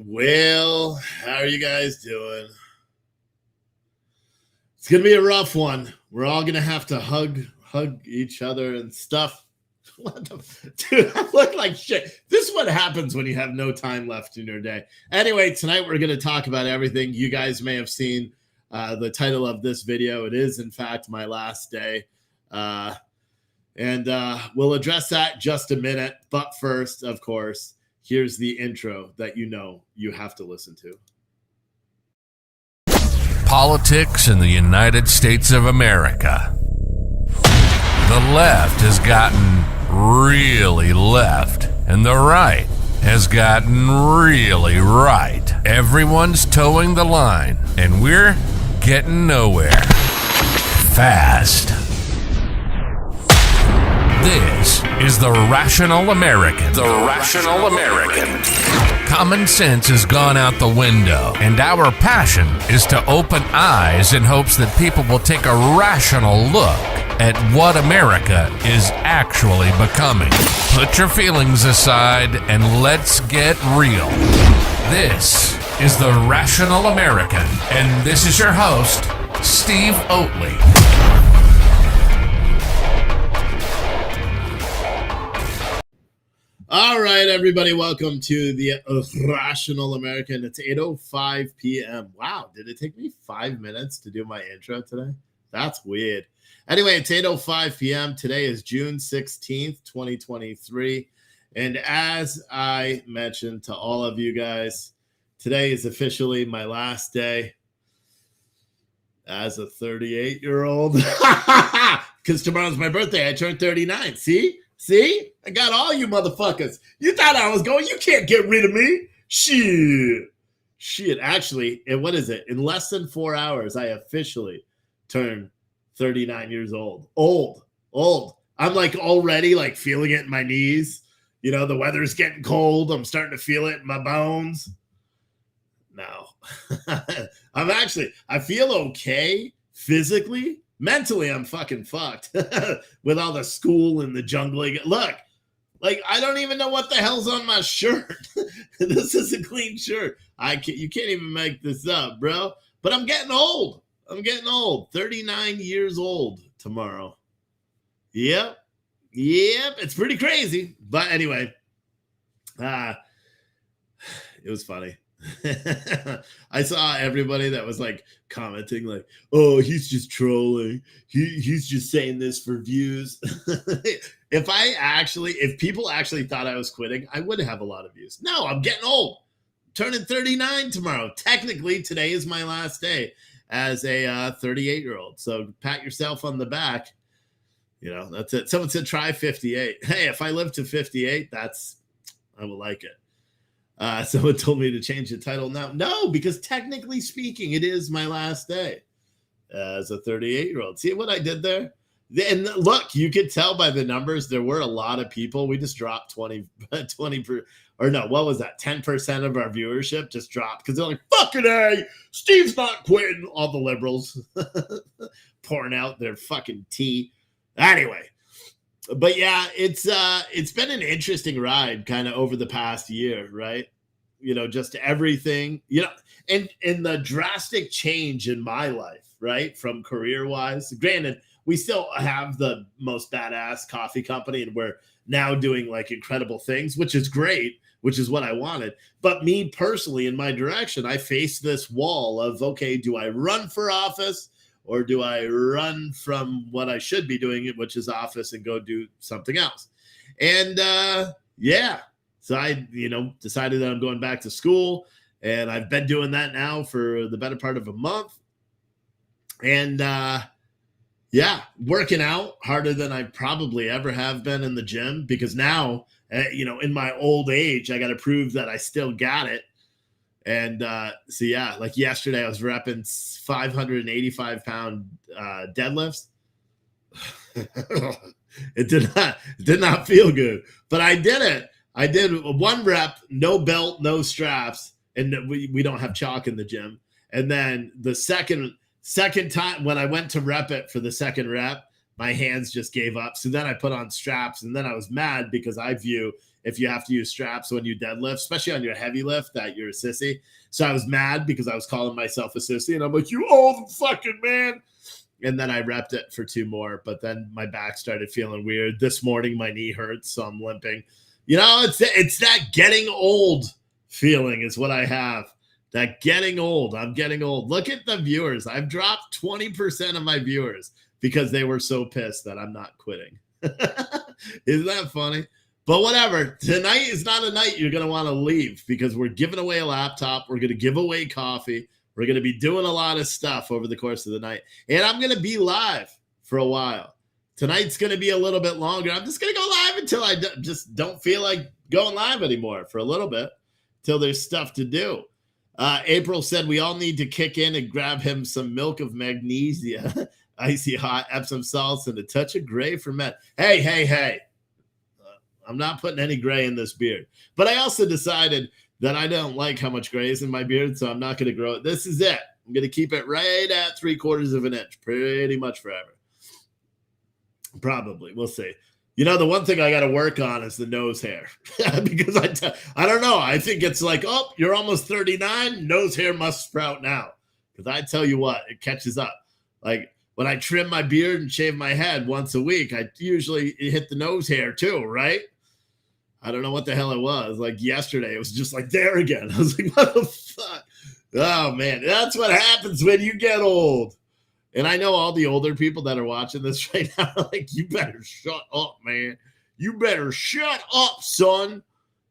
Well, how are you guys doing? It's gonna be a rough one. We're all gonna have to hug each other and stuff. Dude, I look like shit. This is what happens when you have no time left in your day. Anyway, tonight we're gonna talk about everything. You guys may have seen the title of this video. It is, in fact, my last day. And we'll address that just a minute. But first, of course, here's the intro that you have to listen to. Politics in the United States of America. The left has gotten really left, and the right has gotten really right. Everyone's towing the line, and we're getting nowhere. Fast. This is the Rational American. The Rational American. Common sense has gone out the window, and our passion is to open eyes in hopes that people will take a rational look at what America is actually becoming. Put your feelings aside and let's get real. This is the Rational American, and this is your host, Steve Oatley. All right, everybody, welcome to the Rational American. It's 8:05 p.m. Wow, did it take me 5 minutes to do my intro today? That's weird. Anyway, it's 8:05 p.m. Today is June 16th, 2023. And as I mentioned to all of you guys, today is officially my last day as a 38-year-old. Because tomorrow's my birthday. I turned 39. See? I got all you motherfuckers. You thought I was going. You can't get rid of me. Shit. Actually, what is it? In less than 4 hours, I officially turned 39 years old. Old. I'm like already like feeling it in my knees. You know, the weather's getting cold. I'm starting to feel it in my bones. No. I feel okay physically. Mentally, I'm fucking fucked with all the school and the jungling. Look, like I don't even know what the hell's on my shirt. This is a clean shirt. You can't even make this up, bro. But I'm getting old. 39 years old tomorrow. Yep. It's pretty crazy. But anyway, it was funny. I saw everybody that was like commenting like, oh, he's just trolling, he's just saying this for views. If people actually thought I was quitting, I would have a lot of views. No, I'm getting old, turning 39 tomorrow. Technically today is my last day as a 38-year-old, so pat yourself on the back. You know, that's it. Someone said try 58. Hey, if I live to 58, I will like it. Someone told me to change the title now. No, because technically speaking, it is my last day as a 38-year-old. See what I did there? And look, you could tell by the numbers, there were a lot of people. We just dropped 10% of our viewership just dropped because they're like, fucking A, Steve's not quitting. All the liberals pouring out their fucking tea. Anyway. But yeah, it's been an interesting ride kind of over the past year, right? You know, just everything, you know, and the drastic change in my life, right? From career-wise, granted, we still have the most badass coffee company and we're now doing like incredible things, which is great, which is what I wanted. But me personally, in my direction, I faced this wall of, okay, do I run for office? Or do I run from what I should be doing, which is office, and go do something else? And so I, decided that I'm going back to school, and I've been doing that now for the better part of a month. And working out harder than I probably ever have been in the gym, because now, in my old age, I got to prove that I still got it. And like yesterday I was repping 585 pound deadlifts. It did not feel good, but I did it. I did one rep, no belt, no straps, and we don't have chalk in the gym. And then the second time when I went to rep it for the second rep, my hands just gave up. So then I put on straps, and then I was mad because I view if you have to use straps when you deadlift, especially on your heavy lift, that you're a sissy. So I was mad because I was calling myself a sissy, and I'm like, you old fucking man. And then I repped it for 2 more, but then my back started feeling weird. This morning, my knee hurts, so I'm limping. You know, it's that getting old feeling is what I have. That getting old. I'm getting old. Look at the viewers. I've dropped 20% of my viewers because they were so pissed that I'm not quitting. Isn't that funny? But whatever. Tonight is not a night you're going to want to leave because we're giving away a laptop. We're going to give away coffee. We're going to be doing a lot of stuff over the course of the night. And I'm going to be live for a while. Tonight's going to be a little bit longer. I'm just going to go live until I just don't feel like going live anymore for a little bit, till there's stuff to do. April said we all need to kick in and grab him some milk of magnesia, icy hot Epsom salts, and a touch of gray for men. Hey. I'm not putting any gray in this beard. But I also decided that I don't like how much gray is in my beard, so I'm not going to grow it. This is it. I'm going to keep it right at 3/4 of an inch, pretty much forever. Probably. We'll see. You know, the one thing I got to work on is the nose hair. Because I don't know. I think it's like, oh, you're almost 39. Nose hair must sprout now. Because I tell you what, it catches up. Like when I trim my beard and shave my head once a week, I usually hit the nose hair too, right? I don't know what the hell it was. Like yesterday, it was just like there again. I was like, what the fuck? Oh, man. That's what happens when you get old. And I know all the older people that are watching this right now are like, you better shut up, man. You better shut up, son.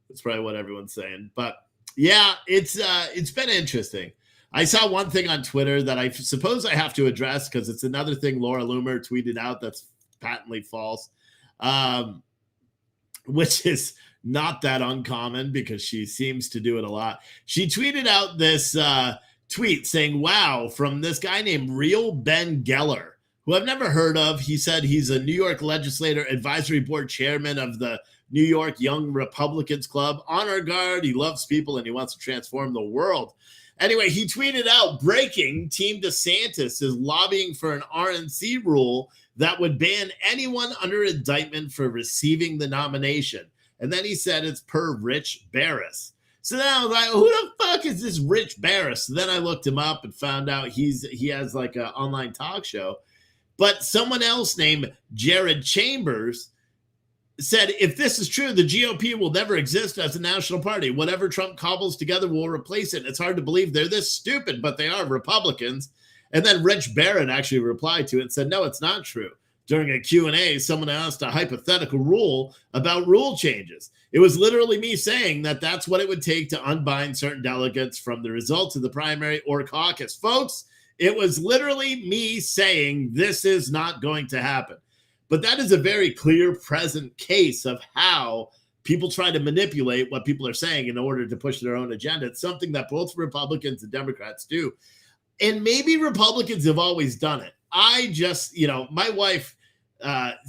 That's probably what everyone's saying. But yeah, it's been interesting. I saw one thing on Twitter that I suppose I have to address because it's another thing Laura Loomer tweeted out that's patently false, which is not that uncommon because she seems to do it a lot. She tweeted out this tweet saying, wow, from this guy named Real Ben Geller, who I've never heard of. He said he's a New York legislator, advisory board chairman of the New York Young Republicans Club. Honor guard, he loves people, and he wants to transform the world. Anyway, he tweeted out, breaking, Team DeSantis is lobbying for an RNC rule that would ban anyone under indictment for receiving the nomination. And then he said it's per Rich Barris. So then I was like, who the fuck is this Rich Barris? So then I looked him up and found out he has like an online talk show. But someone else named Jared Chambers said, if this is true, the GOP will never exist as a national party. Whatever Trump cobbles together will replace it. It's hard to believe they're this stupid, but they are Republicans. And then Rich Barrett actually replied to it and said, no, it's not true. During a Q&A, someone asked a hypothetical rule about rule changes. It was literally me saying that that's what it would take to unbind certain delegates from the results of the primary or caucus. Folks, it was literally me saying this is not going to happen. But that is a very clear present case of how people try to manipulate what people are saying in order to push their own agenda. It's something that both Republicans and Democrats do. And maybe Republicans have always done it. I just, my wife,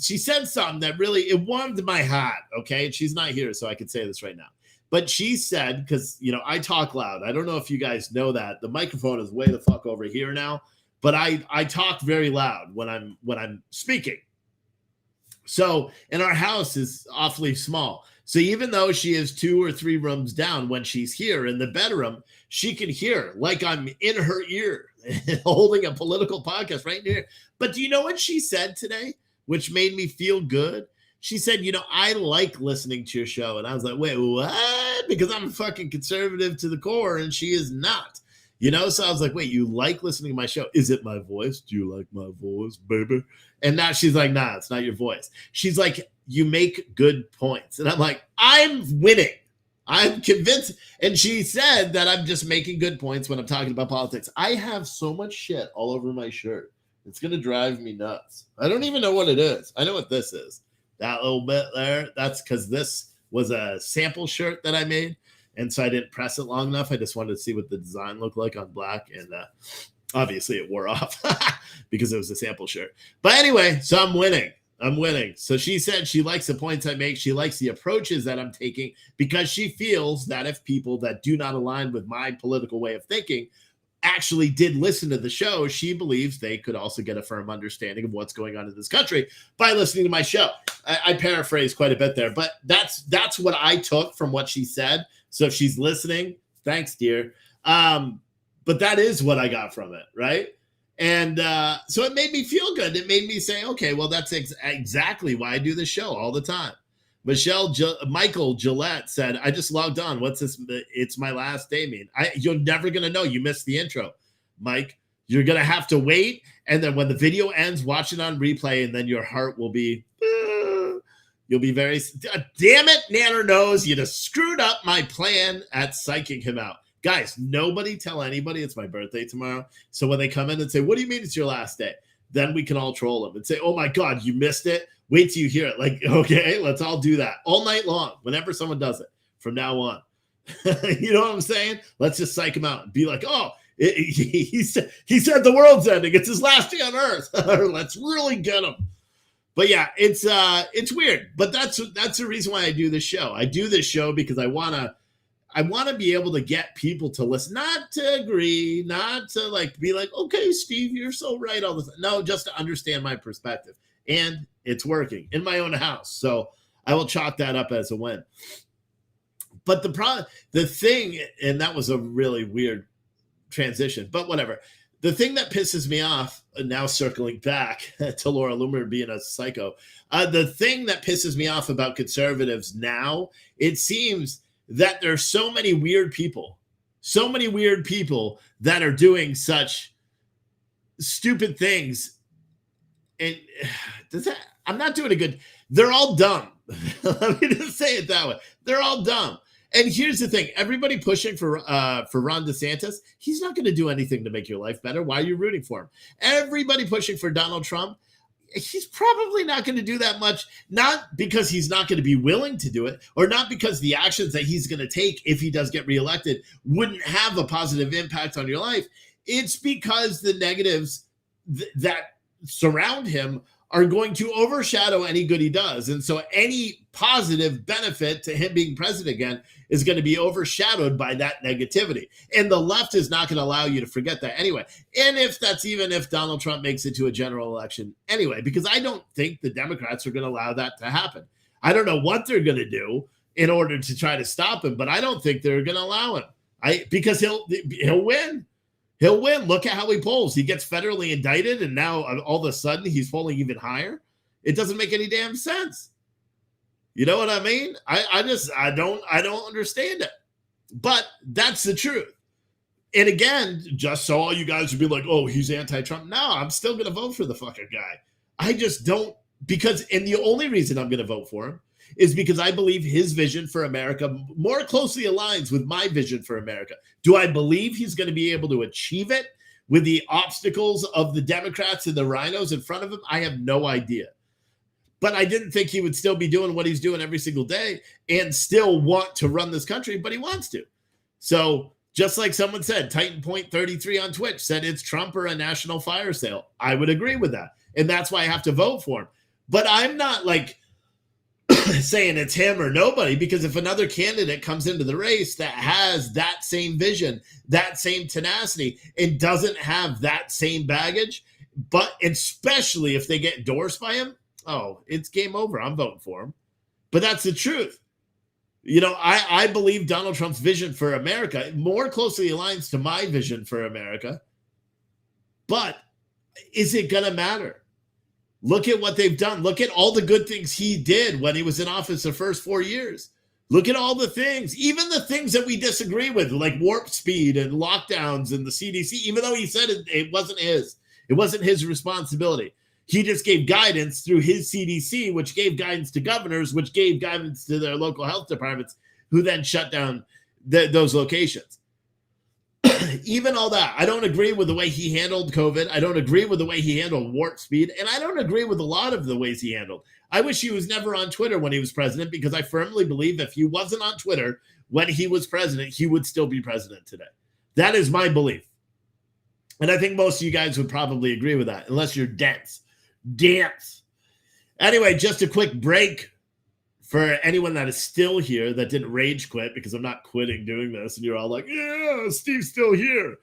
she said something that really, it warmed my heart, okay? And she's not here, so I can say this right now. But she said, because, I talk loud. I don't know if you guys know that. The microphone is way the fuck over here now. But I talk very loud when I'm speaking. So, and our house is awfully small. So even though she is 2 or 3 rooms down, when she's here in the bedroom, she can hear like I'm in her ear holding a political podcast right here. But do you know what she said today, which made me feel good? She said, I like listening to your show. And I was like, wait, what? Because I'm fucking conservative to the core and she is not. So I was like, wait, you like listening to my show? Is it my voice? Do you like my voice, baby? And now she's like, nah, it's not your voice. She's like, you make good points. And I'm like, I'm winning. I'm convinced. And she said that I'm just making good points when I'm talking about politics. I have so much shit all over my shirt. It's going to drive me nuts. I don't even know what it is. I know what this is. That little bit there, that's because this was a sample shirt that I made. And so I didn't press it long enough. I just wanted to see what the design looked like on black. And obviously it wore off because it was a sample shirt. But anyway, so I'm winning. So she said she likes the points I make. She likes the approaches that I'm taking because she feels that if people that do not align with my political way of thinking actually did listen to the show, she believes they could also get a firm understanding of what's going on in this country by listening to my show. I paraphrase quite a bit there, but that's what I took from what she said. So if she's listening, thanks, dear. But that is what I got from it, right? And so it made me feel good. It made me say, okay, well, that's exactly why I do this show all the time. Michael Gillette said, I just logged on. What's this? It's my last day mean. You're never going to know. You missed the intro, Mike. You're going to have to wait. And then when the video ends, watch it on replay. And then your heart will be, you'll be very, damn it, Nanner knows you just screwed up my plan at psyching him out. Guys, nobody tell anybody it's my birthday tomorrow. So when they come in and say, what do you mean it's your last day? Then we can all troll them and say, oh my God, you missed it. Wait till you hear it. Like, okay, let's all do that all night long. Whenever someone does it from now on, you know what I'm saying? Let's just psych him out and be like, oh, he said the world's ending. It's his last day on earth. Let's really get him. But yeah, it's weird. But that's the reason why I do this show. I do this show because I want to be able to get people to listen, not to agree, not to like be like, okay, Steve, you're so right all the time. No, just to understand my perspective. And it's working in my own house. So I will chalk that up as a win. But the thing, and that was a really weird transition, but whatever. The thing that pisses me off, now circling back to Laura Loomer being a psycho, the thing that pisses me off about conservatives now, it seems that there's so many weird people that are doing such stupid things. And I'm not doing a good, they're all dumb. Let me just say it that way. They're all dumb. And here's the thing. Everybody pushing for Ron DeSantis, he's not going to do anything to make your life better. Why are you rooting for him? Everybody pushing for Donald Trump, he's probably not going to do that much, not because he's not going to be willing to do it, or not because the actions that he's going to take if he does get reelected wouldn't have a positive impact on your life. It's because the negatives that surround him are going to overshadow any good he does. And so any positive benefit to him being president again is going to be overshadowed by that negativity. And the left is not going to allow you to forget that anyway. And even if Donald Trump makes it to a general election anyway, because I don't think the Democrats are going to allow that to happen. I don't know what they're going to do in order to try to stop him, but I don't think they're going to allow him. Because he'll win. He'll win. Look at how he polls. He gets federally indicted, and now all of a sudden he's polling even higher. It doesn't make any damn sense. You know what I mean? I don't understand it. But that's the truth. And again, just so all you guys would be like, oh, he's anti-Trump. No, I'm still going to vote for the fucking guy. I just don't, and the only reason I'm going to vote for him is because I believe his vision for America more closely aligns with my vision for America. Do I believe he's going to be able to achieve it with the obstacles of the Democrats and the rhinos in front of him? I have no idea. But I didn't think he would still be doing what he's doing every single day and still want to run this country, but he wants to. So just like someone said, Titan Point 33 on Twitch said it's Trump or a national fire sale. I would agree with that. And that's why I have to vote for him. But I'm not like saying it's him or nobody, because if another candidate comes into the race that has that same vision, that same tenacity, and doesn't have that same baggage, but especially if they get endorsed by him, oh, it's game over. I'm voting for him. But that's the truth. You know, I believe Donald Trump's vision for America more closely aligns to my vision for America. But is it going to matter? Look at what they've done. Look at all the good things he did when he was in office the first 4 years. Look at all the things, even the things that we disagree with, like warp speed and lockdowns and the CDC, even though he said it wasn't his. It wasn't his responsibility. He just gave guidance through his CDC, which gave guidance to governors, which gave guidance to their local health departments, who then shut down those locations. Even all that, I don't agree with the way he handled COVID. I don't agree with the way he handled warp speed. And I don't agree with a lot of the ways he handled. I wish he was never on Twitter when he was president, because I firmly believe if he wasn't on Twitter when he was president, he would still be president today. That is my belief. And I think most of you guys would probably agree with that, unless you're dense. Anyway, just a quick break for anyone that is still here that didn't rage quit, because I'm not quitting doing this, and you're all like, yeah, Steve's still here.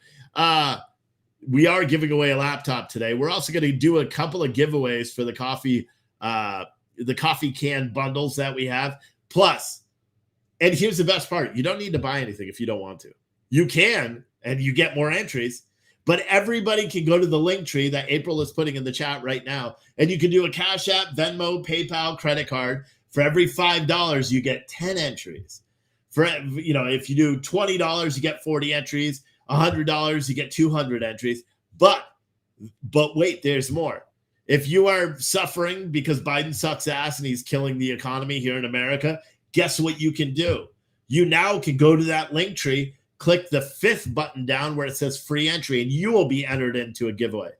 We are giving away a laptop today. We're also going to do a couple of giveaways for the coffee can bundles that we have. Plus, and here's the best part, you don't need to buy anything if you don't want to. You can, and you get more entries, but everybody can go to the link tree that April is putting in the chat right now, and you can do a Cash App, Venmo, PayPal, credit card. For every $5, you get 10 entries. For, if you do $20, you get 40 entries. $100, you get 200 entries. But wait, there's more. If you are suffering because Biden sucks ass and he's killing the economy here in America, guess what you can do? You now can go to that link tree, click the 5th button down where it says free entry, and you will be entered into a giveaway.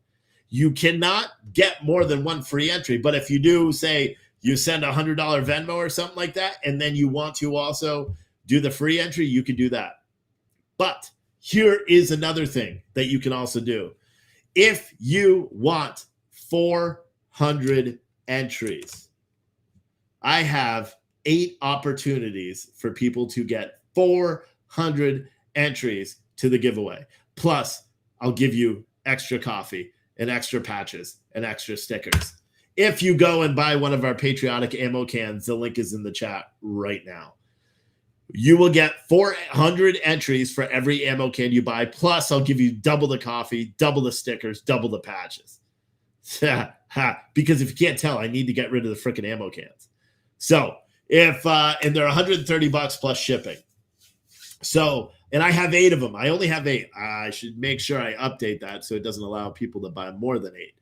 You cannot get more than one free entry, but if you do, say, you send a $100 Venmo or something like that, and then you want to also do the free entry, you can do that. But here is another thing that you can also do. If you want 400 entries, I have 8 opportunities for people to get 400 entries to the giveaway. Plus, I'll give you extra coffee and extra patches and extra stickers. If you go and buy one of our patriotic ammo cans, the link is in the chat right now. You will get 400 entries for every ammo can you buy. Plus, I'll give you double the coffee, double the stickers, double the patches. Because if you can't tell, I need to get rid of the freaking ammo cans. So, and they're $130 plus shipping. So, and I have 8 of them. I only have 8. I should make sure I update that so it doesn't allow people to buy more than 8.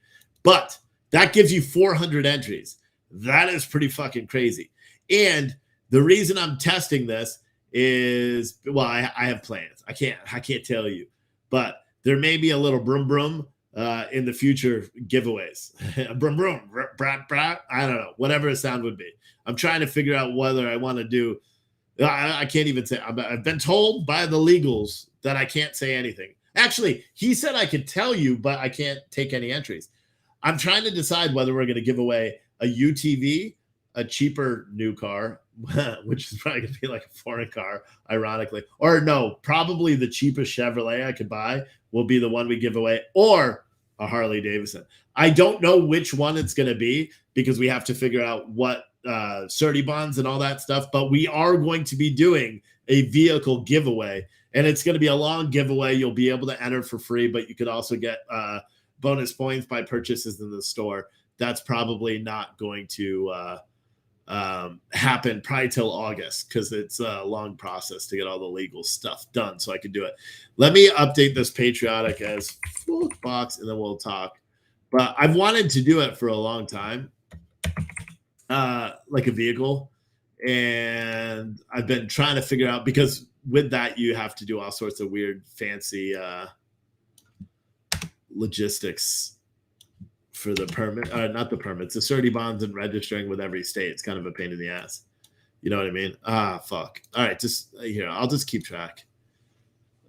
But that gives you 400 entries. That is pretty fucking crazy. And the reason I'm testing this is, well, I have plans. I can't tell you, but there may be a little brum brum in the future giveaways. Brum brum, brat brat. I don't know, whatever the sound would be. I'm trying to figure out whether I want to do. I can't even say. I've been told by the legals that I can't say anything. Actually, he said I could tell you, but I can't take any entries. I'm trying to decide whether we're going to give away a UTV, a cheaper new car, which is probably going to be like a foreign car, ironically. Or no, probably the cheapest Chevrolet I could buy will be the one we give away, or a Harley Davidson. I don't know which one it's going to be because we have to figure out what surety bonds and all that stuff. But we are going to be doing a vehicle giveaway, and it's going to be a long giveaway. You'll be able to enter for free, but you could also get bonus points by purchases in the store. That's probably not going to happen probably till August because it's a long process to get all the legal stuff done so I can do it. Let me update this patriotic as full box and then we'll talk. But I've wanted to do it for a long time, like a vehicle. And I've been trying to figure out, because with that, you have to do all sorts of weird, fancy logistics for the permit, not the permits, the surety bonds and registering with every state. It's kind of a pain in the ass. You know what I mean? Fuck. All right, just here. I'll just keep track.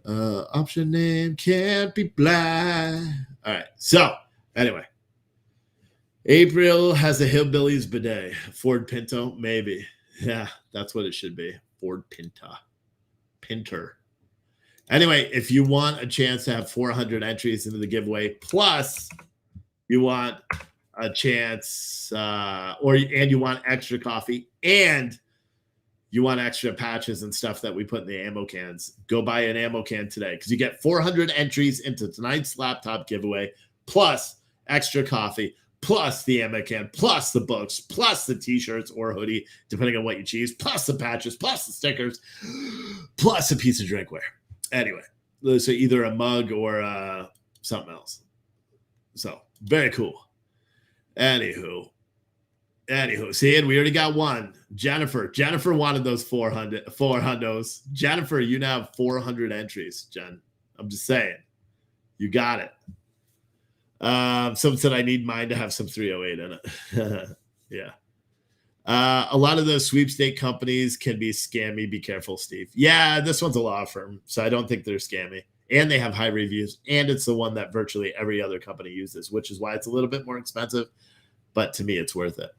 Option name can't be blind. All right. So anyway, April has a hillbilly's bidet. Ford Pinto, maybe. Yeah, that's what it should be. Ford Pinter. Anyway, if you want a chance to have 400 entries into the giveaway, plus you want a chance, and you want extra coffee, and you want extra patches and stuff that we put in the ammo cans, go buy an ammo can today because you get 400 entries into tonight's laptop giveaway, plus extra coffee, plus the ammo can, plus the books, plus the t-shirts or hoodie, depending on what you choose, plus the patches, plus the stickers, plus a piece of drinkware. Anyway, so either a mug or something else. So very cool. Anywho, see, and we already got one. Jennifer wanted those 400 hundos. Jennifer, you now have 400 entries, Jen. I'm just saying. You got it. Someone said I need mine to have some 308 in it. Yeah. A lot of those sweepstake companies can be scammy. Be careful, Steve. Yeah, this one's a law firm, so I don't think they're scammy. And they have high reviews, and it's the one that virtually every other company uses, which is why it's a little bit more expensive. But to me, it's worth it.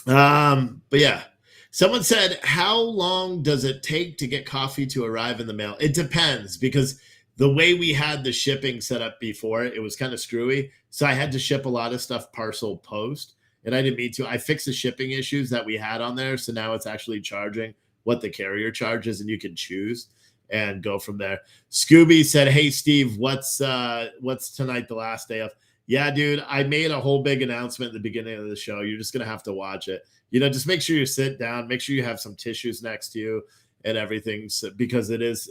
But yeah, someone said, how long does it take to get coffee to arrive in the mail? It depends, because the way we had the shipping set up before, it was kind of screwy. So I had to ship a lot of stuff parcel post, and I didn't mean to. I fixed the shipping issues that we had on there. So now it's actually charging what the carrier charges, and you can choose and go from there. Scooby said, hey, Steve, what's tonight, the last day of? Yeah, dude, I made a whole big announcement at the beginning of the show. You're just going to have to watch it. Just make sure you sit down, make sure you have some tissues next to you and everything, because it is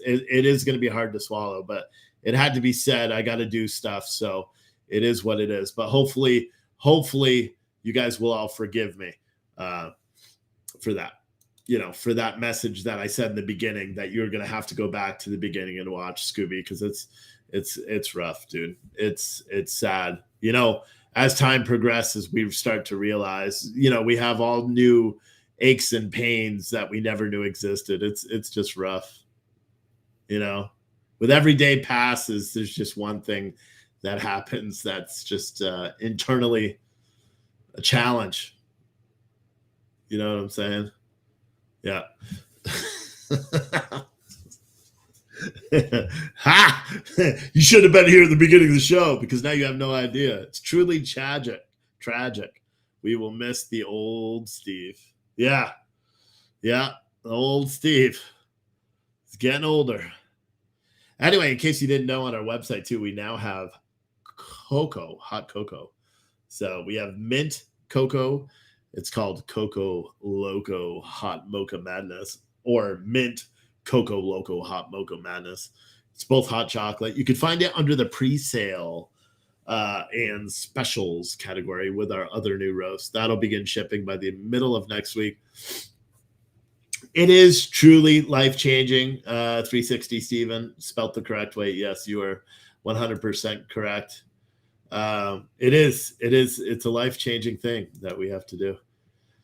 going to be hard to swallow, but it had to be said. I got to do stuff. So it is what it is. But hopefully you guys will all forgive me for that. For that message that I said in the beginning, that you're going to have to go back to the beginning and watch, Scooby, because it's rough, dude. It's sad. As time progresses, we start to realize, we have all new aches and pains that we never knew existed. It's just rough. With every day passes, there's just one thing that happens that's just internally a challenge. You know what I'm saying? Yeah. Ha! You should have been here at the beginning of the show, because now you have no idea. It's truly tragic. We will miss the old Steve. Yeah. The old Steve. He's getting older. Anyway, in case you didn't know, on our website too, we now have cocoa, hot cocoa. So we have mint cocoa. It's called Coco Loco Hot Mocha Madness, or Mint Coco Loco Hot Mocha Madness. It's both hot chocolate. You can find it under the pre-sale and specials category with our other new roast. That'll begin shipping by the middle of next week. It is truly life-changing. 360 Steven, spelt the correct way. Yes, you are 100% correct. It's a life-changing thing that we have to do.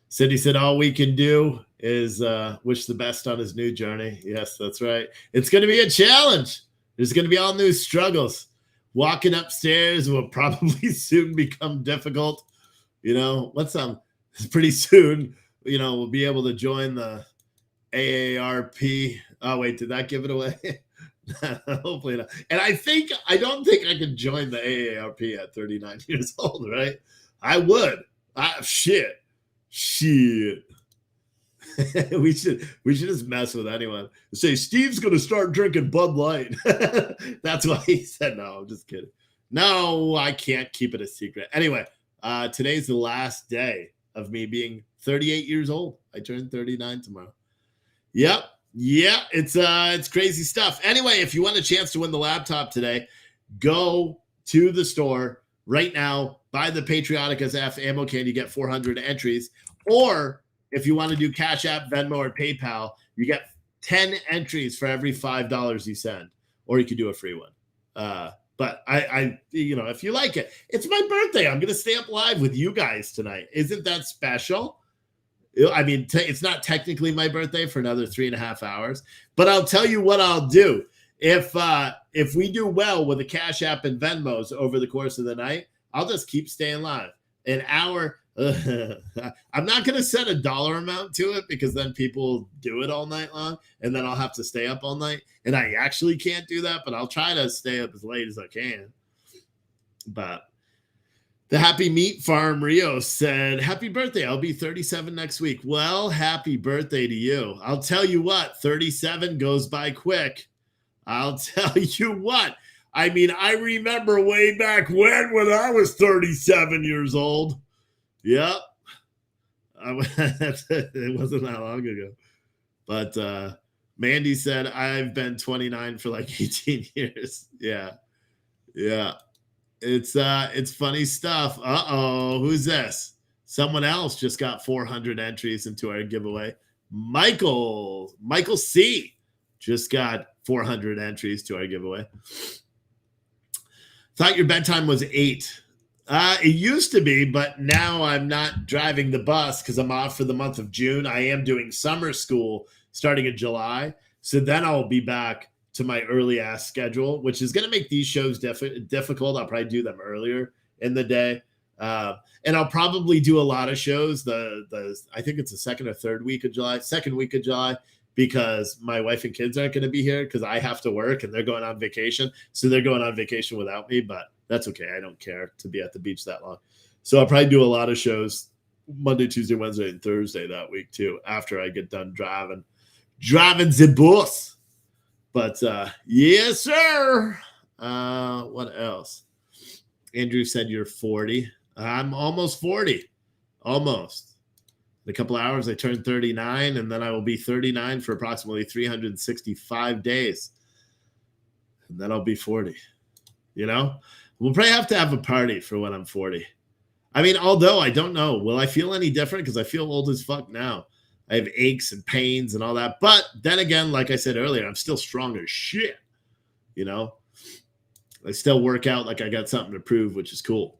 Cindy said all we can do is wish the best on his new journey. Yes, that's right. It's going to be a challenge. There's going to be all new struggles. Walking upstairs will probably soon become difficult. Pretty soon, we'll be able to join the AARP. Oh, wait, did that give it away? Hopefully not. And I don't think I could join the AARP at 39 years old, right? I would. Shit. we should just mess with anyone. Say Steve's gonna start drinking Bud Light. That's why he said no. I'm just kidding. No, I can't keep it a secret. Anyway, today's the last day of me being 38 years old. I turn 39 tomorrow. Yep. Yeah, it's crazy stuff. Anyway, if you want a chance to win the laptop today, go to the store right now, buy the Patriotic SF ammo can, you get 400 entries. Or if you want to do Cash App, Venmo, or PayPal, you get 10 entries for every $5 you send. Or you could do a free one. But I if you like it, it's my birthday. I'm going to stay up live with you guys tonight. Isn't that special? I mean, it's not technically my birthday for another 3.5 hours, but I'll tell you what I'll do. If we do well with the Cash App and Venmos over the course of the night, I'll just keep staying live. An hour. I'm not going to set a dollar amount to it, because then people do it all night long, and then I'll have to stay up all night. And I actually can't do that, but I'll try to stay up as late as I can. But the Happy Meat Farm Rio said, happy birthday. I'll be 37 next week. Well, happy birthday to you. I'll tell you what, 37 goes by quick. I'll tell you what. I mean, I remember way back when I was 37 years old. Yep. It wasn't that long ago. But Mandy said, I've been 29 for like 18 years. Yeah. It's funny stuff. Uh-oh, who's this? Someone else just got 400 entries into our giveaway. Michael C just got 400 entries to our giveaway. Thought your bedtime was 8. It used to be, but now I'm not driving the bus because I'm off for the month of June. I am doing summer school starting in July. So then I'll be back to my early ass schedule, which is going to make these shows difficult. I'll probably do them earlier in the day. And I'll probably do a lot of shows. I think it's the second or second week of July, because my wife and kids aren't going to be here because I have to work and they're going on vacation. So they're going on vacation without me, but that's okay. I don't care to be at the beach that long. So I'll probably do a lot of shows Monday, Tuesday, Wednesday, and Thursday that week too, after I get done driving the bus. But yes, sir. What else? Andrew said you're 40. I'm almost 40. Almost. In a couple of hours, I turn 39, and then I will be 39 for approximately 365 days. And then I'll be 40. You know? We'll probably have to have a party for when I'm 40. I mean, although I don't know, will I feel any different? Because I feel old as fuck now. I have aches and pains and all that. But then again, like I said earlier, I'm still strong as shit. You know? I still work out like I got something to prove, which is cool.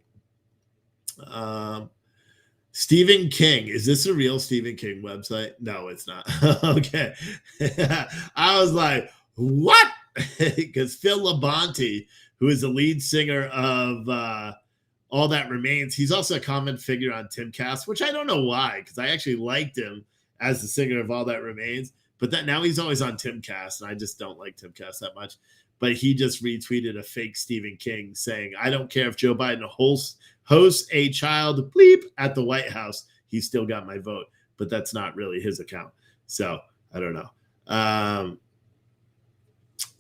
Stephen King. Is this a real Stephen King website? No, it's not. Okay. I was like, what? Because Phil Labonte, who is the lead singer of All That Remains, he's also a common figure on Timcast, which I don't know why, because I actually liked him as the singer of All That Remains. But that now he's always on Timcast, and I just don't like Timcast that much. But he just retweeted a fake Stephen King saying, I don't care if Joe Biden hosts a child bleep at the White House. He still got my vote. But that's not really his account. So I don't know.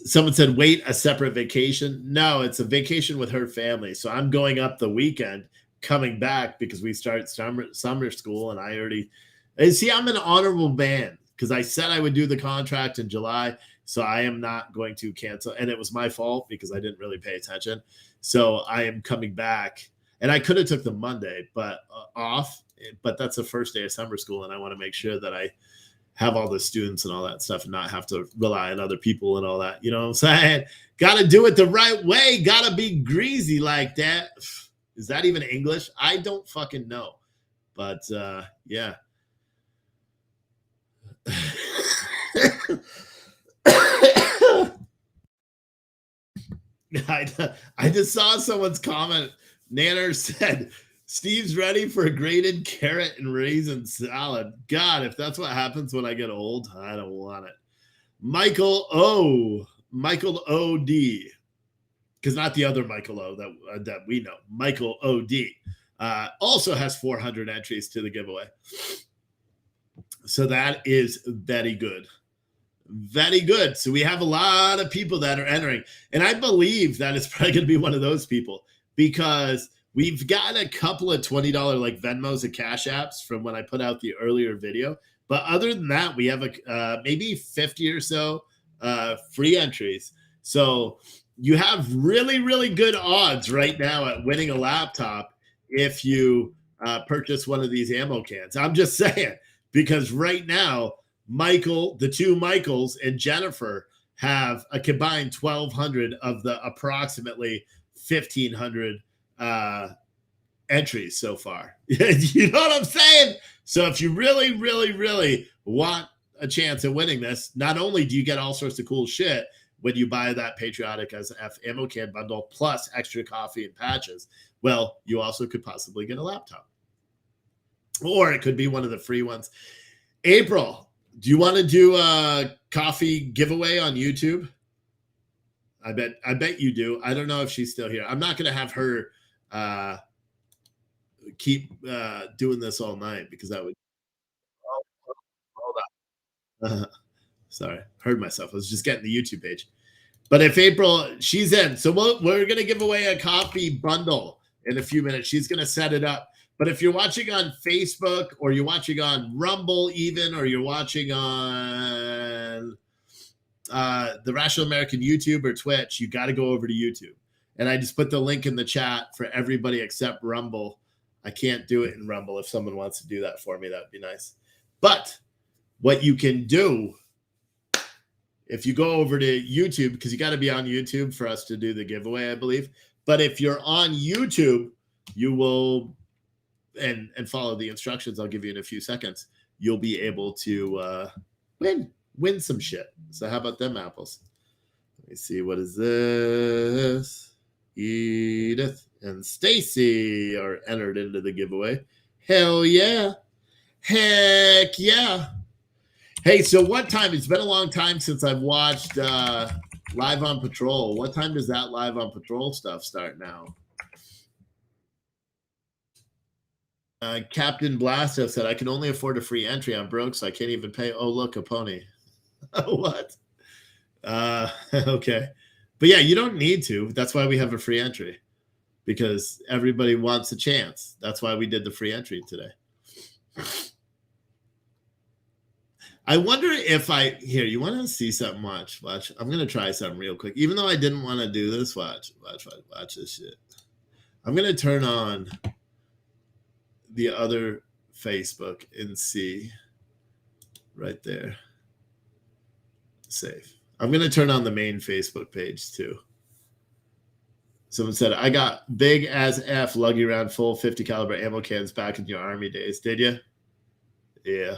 Someone said, wait, a separate vacation? No, it's a vacation with her family. So I'm going up the weekend, coming back because we start summer school. And I'm an honorable man because I said I would do the contract in July. So I am not going to cancel. And it was my fault because I didn't really pay attention. So I am coming back. And I could have took the Monday off, but that's the first day of summer school. And I want to make sure that I have all the students and all that stuff and not have to rely on other people and all that. You know what I'm saying? Got to do it the right way. Got to be greasy like that. Is that even English? I don't fucking know. But yeah. I just saw someone's comment. Nanner said, Steve's ready for a grated carrot and raisin salad. God, if that's what happens when I get old, I don't want it. Michael O.D. Because not the other Michael O that we know. Michael O.D. Also has 400 entries to the giveaway. So that is very good. Very good. So we have a lot of people that are entering. And I believe that it's probably going to be one of those people because we've got a couple of $20 like Venmos and Cash Apps from when I put out the earlier video. But other than that, we have maybe 50 or so free entries. So you have really, really good odds right now at winning a laptop if you purchase one of these ammo cans. I'm just saying, because right now, Michael, the two Michaels, and Jennifer have a combined 1,200 of the approximately 1,500 entries so far. You know what I'm saying? So if you really, really, really want a chance at winning this, not only do you get all sorts of cool shit when you buy that Patriotic SF ammo can bundle plus extra coffee and patches, well, you also could possibly get a laptop. Or it could be one of the free ones. April, do you want to do a coffee giveaway on YouTube? I bet you do. I don't know if she's still here. I'm not going to have her keep doing this all night because that would. Hold on. Sorry, heard myself. I was just getting the YouTube page. But if April, she's in. So we're going to give away a coffee bundle in a few minutes. She's going to set it up. But if you're watching on Facebook or you're watching on Rumble even, or you're watching on the Rational American YouTube or Twitch, you got to go over to YouTube. And I just put the link in the chat for everybody except Rumble. I can't do it in Rumble. If someone wants to do that for me, that'd be nice. But what you can do, if you go over to YouTube, because you got to be on YouTube for us to do the giveaway, I believe. But if you're on YouTube, you will, and follow the instructions I'll give you in a few seconds, you'll be able to win some shit. So how about them apples? Let me see. What is this? Edith. and Stacy are entered into the giveaway. Hell yeah. Heck yeah. Hey, so what time? It's been a long time since I've watched Live on Patrol. What time does that Live on Patrol stuff start now? Captain Blasto said, I can only afford a free entry. I'm broke, so I can't even pay. Oh, look, a pony. What? Okay. But yeah, you don't need to. That's why we have a free entry, because everybody wants a chance. That's why we did the free entry today. I wonder if here, you want to see something? Watch. I'm going to try something real quick. Even though I didn't want to do this, watch this shit. I'm going to turn on the other Facebook and see right there. Save. I'm going to turn on the main Facebook page too. Someone said, I got big as F lugging around full 50 caliber ammo cans back in your Army days. Did you? Yeah.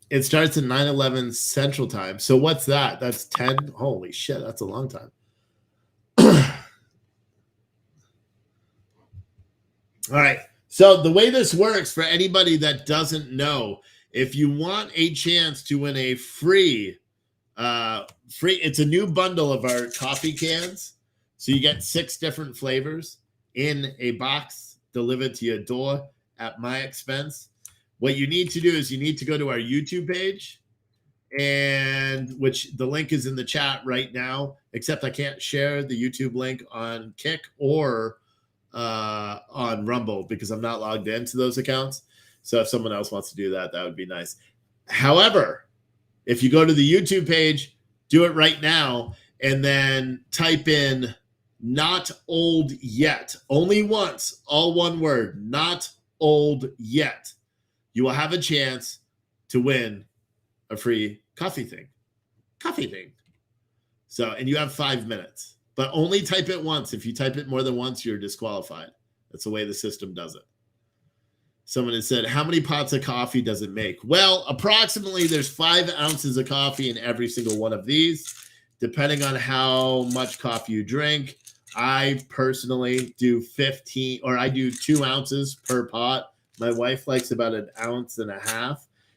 It starts at 9/11 Central Time. So what's that? That's 10. Holy shit, that's a long time. All right. So the way this works, for anybody that doesn't know, if you want a chance to win a free, it's a new bundle of our coffee cans. So you get 6 different flavors in a box delivered to your door at my expense. What you need to do is you need to go to our YouTube page, and which the link is in the chat right now, except I can't share the YouTube link on Kick or on Rumble because I'm not logged into those accounts. So if someone else wants to do that, that would be nice. However, if you go to the YouTube page, do it right now, and then type in "not old yet," only once, all one word, "not old yet." You will have a chance to win a free coffee thing. So, and you have 5 minutes, but only type it once. If you type it more than once, you're disqualified. That's the way the system does it. Someone has said, how many pots of coffee does it make? Well, approximately there's 5 ounces of coffee in every single one of these, depending on how much coffee you drink. I personally do 15, or I do 2 ounces per pot. My wife likes about 1.5 ounces.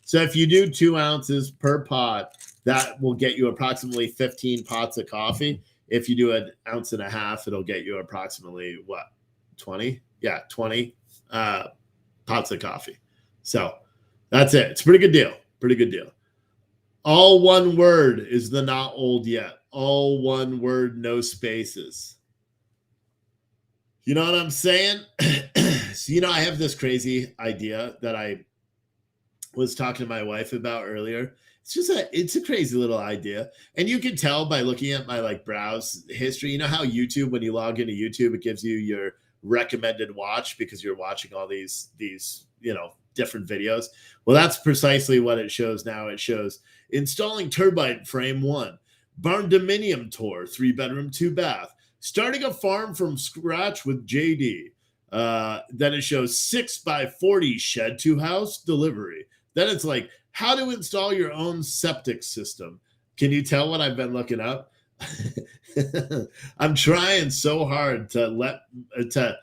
So if you do 2 ounces per pot, that will get you approximately 15 pots of coffee. If you do 1.5 ounces, it'll get you approximately 20? Yeah, 20 pots of coffee. So that's it. It's a pretty good deal. All one word is the "not old yet." All one word, no spaces. You know what I'm saying? So, I have this crazy idea that I was talking to my wife about earlier. It's a crazy little idea. And you can tell by looking at my browse history. You know how YouTube, when you log into YouTube, it gives you your recommended watch because you're watching all these different videos. Well, that's precisely what it shows now. It shows installing turbine frame 1, barn dominium tour, 3-bedroom, 2-bath, starting a farm from scratch with JD. Then it shows 6x40 shed to house delivery. Then it's like how to install your own septic system. Can you tell what I've been looking up? I'm trying so hard to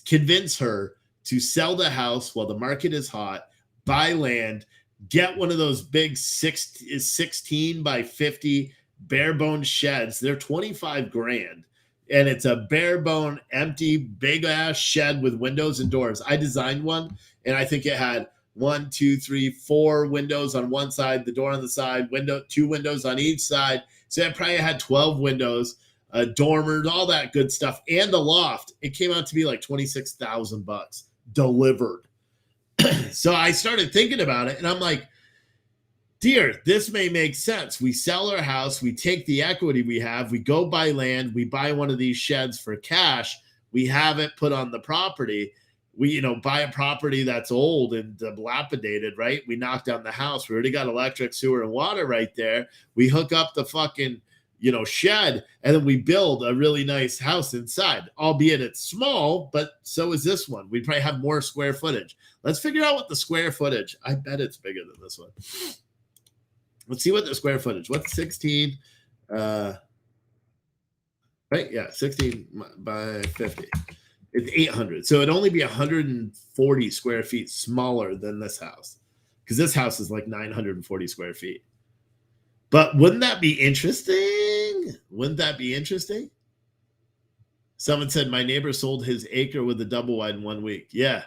convince her to sell the house while the market is hot, buy land, get one of those big 16 by 50 bare bone sheds. They're $25,000. And it's a bare bone, empty, big ass shed with windows and doors. I designed one, and I think it had 1, 2, 3, 4 windows on one side, the door on the side, 2 windows on each side. So it probably had 12 windows, dormers, all that good stuff, and a loft. It came out to be like $26,000 delivered. So I started thinking about it, and I'm like, dear, this may make sense. We sell our house, we take the equity we have, we go buy land, we buy one of these sheds for cash, we have it put on the property. We, buy a property that's old and dilapidated, right? We knock down the house. We already got electric, sewer, and water right there. We hook up the fucking, shed, and then we build a really nice house inside, albeit it's small, but so is this one. We probably have more square footage. Let's figure out what the square footage. I bet it's bigger than this one. Let's see what the square footage. What's 16? Right? Yeah, 16 by 50. It's 800. So it'd only be 140 square feet smaller than this house, because this house is like 940 square feet. But wouldn't that be interesting? Wouldn't that be interesting? Someone said my neighbor sold his acre with a double wide in 1 week. Yeah,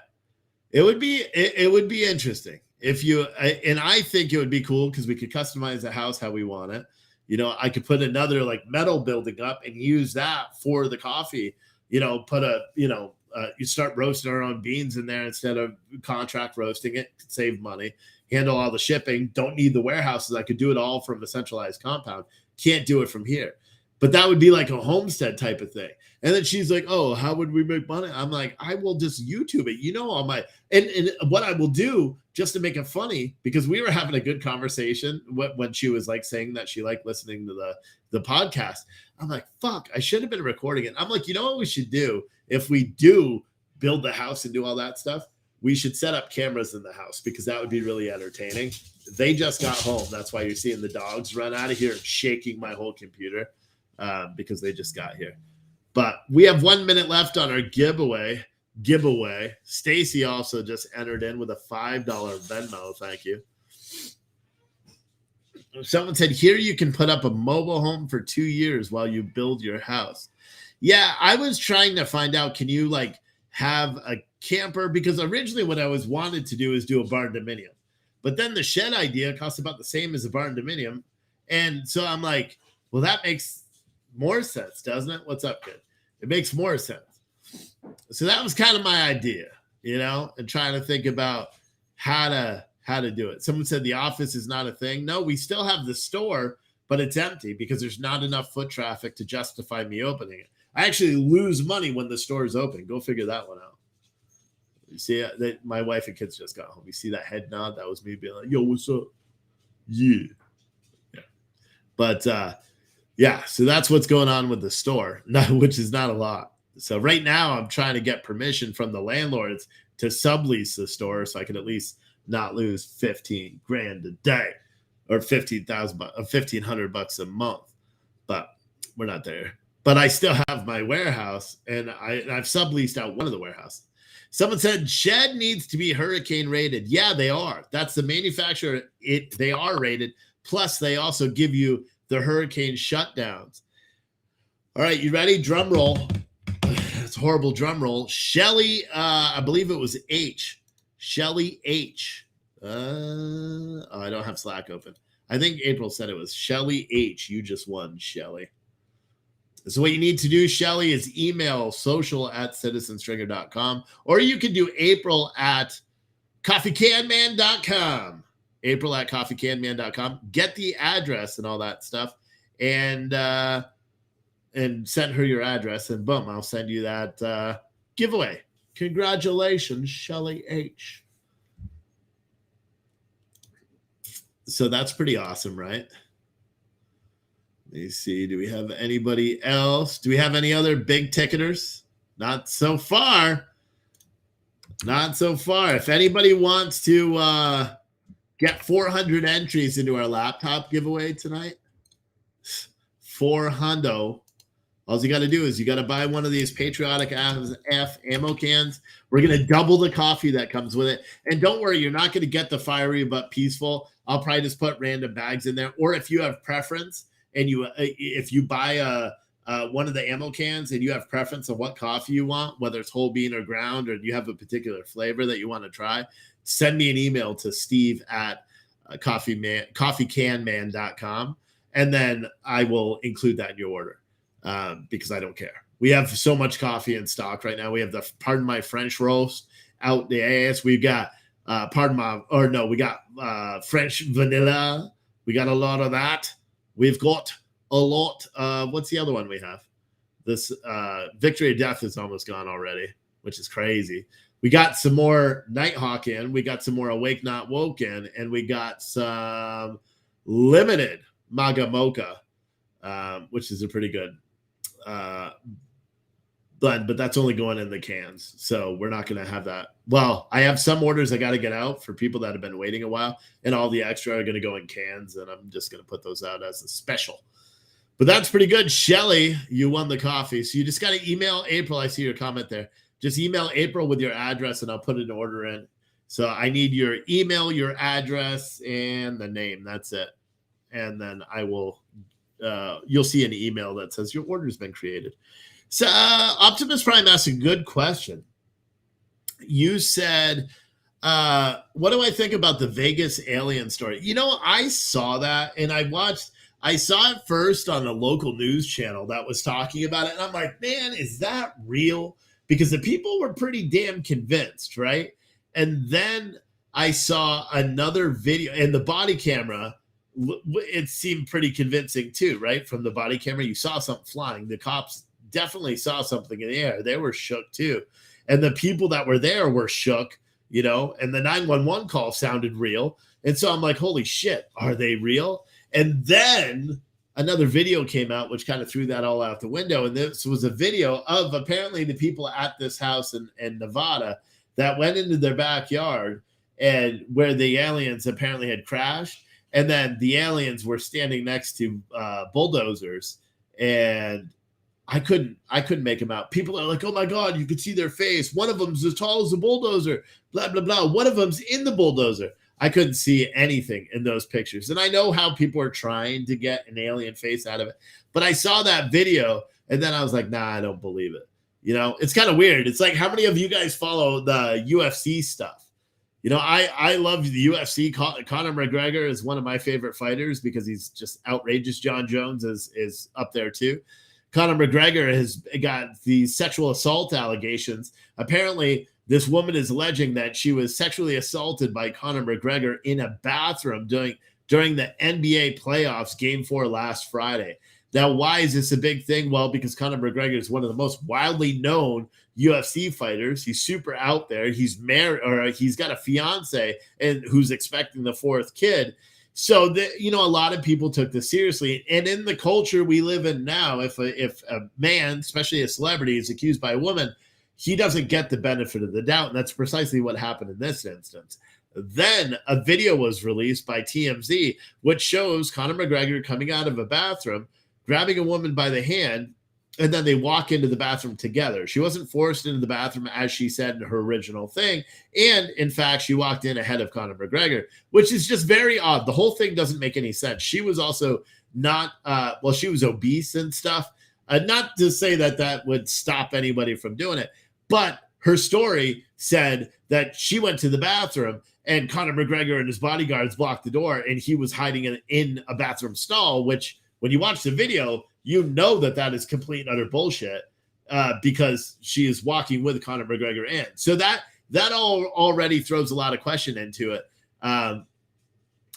it would be interesting if you, and I think it would be cool because we could customize the house how we want it. You know, I could put another like metal building up and use that for the coffee. You know, put a, you start roasting our own beans in there instead of contract roasting it, save money, handle all the shipping, don't need the warehouses. I could do it all from a centralized compound. Can't do it from here. But that would be like a homestead type of thing. And then she's like, oh, how would we make money? I'm like, I will just YouTube it. On my, and what I will do just to make it funny, because we were having a good conversation when she was like saying that she liked listening to the podcast. I'm like, fuck, I should have been recording it. I'm like, you know what we should do? If we do build the house and do all that stuff, we should set up cameras in the house, because that would be really entertaining. They just got home. That's why you're seeing the dogs run out of here and shaking my whole computer, because they just got here. But we have 1 minute left on our giveaway. Stacy also just entered in with a $5 Venmo. Thank you. Someone said, here you can put up a mobile home for 2 years while you build your house. Yeah, I was trying to find out, can you like have a camper? Because originally what I was wanted to do is do a barn dominium. But then the shed idea costs about the same as a barn dominium. And so I'm like, well, that makes more sense, doesn't it? What's up, kid? It makes more sense. So that was kind of my idea, and trying to think about how to do it. Someone said the office is not a thing. No, we still have the store, but it's empty because there's not enough foot traffic to justify me opening it. I actually lose money when the store is open. Go figure that one out. You see, my wife and kids just got home. You see that head nod? That was me being like, yo, what's up? Yeah. But, yeah, so that's what's going on with the store, which is not a lot. So right now I'm trying to get permission from the landlords to sublease the store so I can at least not lose $15,000 a day or $1,500 a month. But we're not there. But I still have my warehouse, and I've subleased out one of the warehouses. Someone said shed needs to be hurricane rated. Yeah, they are. That's the manufacturer. They are rated. Plus, they also give you the hurricane shutdowns. All right, you ready? Drum roll. It's a horrible drum roll. Shelly, I believe it was H. Shelly H. I don't have Slack open. I think April said it was Shelly H. You just won, Shelly. So what you need to do, Shelly, is email social@citizenstringer.com, or you can do April at coffeecanman.com. April at coffeecanman.com. Get the address and all that stuff, and send her your address, and boom, I'll send you that giveaway. Congratulations, Shelly H. So that's pretty awesome, right? Let me see. Do we have anybody else? Do we have any other big ticketers? Not so far. Not so far. If anybody wants to get 400 entries into our laptop giveaway tonight, 400. All you got to do is you got to buy one of these Patriotic F ammo cans. We're going to double the coffee that comes with it. And don't worry, you're not going to get the fiery but peaceful. I'll probably just put random bags in there. Or if you have preference and if you buy one of the ammo cans and you have preference of what coffee you want, whether it's whole bean or ground, or you have a particular flavor that you want to try, send me an email to steve@coffeecanman.com, and then I will include that in your order. Because I don't care. We have so much coffee in stock right now. We have the Pardon My French roast out the ass. We've got we got French vanilla. We got a lot of that. We've got a lot. What's the other one we have? This Victory of Death is almost gone already, which is crazy. We got some more Nighthawk in. We got some more Awake Not Woke in, and we got some limited Maga Mocha, which is a pretty good blend, but that's only going in the cans, so we're not going to have that. Well, I have some orders I got to get out for people that have been waiting a while, and all the extra are going to go in cans, and I'm just going to put those out as a special. But that's pretty good. Shelly, you won the coffee, so you just got to email April. I see your comment there. Just email April with your address and I'll put an order in. So I need your email, your address, and the name. That's it. And then I will, you'll see an email that says your order's been created. So Optimus Prime asked a good question. You said, what do I think about the Vegas alien story? You know, I saw that and I saw it first on a local news channel that was talking about it. And I'm like, man, is that real? Because the people were pretty damn convinced, right? And then I saw another video and the body camera, it seemed pretty convincing too, right? From the body camera, you saw something flying. The cops definitely saw something in the air. They were shook too. And the people that were there were shook, you know, and the 911 call sounded real. And so I'm like, holy shit, are they real? And then another video came out, which kind of threw that all out the window. And this was a video of apparently the people at this house in Nevada that went into their backyard and where the aliens apparently had crashed. And then the aliens were standing next to bulldozers, and I couldn't make them out. People are like, oh my God, you could see their face. One of them's as tall as a bulldozer, blah, blah, blah. One of them's in the bulldozer. I couldn't see anything in those pictures. And I know how people are trying to get an alien face out of it, but I saw that video and then I was like, nah, I don't believe it. You know, it's kind of weird. It's like, how many of you guys follow the UFC stuff? You know, I love the UFC. Conor McGregor is one of my favorite fighters because he's just outrageous. John Jones is up there too. Conor McGregor has got these sexual assault allegations. Apparently, this woman is alleging that she was sexually assaulted by Conor McGregor in a bathroom during the NBA playoffs, Game 4 last Friday. Now, why is this a big thing? Well, because Conor McGregor is one of the most widely known UFC fighters. He's super out there. He's married, or he's got a fiance and who's expecting the fourth kid. So, a lot of people took this seriously. And in the culture we live in now, if a man, especially a celebrity, is accused by a woman, he doesn't get the benefit of the doubt. And that's precisely what happened in this instance. Then a video was released by TMZ, which shows Conor McGregor coming out of a bathroom, grabbing a woman by the hand, and then they walk into the bathroom together. She wasn't forced into the bathroom, as she said in her original thing. And in fact, she walked in ahead of Conor McGregor, which is just very odd. The whole thing doesn't make any sense. She was also not, she was obese and stuff. Not to say that would stop anybody from doing it, but her story said that she went to the bathroom and Conor McGregor and his bodyguards blocked the door and he was hiding in a bathroom stall, which when you watch the video, you know that is complete and utter bullshit because she is walking with Conor McGregor in. So that all already throws a lot of question into it. And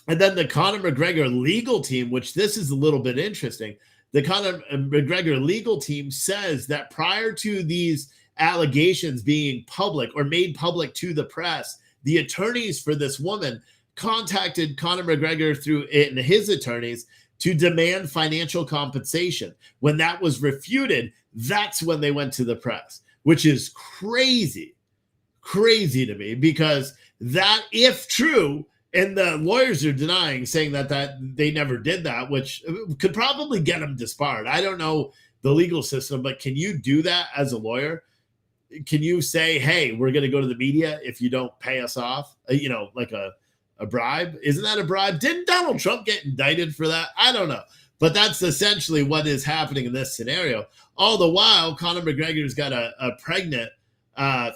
then the Conor McGregor legal team, which this is a little bit interesting. The Conor McGregor legal team says that prior to these allegations being public or made public to the press, the attorneys for this woman contacted Conor McGregor through it and his attorneys to demand financial compensation. When that was refuted, that's when they went to the press, which is crazy to me, because that, if true, and the lawyers are denying, saying that they never did that, which could probably get them disbarred. I don't know the legal system, but can you do that as a lawyer? Can you say, hey, we're going to go to the media if you don't pay us off? Like a bribe? Isn't that a bribe? Didn't Donald Trump get indicted for that? I don't know. But that's essentially what is happening in this scenario. All the while, Conor McGregor's got a pregnant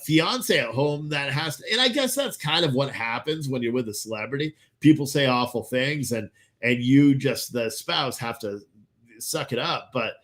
fiance at home that has to, and I guess that's kind of what happens when you're with a celebrity. People say awful things and you just, the spouse, have to suck it up. But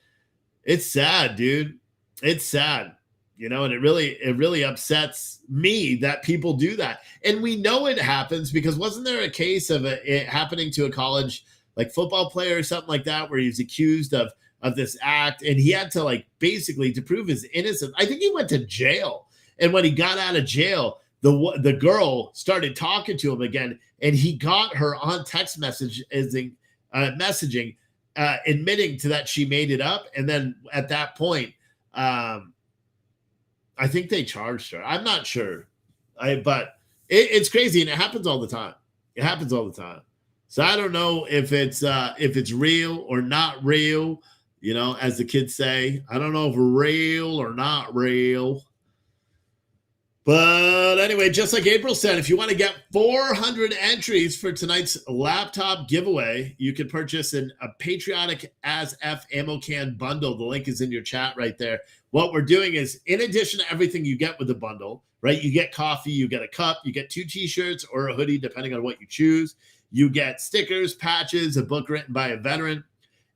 it's sad, dude. It's sad. And it really upsets me that people do that. And we know it happens because wasn't there a case of it happening to a college like football player or something like that, where he was accused of this act and he had to basically to prove his innocence. I think he went to jail. And when he got out of jail, the girl started talking to him again, and he got her on text messaging, admitting to that she made it up. And then at that point, I think they charged her. I'm not sure. But it's crazy, and it happens all the time. It happens all the time. So I don't know if it's real or not real, as the kids say. I don't know if real or not real. But anyway, just like April said, if you want to get 400 entries for tonight's laptop giveaway, you can purchase a Patriotic AS-F ammo can bundle. The link is in your chat right there. What we're doing is, in addition to everything you get with the bundle, right? You get coffee, you get a cup, you get 2 t-shirts or a hoodie, depending on what you choose. You get stickers, patches, a book written by a veteran.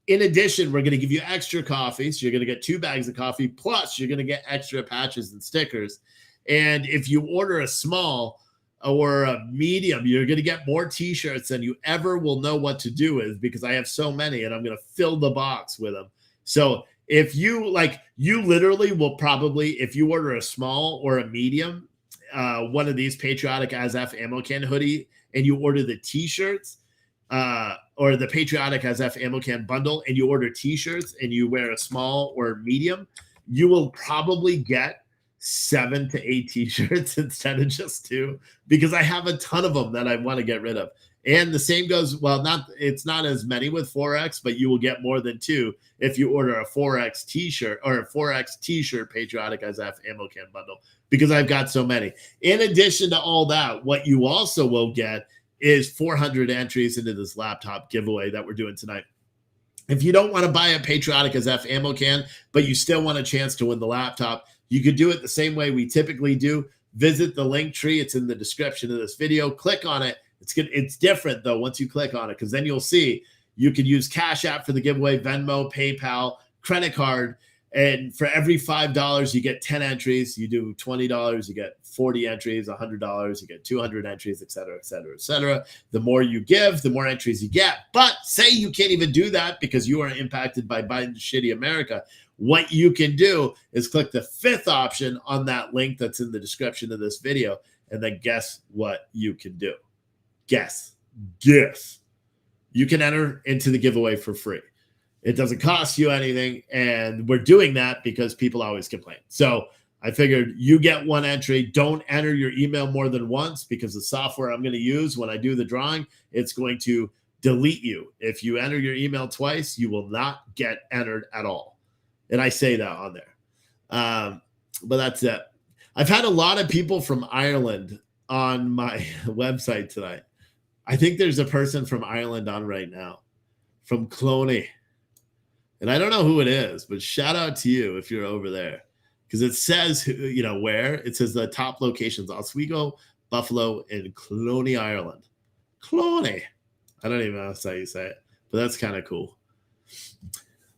In addition, we're going to give you extra coffee. So you're going to get 2 bags of coffee, plus you're going to get extra patches and stickers. And if you order a small or a medium, you're going to get more t-shirts than you ever will know what to do with, because I have so many and I'm going to fill the box with them. So if you you literally will probably, if you order a small or a medium, one of these Patriotic AS-F ammo can hoodie, and you order the t-shirts, or the Patriotic AS-F ammo can bundle, and you order t-shirts and you wear a small or medium, you will probably get 7 to 8 t-shirts instead of just 2, because I have a ton of them that I want to get rid of. And the same goes, well, it's not as many with 4X, but you will get more than 2 if you order a 4X t-shirt or a 4X t-shirt Patriotic AS-F ammo can bundle, because I've got so many. In addition to all that, what you also will get is 400 entries into this laptop giveaway that we're doing tonight. If you don't want to buy a Patriotic AS-F ammo can, but you still want a chance to win the laptop, you could do it the same way we typically do. Visit the link tree. It's in the description of this video. Click on it. It's good. It's different, though, once you click on it, because then you'll see you can use Cash App for the giveaway, Venmo, PayPal, credit card. And for every $5, you get 10 entries. You do $20, you get 40 entries. $100, you get 200 entries, et cetera, et cetera, et cetera. The more you give, the more entries you get. But say you can't even do that because you are impacted by Biden's shitty America. What you can do is click the 5th option on that link that's in the description of this video, and then guess what you can do. Guess. You can enter into the giveaway for free. It doesn't cost you anything, and we're doing that because people always complain. So I figured you get 1 entry. Don't enter your email more than once, because the software I'm going to use when I do the drawing, it's going to delete you. If you enter your email twice, you will not get entered at all. And I say that on there. But that's it. I've had a lot of people from Ireland on my website tonight. I think there's a person from Ireland on right now, from Cloney. And I don't know who it is, but shout out to you if you're over there. Because it says, where. It says the top locations: Oswego, Buffalo, and Cloney, Ireland. Cloney. I don't even know how you say it, but that's kind of cool.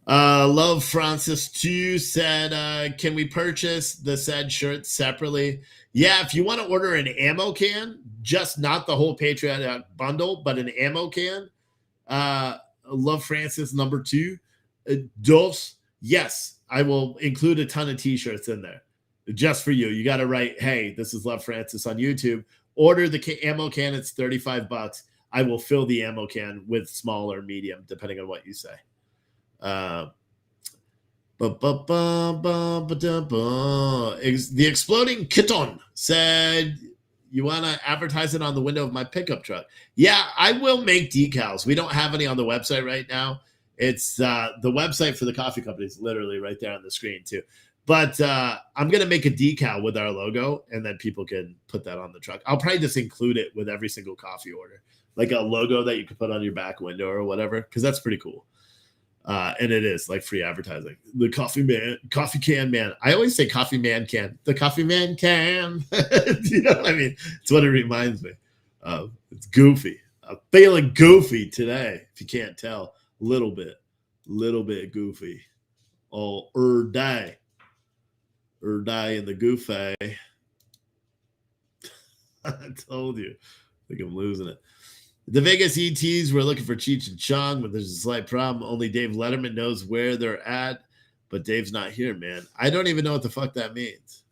Love Francis 2 said, can we purchase the said shirt separately? Yeah, if you want to order an ammo can, just not the whole Patriotic bundle, but an ammo can. Love Francis number 2. Dos, yes, I will include a ton of t-shirts in there just for you. You got to write, hey, this is Love Francis on YouTube. Order the ammo can. It's $35. I will fill the ammo can with small or medium, depending on what you say. The Exploding Kitten said, you want to advertise it on the window of my pickup truck? Yeah, I will make decals. We don't have any on the website right now. It's the website for the coffee company is literally right there on the screen too. But I'm going to make a decal with our logo, and then people can put that on the truck. I'll probably just include it with every single coffee order, like a logo that you can put on your back window or whatever, because that's pretty cool. And it is like free advertising. The coffee can man. I always say coffee man can. The coffee man can. You know what I mean? It's what it reminds me of. It's goofy. I'm feeling goofy today, if you can't tell. Little bit goofy. Oh, die in the goofy. I told you. I think I'm losing it. The Vegas ETs were looking for Cheech and Chong, but there's a slight problem. Only Dave Letterman knows where they're at, but Dave's not here, man. I don't even know what the fuck that means.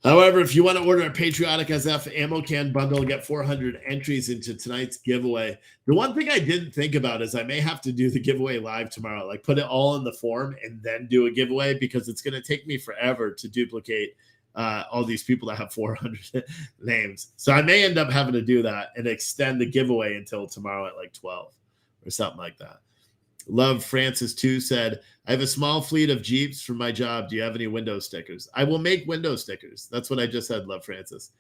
However, if you want to order a Patriotic AS-F ammo can bundle and get 400 entries into tonight's giveaway, the one thing I didn't think about is I may have to do the giveaway live tomorrow, like put it all in the form and then do a giveaway, because it's going to take me forever to duplicate all these people that have 400 names. So I may end up having to do that and extend the giveaway until tomorrow at like 12 or something like that. Love Francis 2 said, I have a small fleet of Jeeps for my job. Do you have any window stickers? I will make window stickers. That's what I just said, Love Francis.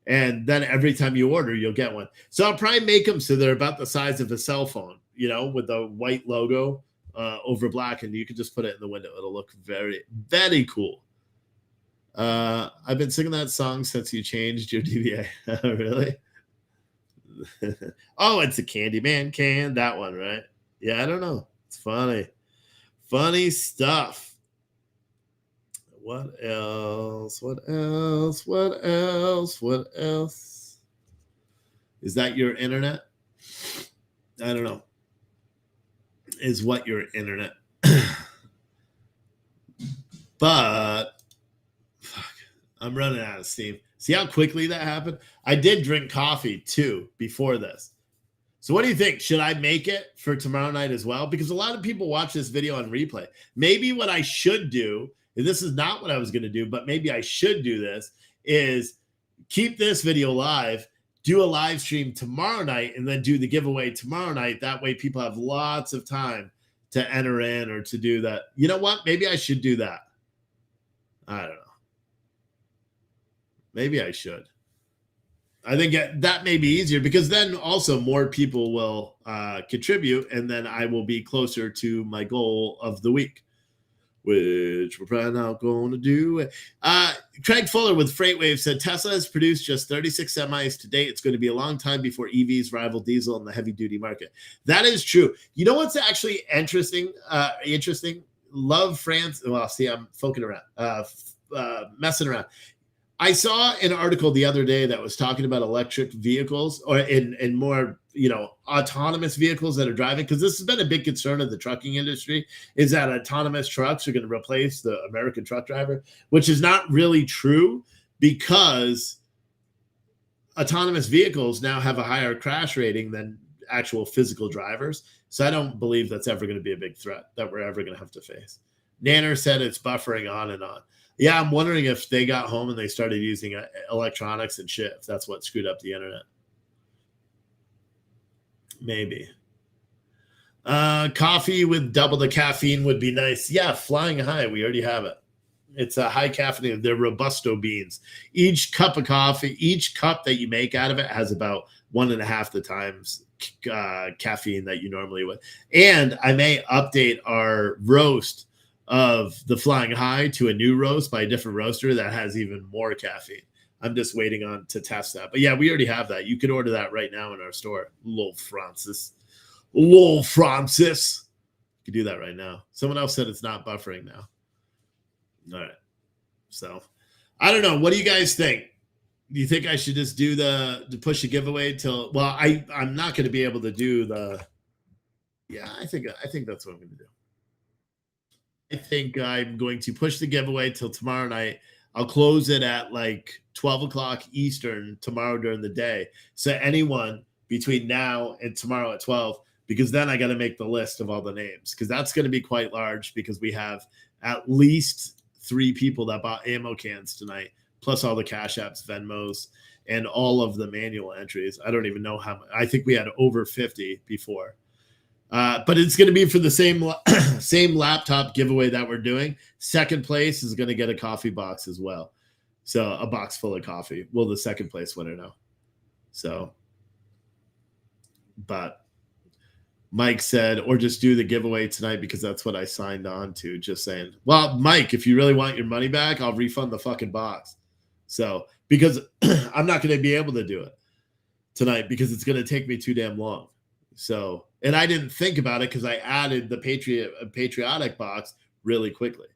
And then every time you order, you'll get one. So I'll probably make them so they're about the size of a cell phone, you know, with the white logo over black, and you can just put it in the window. It'll look very, very cool. I've been singing that song since you changed your DVA. Really? Oh, it's a Candyman can. That one, right? Yeah, I don't know. It's funny. Funny stuff. What else? What else? What else? What else? Is that your internet? I don't know. Is what your internet? But fuck, I'm running out of steam. See how quickly that happened? I did drink coffee too before this. So what do you think? Should I make it for tomorrow night as well? Because a lot of people watch this video on replay. Maybe what I should do, and this is not what I was going to do, but maybe I should do this, is keep this video live, do a live stream tomorrow night, and then do the giveaway tomorrow night. That way people have lots of time to enter in or to do that. You know what? Maybe I should do that. I don't know. Maybe I should. I think that may be easier because then also more people will contribute, and then I will be closer to my goal of the week, which we're probably not going to do. Craig Fuller with FreightWave said, Tesla has produced just 36 semis to date. It's going to be a long time before EVs rival diesel in the heavy-duty market. That is true. You know what's actually interesting? Love France. Well, see, I'm messing around. I saw an article the other day that was talking about electric vehicles or in more, autonomous vehicles that are driving, because this has been a big concern of the trucking industry, is that autonomous trucks are going to replace the American truck driver, which is not really true because autonomous vehicles now have a higher crash rating than actual physical drivers. So I don't believe that's ever going to be a big threat that we're ever going to have to face. Nanner said it's buffering on and on. Yeah, I'm wondering if they got home and they started using electronics and shit, if that's what screwed up the internet. Maybe. Coffee with double the caffeine would be nice. Yeah, Flying High. We already have it. It's a high caffeine. They're Robusto beans. Each cup of coffee, each cup that you make out of it has about 1.5 the times caffeine that you normally would. And I may update our roast of the Flying High to a new roast by a different roaster that has even more caffeine. I'm just waiting on to test that. But yeah, we already have that. You could order that right now in our store. Lol Francis. You could do that right now. Someone else said it's not buffering now. All right. So I don't know. What do you guys think? Do you think I should just do the push the giveaway till, well, I'm not going to be able to do I think that's what I'm going to do. I think I'm going to push the giveaway till tomorrow night. I'll close it at like 12 o'clock Eastern tomorrow during the day. So anyone between now and tomorrow at 12, because then I got to make the list of all the names, because that's going to be quite large, because we have at least 3 people that bought ammo cans tonight, plus all the Cash Apps, Venmos, and all of the manual entries. I don't even know how much. I think we had over 50 before. But it's going to be for the same laptop giveaway that we're doing. Second place is going to get a coffee box as well. So a box full of coffee. Well, the second place winner know. So, but Mike said, or just do the giveaway tonight because that's what I signed on to. Just saying. Well, Mike, if you really want your money back, I'll refund the fucking box. So, because I'm not going to be able to do it tonight because it's going to take me too damn long. So, and I didn't think about it because I added the patriotic box really quickly.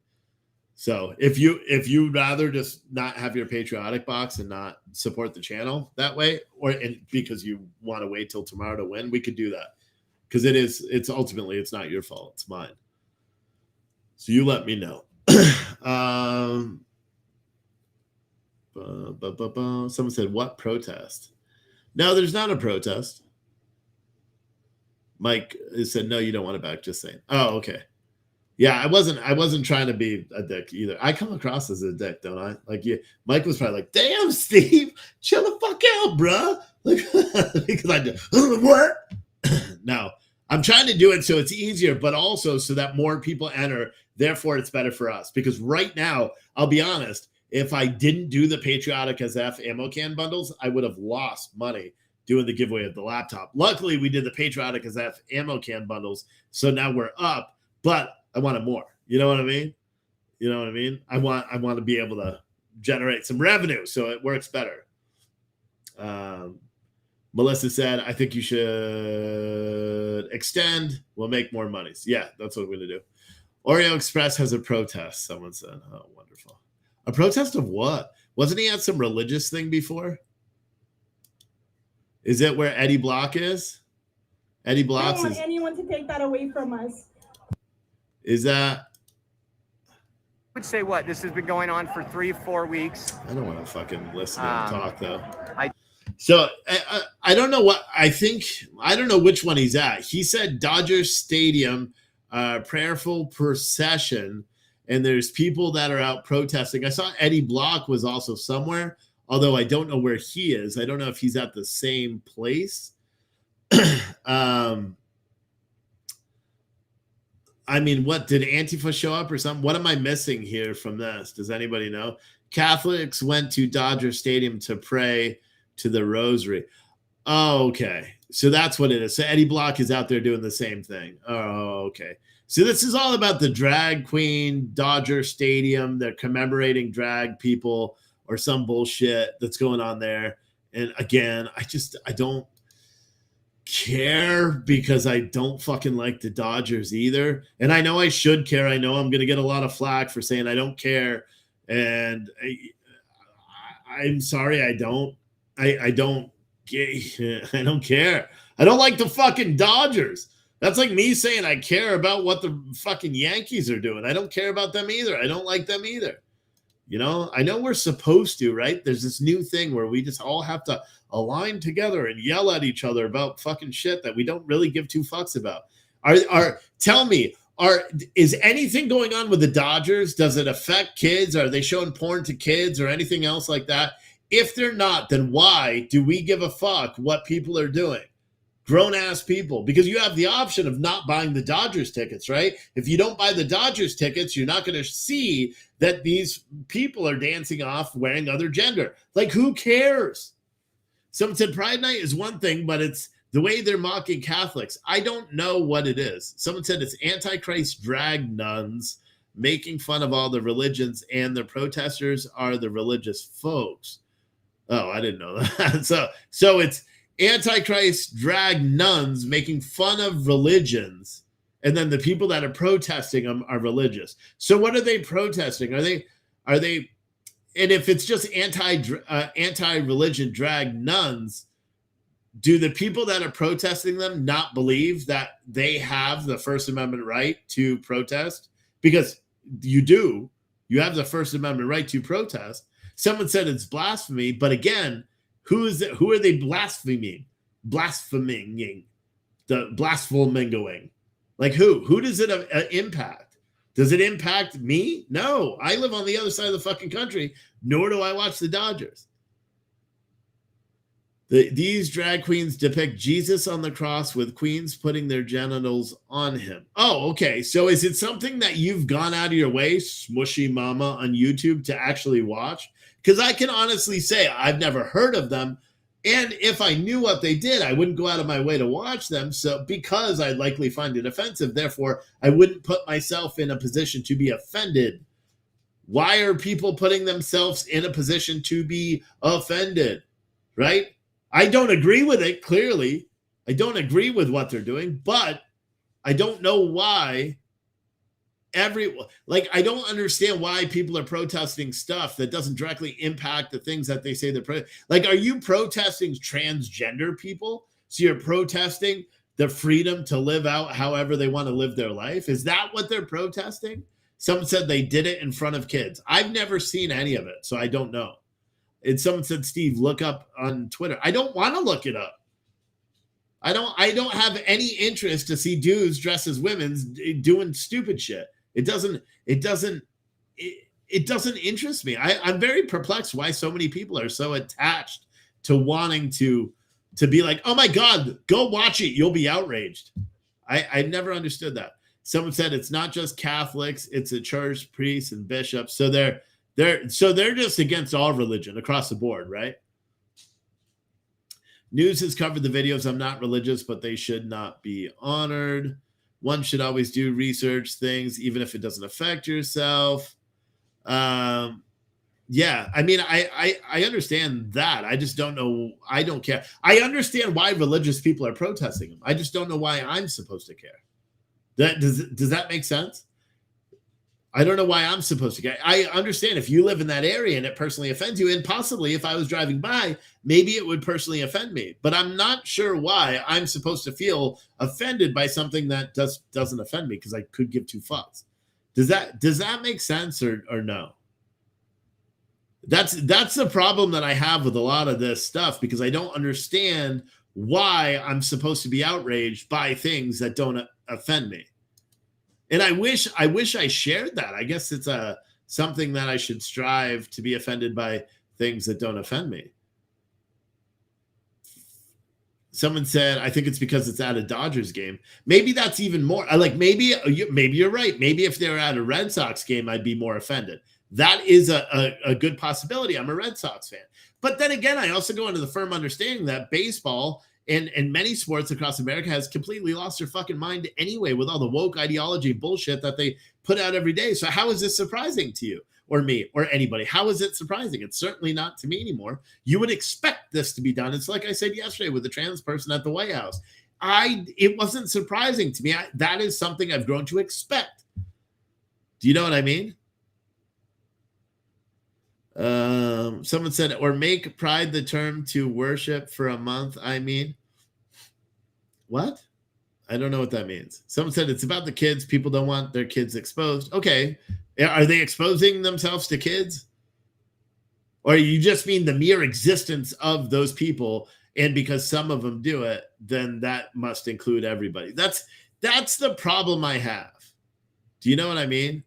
So if you'd rather just not have your patriotic box and not support the channel that way, and because you want to wait till tomorrow to win, we could do that. Because it's ultimately, it's not your fault. It's mine. So you let me know. Someone said, what protest? No, there's not a protest. Mike said, no, you don't want it back. Just saying. Oh, okay. Yeah, I wasn't trying to be a dick either. I come across as a dick, don't I? Like, yeah, Mike was probably like, damn, Steve, chill the fuck out, bro. Like, because I did. What? No, I'm trying to do it so it's easier, but also so that more people enter. Therefore, it's better for us. Because right now, I'll be honest, if I didn't do the Patriotic as F ammo can bundles, I would have lost money doing the giveaway of the laptop. Luckily, we did the Patriotic as F ammo can bundles. So now we're up, but I wanted more. You know what I mean? You know what I mean? I want to be able to generate some revenue so it works better. Melissa said, I think you should extend. We'll make more monies. Yeah, that's what we're going to do. Oreo Express has a protest, someone said. Oh, wonderful. A protest of what? Wasn't he at some religious thing before? Is it where Eddie Block is? Eddie Block is... I don't want anyone to take that away from us. Is that... I would say what? This has been going on for 3-4 weeks. I don't want to fucking listen to him talk, though. So I don't know what I think. I don't know which one he's at. He said Dodger Stadium, prayerful procession, and there's people that are out protesting. I saw Eddie Block was also somewhere, although I don't know where he is. I don't know if he's at the same place. I mean, what did Antifa show up or something? What am I missing here from this? Does anybody know? Catholics went to Dodger Stadium to pray to the rosary. Oh, okay. So that's what it is. So Eddie Block is out there doing the same thing. Oh, okay. So this is all about the drag queen Dodger Stadium. They're commemorating drag people or some bullshit that's going on there. And again, I don't care because I don't fucking like the Dodgers either. And I know I should care. I know I'm going to get a lot of flack for saying I don't care. And I'm sorry, I don't. I don't care. I don't like the fucking Dodgers. That's like me saying I care about what the fucking Yankees are doing. I don't care about them either. I don't like them either. You know, I know we're supposed to, right? There's this new thing where we just all have to align together and yell at each other about fucking shit that we don't really give two fucks about. Tell me, is anything going on with the Dodgers? Does it affect kids? Are they showing porn to kids or anything else like that? If they're not, then why do we give a fuck what people are doing? Grown-ass people. Because you have the option of not buying the Dodgers tickets, right? If you don't buy the Dodgers tickets, you're not going to see that these people are dancing off wearing other gender. Like, who cares? Someone said Pride Night is one thing, but it's the way they're mocking Catholics. I don't know what it is. Someone said it's Antichrist drag nuns making fun of all the religions, and the protesters are the religious folks. Oh, I didn't know that. So it's Antichrist drag nuns making fun of religions, and then the people that are protesting them are religious. So what are they protesting? Are they? And if it's just anti-religion drag nuns, do the people that are protesting them not believe that they have the First Amendment right to protest? Because you do. You have the First Amendment right to protest. Someone said it's blasphemy, but again, who are they blaspheming? Blaspheming. The blasphemingoing. Like who? Who does it impact? Does it impact me? No. I live on the other side of the fucking country, nor do I watch the Dodgers. These drag queens depict Jesus on the cross with queens putting their genitals on him. Oh, okay. So is it something that you've gone out of your way, Smushy Mama, on YouTube to actually watch? Because I can honestly say I've never heard of them. And if I knew what they did, I wouldn't go out of my way to watch them. So because I'd likely find it offensive, therefore, I wouldn't put myself in a position to be offended. Why are people putting themselves in a position to be offended? Right? I don't agree with it, clearly. I don't agree with what they're doing, but I don't know why I don't understand why people are protesting stuff that doesn't directly impact the things that they say they're like, are you protesting transgender people? So you're protesting the freedom to live out however they want to live their life? Is that what they're protesting? Someone said they did it in front of kids. I've never seen any of it, so I don't know. And someone said, Steve, look up on Twitter. I don't want to look it up. I don't have any interest to see dudes dressed as women doing stupid shit. It doesn't interest me. I'm very perplexed why so many people are so attached to wanting to be like, oh my God, go watch it. You'll be outraged. I never understood that. Someone said it's not just Catholics, it's a church, priests, and bishops. So they're just against all religion across the board, right? News has covered the videos. I'm not religious, but they should not be honored. One should always do research things, even if it doesn't affect yourself. Yeah, I mean, I understand that. I just don't know. I don't care. I understand why religious people are protesting them. I just don't know why I'm supposed to care. Does that make sense? I don't know why I'm supposed to care. I understand if you live in that area and it personally offends you, and possibly if I was driving by, maybe it would personally offend me. But I'm not sure why I'm supposed to feel offended by something that doesn't offend me, because I could give two fucks. Does that make sense or no? That's the problem that I have with a lot of this stuff, because I don't understand why I'm supposed to be outraged by things that don't offend me. And I wish I shared that. I guess it's something that I should strive to be offended by things that don't offend me. Someone said, I think it's because it's at a Dodgers game. Maybe that's even more. Maybe you're right. Maybe if they were at a Red Sox game, I'd be more offended. That is a good possibility. I'm a Red Sox fan. But then again, I also go into the firm understanding that baseball and many sports across America has completely lost their fucking mind anyway, with all the woke ideology bullshit that they put out every day. So how is this surprising to you or me or anybody? How is it surprising? It's certainly not to me anymore. You would expect this to be done. It's like I said yesterday with the trans person at the White House. It wasn't surprising to me. That is something I've grown to expect. Do you know what I mean? Someone said, or make pride the term to worship for a month. I mean, what? I don't know what that means. Someone said it's about the kids. People don't want their kids exposed. Okay. Are they exposing themselves to kids? Or you just mean the mere existence of those people, and because some of them do it, then that must include everybody. That's the problem I have. Do you know what I mean?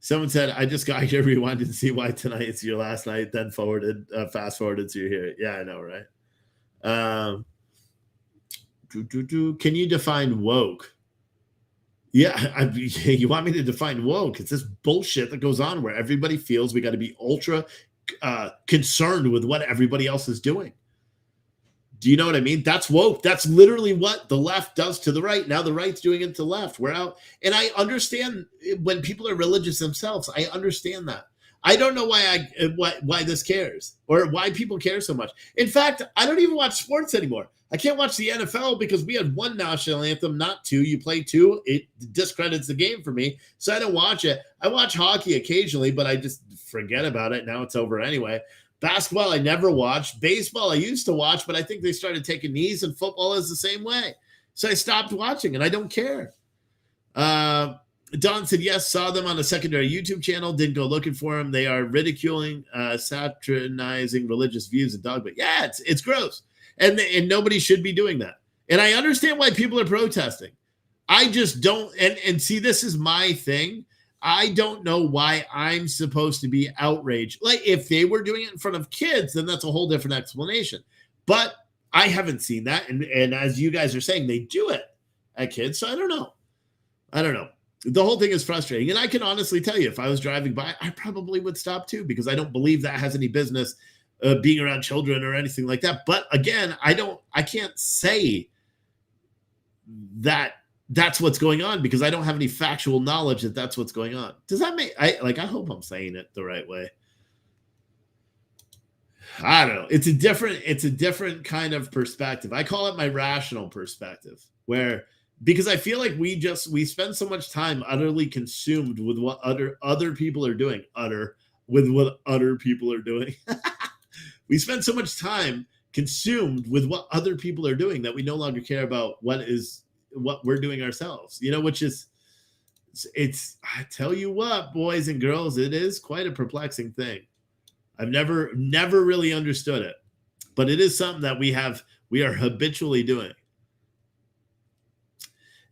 Someone said, I just got here, rewinded to see why tonight is your last night, then fast forwarded, so you're here. Yeah, I know, right? Can you define woke? Yeah, you want me to define woke? It's this bullshit that goes on where everybody feels we got to be ultra concerned with what everybody else is doing. Do you know what I mean? That's woke. That's literally what the left does to the right. Now the right's doing it to the left. We're out. And I understand when people are religious themselves. I understand that. I don't know why this cares or why people care so much. In fact, I don't even watch sports anymore. I can't watch the NFL because we had one national anthem, not two. You play two, it discredits the game for me. So I don't watch it. I watch hockey occasionally, but I just forget about it. Now it's over anyway. Basketball, I never watched. Baseball, I used to watch, but I think they started taking knees, and football is the same way. So I stopped watching, and I don't care. Don said, yes, saw them on a secondary YouTube channel. Didn't go looking for them. They are ridiculing, saturnizing religious views and dogma. Yeah, it's gross. And nobody should be doing that. And I understand why people are protesting. I just don't. And see, this is my thing. I don't know why I'm supposed to be outraged. Like, if they were doing it in front of kids, then that's a whole different explanation. But I haven't seen that. And as you guys are saying, they do it at kids. So I don't know. The whole thing is frustrating. And I can honestly tell you, if I was driving by, I probably would stop too, because I don't believe that has any business being around children or anything like that. But again, I can't say that that's what's going on, because I don't have any factual knowledge that that's what's going on. Does that make, I hope I'm saying it the right way. I don't know. It's a different kind of perspective. I call it my rational perspective, because I feel like we spend so much time utterly consumed with what other people are doing. We spend so much time consumed with what other people are doing that we no longer care about what we're doing ourselves, which is, I tell you what, boys and girls, it is quite a perplexing thing. I've never really understood it, but it is something that we are habitually doing.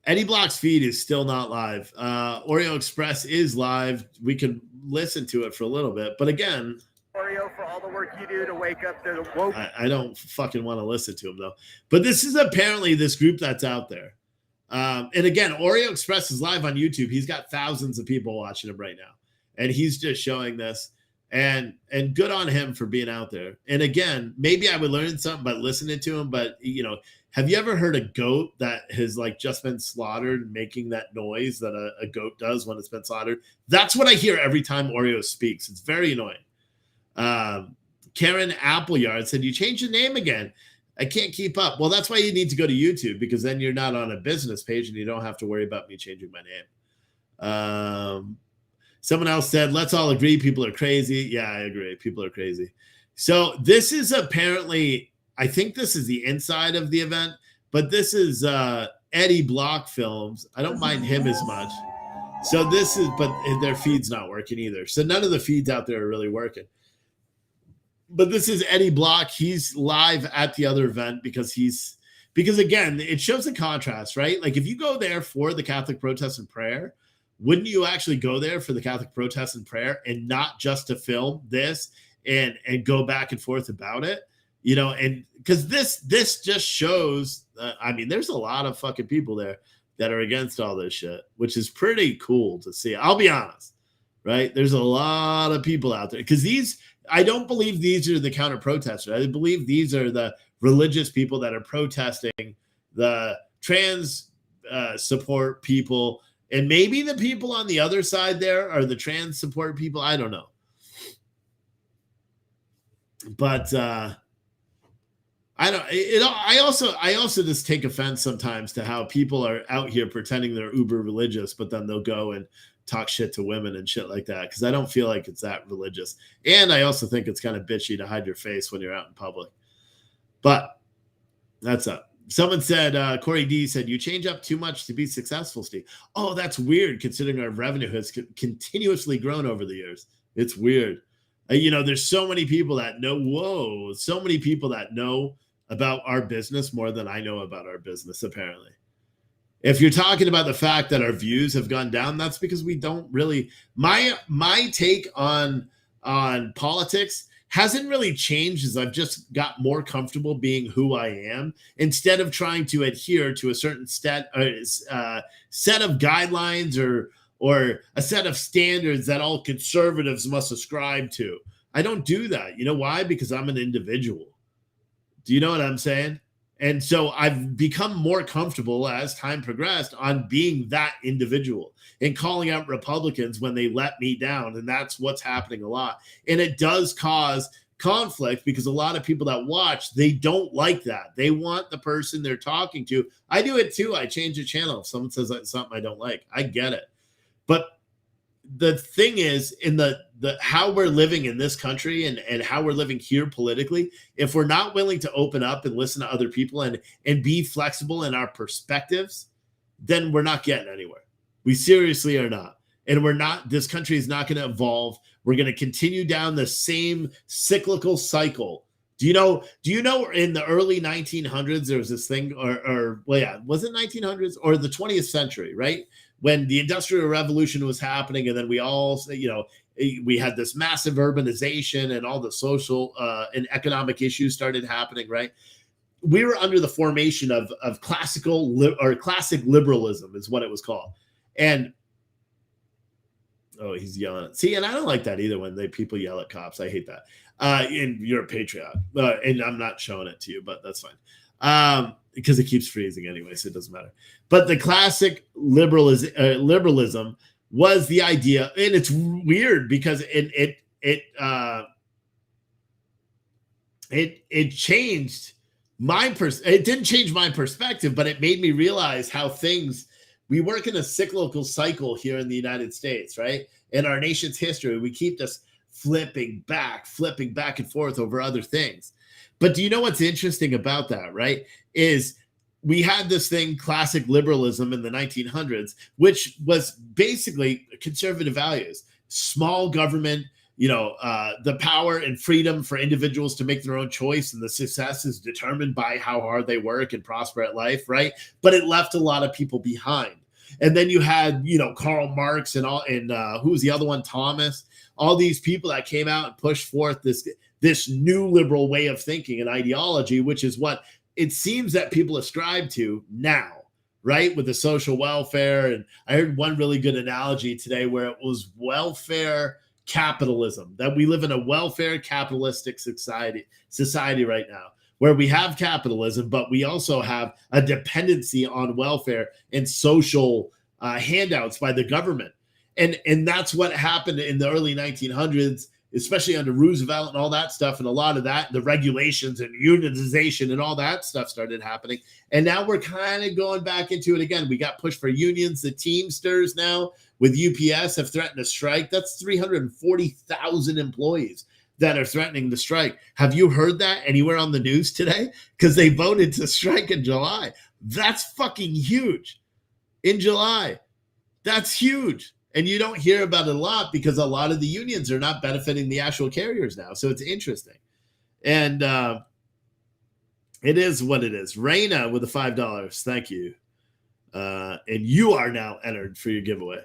Eddie Block's feed is still not live. Oreo Express is live. We can listen to it for a little bit, but again, Oreo, for all the work work you do to wake up to the woke. I don't fucking want to listen to him though. But this is apparently this group that's out there. And again, Oreo Express is live on YouTube. He's got thousands of people watching him right now, and he's just showing this. And good on him for being out there. And again, maybe I would learn something by listening to him. But you know, have you ever heard a goat that has like just been slaughtered making that noise that a goat does when it's been slaughtered? That's what I hear every time Oreo speaks. It's very annoying. Karen Appleyard said, "You changed your name again. I can't keep up." Well, that's why you need to go to YouTube, because then you're not on a business page and you don't have to worry about me changing my name. Someone else said, "Let's all agree people are crazy." Yeah, I agree. People are crazy. So this is apparently, I think this is the inside of the event, but this is Eddie Block Films. I don't mind him as much. So this is, but their feed's not working either. So none of the feeds out there are really working. But this is Eddie Block. He's live at the other event because again, it shows a contrast, right? Like if you go there for the Catholic protest and prayer, wouldn't you actually go there for the Catholic protest and prayer and not just to film this and go back and forth about it? You know, and because this just shows, I mean, there's a lot of fucking people there that are against all this shit, which is pretty cool to see. I'll be honest, right? There's a lot of people out there because I don't believe these are the counter protesters. I believe these are the religious people that are protesting the trans support people. And maybe the people on the other side there are the trans support people. I don't know. But I also just take offense sometimes to how people are out here pretending they're uber religious, but then they'll go and talk shit to women and shit like that, because I don't feel like it's that religious. And I also think it's kind of bitchy to hide your face when you're out in public. But that's up. Someone said, Corey D said, "You change up too much to be successful, Steve." Oh, that's weird considering our revenue has continuously grown over the years. It's weird. You know, there's so many people that know, so many people that know about our business more than I know about our business, apparently. If you're talking about the fact that our views have gone down, that's because we don't really, my take on politics hasn't really changed as I've just got more comfortable being who I am instead of trying to adhere to a certain set of guidelines or a set of standards that all conservatives must ascribe to. I don't do that. You know why? Because I'm an individual. Do you know what I'm saying? And so I've become more comfortable as time progressed on being that individual and calling out Republicans when they let me down. And that's what's happening a lot. And it does cause conflict because a lot of people that watch, they don't like that. They want the person they're talking to. I do it too. I change the channel if someone says something I don't like. I get it. But the thing is, in the how we're living in this country and how we're living here politically, if we're not willing to open up and listen to other people and be flexible in our perspectives, then we're not getting anywhere. We seriously are not. And this country is not going to evolve. We're going to continue down the same cyclical cycle. Do you know in the early 1900s, there was this thing was it 1900s or the 20th century, right? When the Industrial Revolution was happening, and then we all, we had this massive urbanization and all the social and economic issues started happening, right? We were under the formation of classic liberalism is what it was called. And oh, he's yelling. See, and I don't like that either when people yell at cops. I hate that. And you're a patriot. And I'm not showing it to you, but that's fine. Because it keeps freezing anyway, so it doesn't matter. But the classic liberalism was the idea, and it's weird because it changed it didn't change my perspective, but it made me realize how we work in a cyclical cycle here in the United States, right? In our nation's history, we keep just flipping back and forth over other things. But do you know what's interesting about that, right? Is we had this thing, classic liberalism in the 1900s, which was basically conservative values, small government, the power and freedom for individuals to make their own choice, and the success is determined by how hard they work and prosper at life, right? But it left a lot of people behind. And then you had, Karl Marx and who was the other one? Thomas. All these people that came out and pushed forth this new liberal way of thinking and ideology, which is what it seems that people ascribe to now, right? With the social welfare. And I heard one really good analogy today where it was welfare capitalism, that we live in a welfare capitalistic society right now, where we have capitalism, but we also have a dependency on welfare and social handouts by the government. And that's what happened in the early 1900s, especially under Roosevelt and all that stuff. And a lot of that, the regulations and unionization and all that stuff started happening. And now we're kind of going back into it again. We got pushed for unions. The Teamsters now with UPS have threatened to strike. That's 340,000 employees that are threatening to strike. Have you heard that anywhere on the news today? Because they voted to strike in July. That's fucking huge. In July. That's huge. And you don't hear about it a lot because a lot of the unions are not benefiting the actual carriers now. So it's interesting. And it is what it is. Raina with the $5. Thank you. And you are now entered for your giveaway.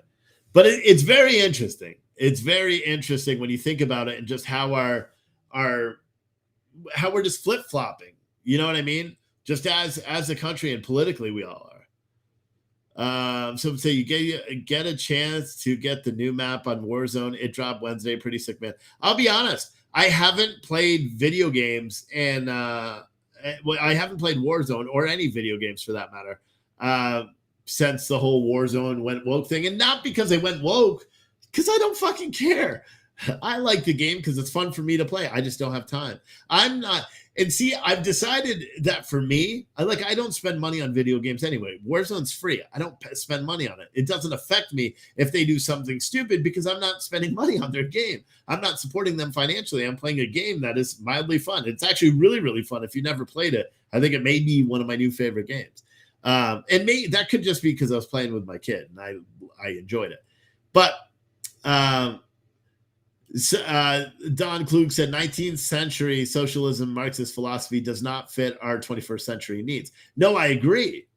But it's very interesting. It's very interesting when you think about it and just how how we're just flip-flopping. You know what I mean? Just as a country and politically we all are. So say you get a chance to get the new map on Warzone. It dropped Wednesday. Pretty sick, man. I'll be honest. I haven't played video games and I haven't played Warzone or any video games for that matter since the whole Warzone went woke thing. And not because they went woke, because I don't fucking care. I like the game because it's fun for me to play. I just don't have time. I'm not. And see, I've decided that for me, I don't spend money on video games anyway. Warzone's free. I don't spend money on it. It doesn't affect me if they do something stupid because I'm not spending money on their game. I'm not supporting them financially. I'm playing a game that is mildly fun. It's actually really, really fun. If you never played it, I think it may be one of my new favorite games. And that could just be because I was playing with my kid and I enjoyed it. But Don Klug said 19th century socialism, Marxist philosophy does not fit our 21st century needs. No, I agree.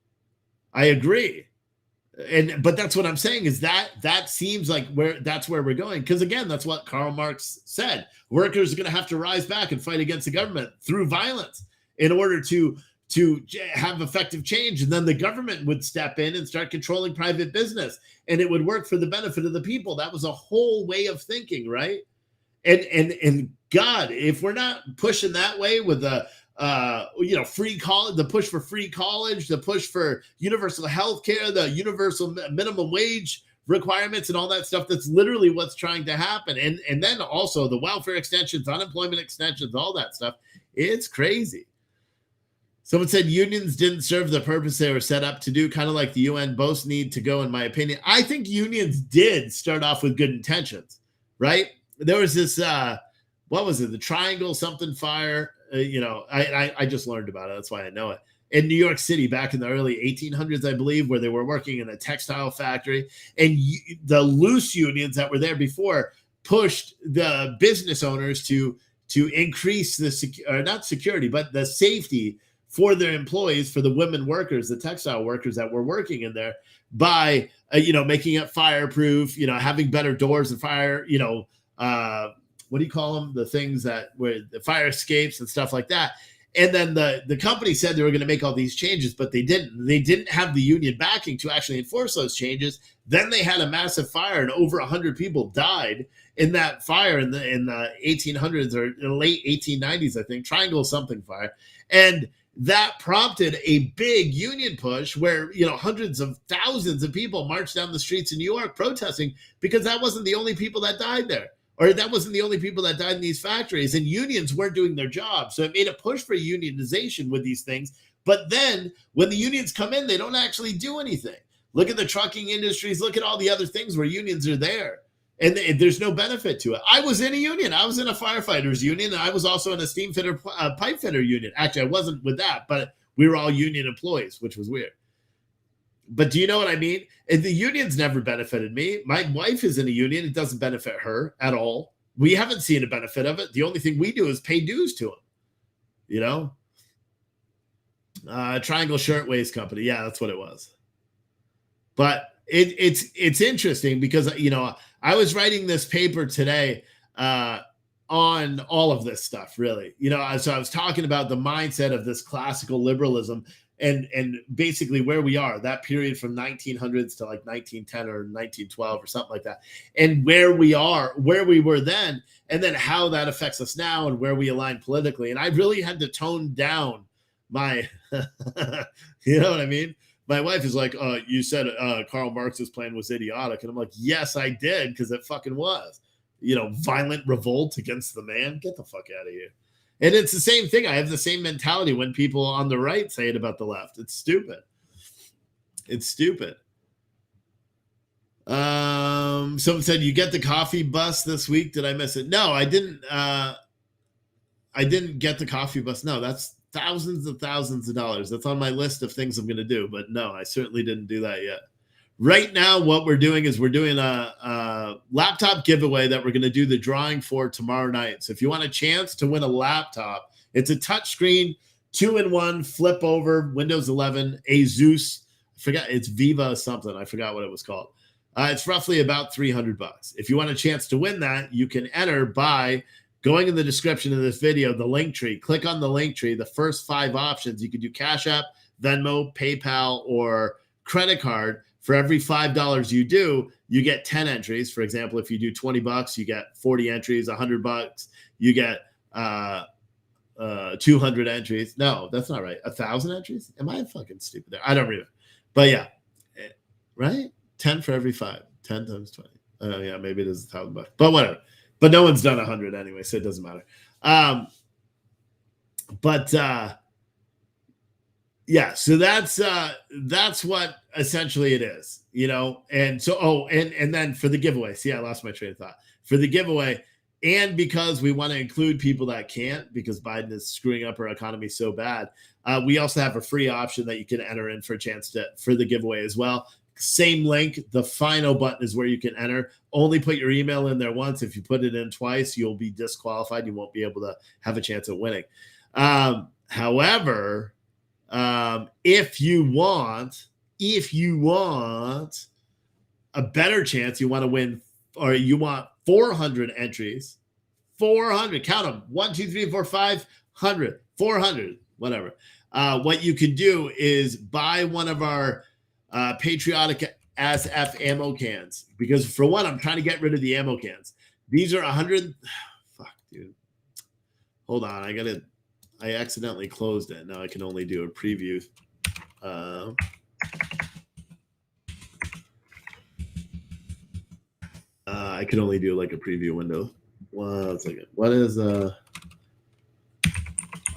But that's what I'm saying is that seems like that's where we're going. Because again, that's what Karl Marx said. Workers are going to have to rise back and fight against the government through violence in order to have effective change. And then the government would step in and start controlling private business and it would work for the benefit of the people. That was a whole way of thinking, right? And God, if we're not pushing that way with the free college, the push for free college, the push for universal health care, the universal minimum wage requirements and all that stuff, that's literally what's trying to happen. And then also the welfare extensions, unemployment extensions, all that stuff. It's crazy. Someone said unions didn't serve the purpose they were set up to do, kind of like the UN. Both need to go, in my opinion. I think unions did start off with good intentions, right? There was this, what was it? The Triangle something fire. I just learned about it. That's why I know it. In New York City back in the early 1800s, I believe, where they were working in a textile factory. And the loose unions that were there before pushed the business owners to increase not security, but the safety for their employees, for the women workers, the textile workers that were working in there by, making it fireproof, having better doors and fire, what do you call them? The things that were the fire escapes and stuff like that. And then the company said they were going to make all these changes, but they didn't. They didn't have the union backing to actually enforce those changes. Then they had a massive fire and over 100 people died in that fire in the 1800s or in the late 1890s, I think, Triangle something fire. And that prompted a big union push where, hundreds of thousands of people marched down the streets in New York protesting because that wasn't the only people that died there, or that wasn't the only people that died in these factories, and unions weren't doing their job. So it made a push for unionization with these things. But then when the unions come in, they don't actually do anything. Look at the trucking industries. Look at all the other things where unions are there. And there's no benefit to it. I was in a union. I was in a firefighters union. And I was also in a steam fitter, pipe fitter union. Actually, I wasn't with that, but we were all union employees, which was weird. But do you know what I mean? And the unions never benefited me. My wife is in a union. It doesn't benefit her at all. We haven't seen a benefit of it. The only thing we do is pay dues to them. Triangle Shirtwaist Company. Yeah, that's what it was. But it's interesting because, I was writing this paper today on all of this stuff, really. So I was talking about the mindset of this classical liberalism and basically where we are, that period from 1900s to like 1910 or 1912 or something like that, and where we were then, and then how that affects us now and where we align politically. And I really had to tone down my, you know what I mean? My wife is like, you said Karl Marx's plan was idiotic. And I'm like, yes, I did, because it fucking was. Violent revolt against the man. Get the fuck out of here. And it's the same thing. I have the same mentality when people on the right say it about the left. It's stupid. It's stupid. Someone said, you get the coffee bus this week. Did I miss it? No, I didn't. I didn't get the coffee bus. No, that's thousands of dollars. That's on my list of things I'm going to do. But no, I certainly didn't do that yet. Right now, what we're doing is we're doing a laptop giveaway that we're going to do the drawing for tomorrow night. So if you want a chance to win a laptop, it's a touchscreen, 2-in-1, flip over, Windows 11, Asus. I forgot, it's Viva something. I forgot what it was called. It's roughly about $300. If you want a chance to win that, you can enter by going in the description of this video, the link tree. Click on the link tree. The first 5 options, you can do Cash App, Venmo, PayPal, or credit card. For every $5 you do, you get 10 entries. For example, if you do $20, you get 40 entries. $100, you get 200 entries. No, that's not right. 1,000 entries? Am I fucking stupid there? I don't read it. But yeah, right? 10 for every 5. 10 times 20. Yeah, maybe it is $1,000. But whatever. But no one's done 100 anyway, so it doesn't matter. Yeah, so that's what essentially it is, And so, and then for the giveaway, see, I lost my train of thought. For the giveaway, and because we want to include people that can't, because Biden is screwing up our economy so bad, we also have a free option that you can enter in for a chance for the giveaway as well. Same link. The final button is where you can enter. Only put your email in there once. If you put it in twice, you'll be disqualified. You won't be able to have a chance at winning. However, if you want a better chance, you want to win, or you want 400 entries, 400, count them, 1, 2, 3, 4, 500, 400, whatever. What you can do is buy one of our patriotic SF ammo cans, because for one, I'm trying to get rid of the ammo cans. These are 100. Fuck, dude. Hold on, I accidentally closed it. Now I can only do a preview. I can only do like a preview window. 1 second. What is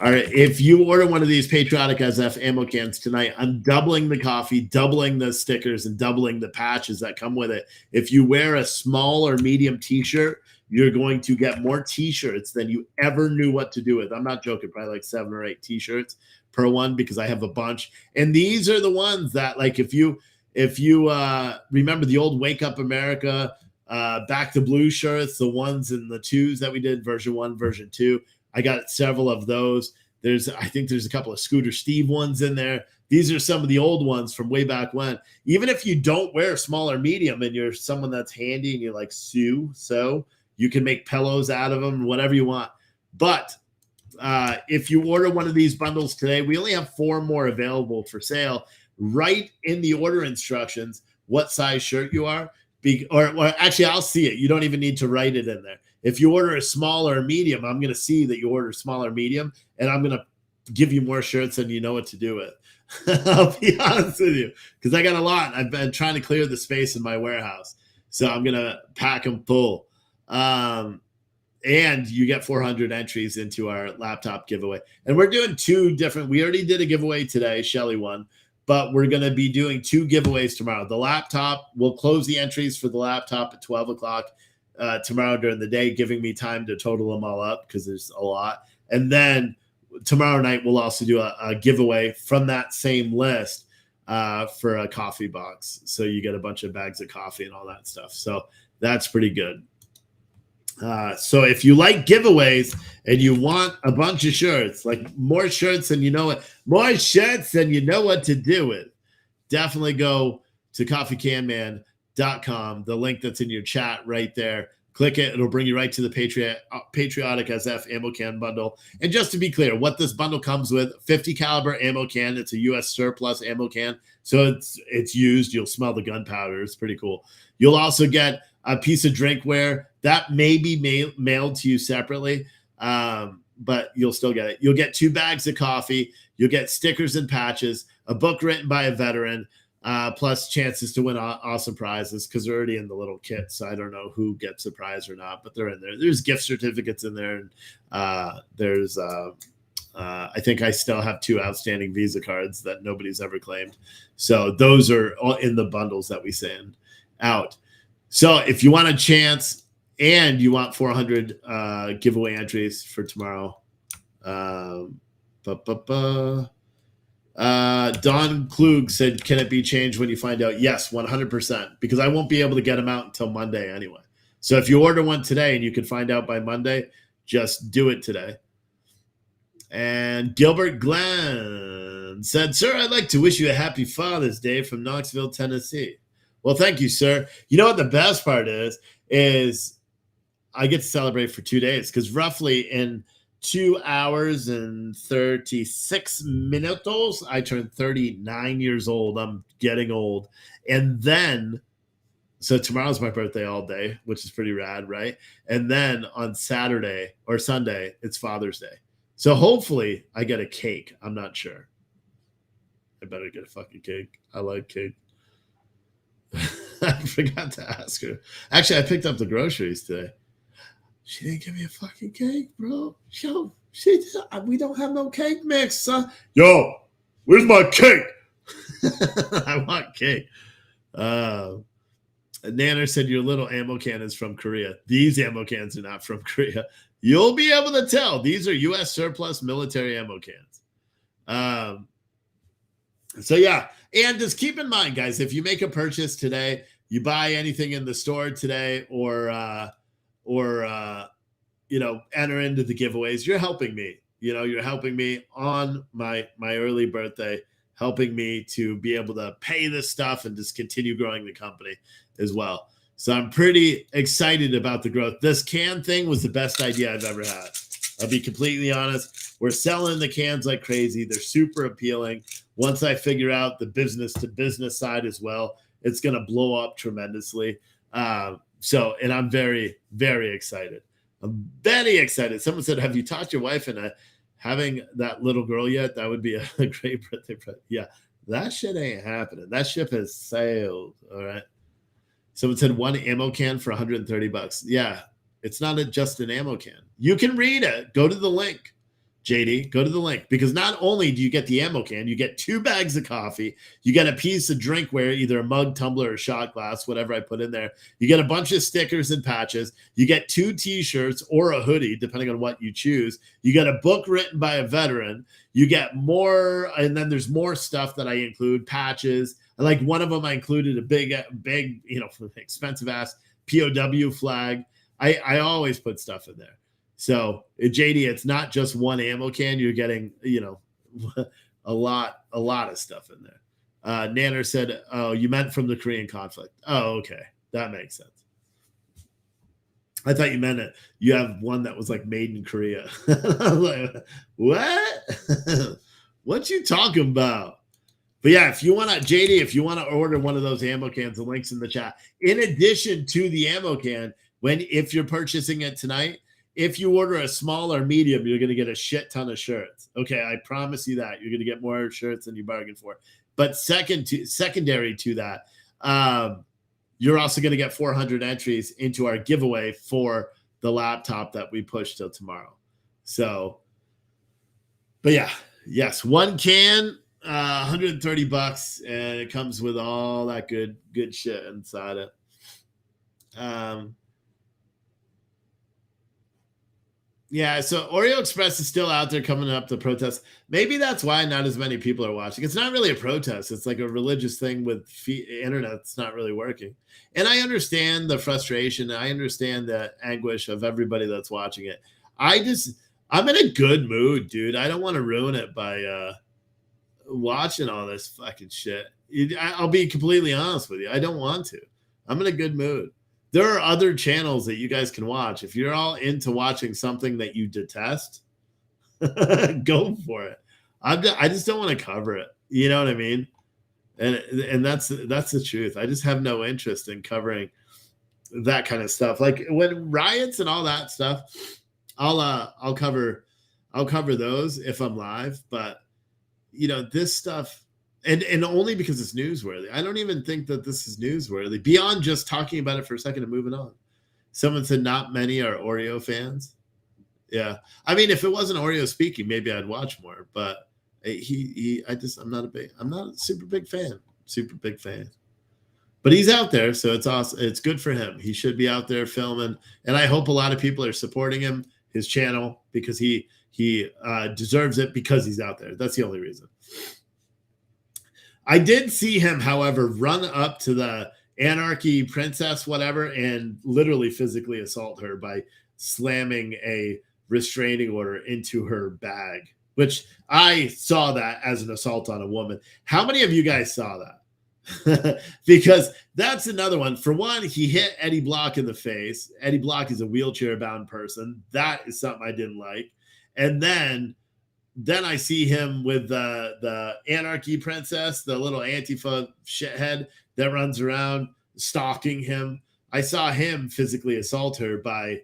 all right, if you order one of these Patriotic SF ammo cans tonight, I'm doubling the coffee, doubling the stickers, and doubling the patches that come with it. If you wear a small or medium t-shirt, you're going to get more t-shirts than you ever knew what to do with. I'm not joking, probably like 7 or 8 t-shirts per one, because I have a bunch. And these are the ones that, like, if you remember the old Wake Up America, Back to Blue shirts, the ones in the 2s that we did, version 1, version 2, I got several of those. I think there's a couple of Scooter Steve ones in there. These are some of the old ones from way back when. Even if you don't wear small or medium and you're someone that's handy and you're like so you can make pillows out of them, whatever you want. But if you order one of these bundles today, we only have 4 more available for sale. Write in the order instructions what size shirt you are. Or actually, I'll see it. You don't even need to write it in there. If you order a small or a medium, I'm going to see that you order small or medium, and I'm going to give you more shirts than you know what to do with. I'll be honest with you, because I got a lot. I've been trying to clear the space in my warehouse, so I'm going to pack them full. And you get 400 entries into our laptop giveaway. And we're doing 2 different. We already did a giveaway today. Shelly won. But we're going to be doing 2 giveaways tomorrow. The laptop, we'll close the entries for the laptop at 12 o'clock tomorrow during the day, giving me time to total them all up because there's a lot. And then tomorrow night, we'll also do a giveaway from that same list for a coffee box. So you get a bunch of bags of coffee and all that stuff. So that's pretty good. So if you like giveaways and you want a bunch of shirts, like more shirts than you know what to do with, definitely go to coffeecanman.com. The link that's in your chat right there. Click it. It'll bring you right to the Patriotic SF ammo can bundle. And just to be clear, what this bundle comes with, 50 caliber ammo can. It's a U.S. surplus ammo can. So it's used. You'll smell the gunpowder. It's pretty cool. You'll also get a piece of drinkware that may be mailed to you separately, but you'll still get it. You'll get 2 bags of coffee. You'll get stickers and patches, a book written by a veteran, plus chances to win awesome prizes because they're already in the little kit. So I don't know who gets a prize or not, but they're in there. There's gift certificates in there. And there's I think I still have 2 outstanding Visa cards that nobody's ever claimed. So those are all in the bundles that we send out. So if you want a chance and you want 400 giveaway entries for tomorrow, Don Klug said, can it be changed when you find out? Yes, 100%, because I won't be able to get them out until Monday anyway. So if you order one today and you can find out by Monday, just do it today. And Gilbert Glenn said, sir, I'd like to wish you a happy Father's Day from Knoxville, Tennessee. Well, thank you, sir. You know what the best part is I get to celebrate for 2 days because roughly in 2 hours and 36 minutes, I turned 39 years old. I'm getting old. And then, so tomorrow's my birthday all day, which is pretty rad, right? And then on Saturday or Sunday, it's Father's Day. So hopefully I get a cake. I'm not sure. I better get a fucking cake. I like cake. I forgot to ask her. Actually, I picked up the groceries today. She didn't give me a fucking cake, bro. Yo, we don't have no cake mix, son. Yo, where's my cake? I want cake. Nanner said your little ammo can is from Korea. These ammo cans are not from Korea. You'll be able to tell. These are U.S. surplus military ammo cans. So, yeah. And just keep in mind, guys, if you make a purchase today, you buy anything in the store today or enter into the giveaways, you're helping me. You're helping me on my early birthday, helping me to be able to pay this stuff and just continue growing the company as well. So I'm pretty excited about the growth. This can thing was the best idea I've ever had. I'll be completely honest. We're selling the cans like crazy. They're super appealing. Once I figure out the business to business side as well, it's going to blow up tremendously. And I'm very, very excited. I'm very excited. Someone said, have you taught your wife into having that little girl yet? That would be a great birthday present. Yeah, that shit ain't happening. That ship has sailed. All right. Someone said 1 ammo can for $130. Yeah, it's not just an ammo can. You can read it. Go to the link. JD, go to the link, because not only do you get the ammo can, you get 2 bags of coffee, you get a piece of drinkware, either a mug, tumbler, or shot glass, whatever I put in there. You get a bunch of stickers and patches. You get 2 t-shirts or a hoodie, depending on what you choose. You get a book written by a veteran. You get more, and then there's more stuff that I include, patches. Like one of them, I included a big, expensive ass POW flag. I always put stuff in there. So, JD, it's not just 1 ammo can. You're getting, a lot of stuff in there. Nanner said, oh, you meant from the Korean conflict. Oh, okay. That makes sense. I thought you meant it. You have one that was like made in Korea. Like, what? What you talking about? But yeah, if you want to, JD, if you want to order one of those ammo cans, the link's in the chat. In addition to the ammo can, if you're purchasing it tonight, if you order a small or medium, you're going to get a shit ton of shirts. Okay, I promise you that. You're going to get more shirts than you bargained for. But secondary to that, you're also going to get 400 entries into our giveaway for the laptop that we push till tomorrow. So, but yeah, yes, 1 can, $130, and it comes with all that good shit inside it. Yeah, so Oreo Express is still out there coming up to protest. Maybe that's why not as many people are watching. It's not really a protest. It's like a religious thing with internet that's not really working. And I understand the frustration. I understand the anguish of everybody that's watching it. I'm in a good mood, dude. I don't want to ruin it by watching all this fucking shit. I'll be completely honest with you. I don't want to. I'm in a good mood. There are other channels that you guys can watch. If you're all into watching something that you detest, go for it. I just don't want to cover it. You know what I mean? And that's the truth. I just have no interest in covering that kind of stuff. Like when riots and all that stuff, I'll cover those if I'm live. But this stuff, and only because it's newsworthy. I don't even think that this is newsworthy beyond just talking about it for a second and moving on. Someone said not many are Oreo fans. Yeah, I mean, if it wasn't Oreo speaking, maybe I'd watch more. But I'm not a super big fan. But he's out there, so it's awesome. It's good for him. He should be out there filming, and I hope a lot of people are supporting him, his channel, because he deserves it because he's out there. That's the only reason. I did see him, however, run up to the Anarchy Princess, whatever, and literally physically assault her by slamming a restraining order into her bag, which I saw that as an assault on a woman. How many of you guys saw that? Because that's another one. For one, he hit Eddie Block in the face. Eddie Block is a wheelchair-bound person. That is something I didn't like. And then I see him with the Anarchy Princess, the little Antifa shithead that runs around stalking him. I saw him physically assault her by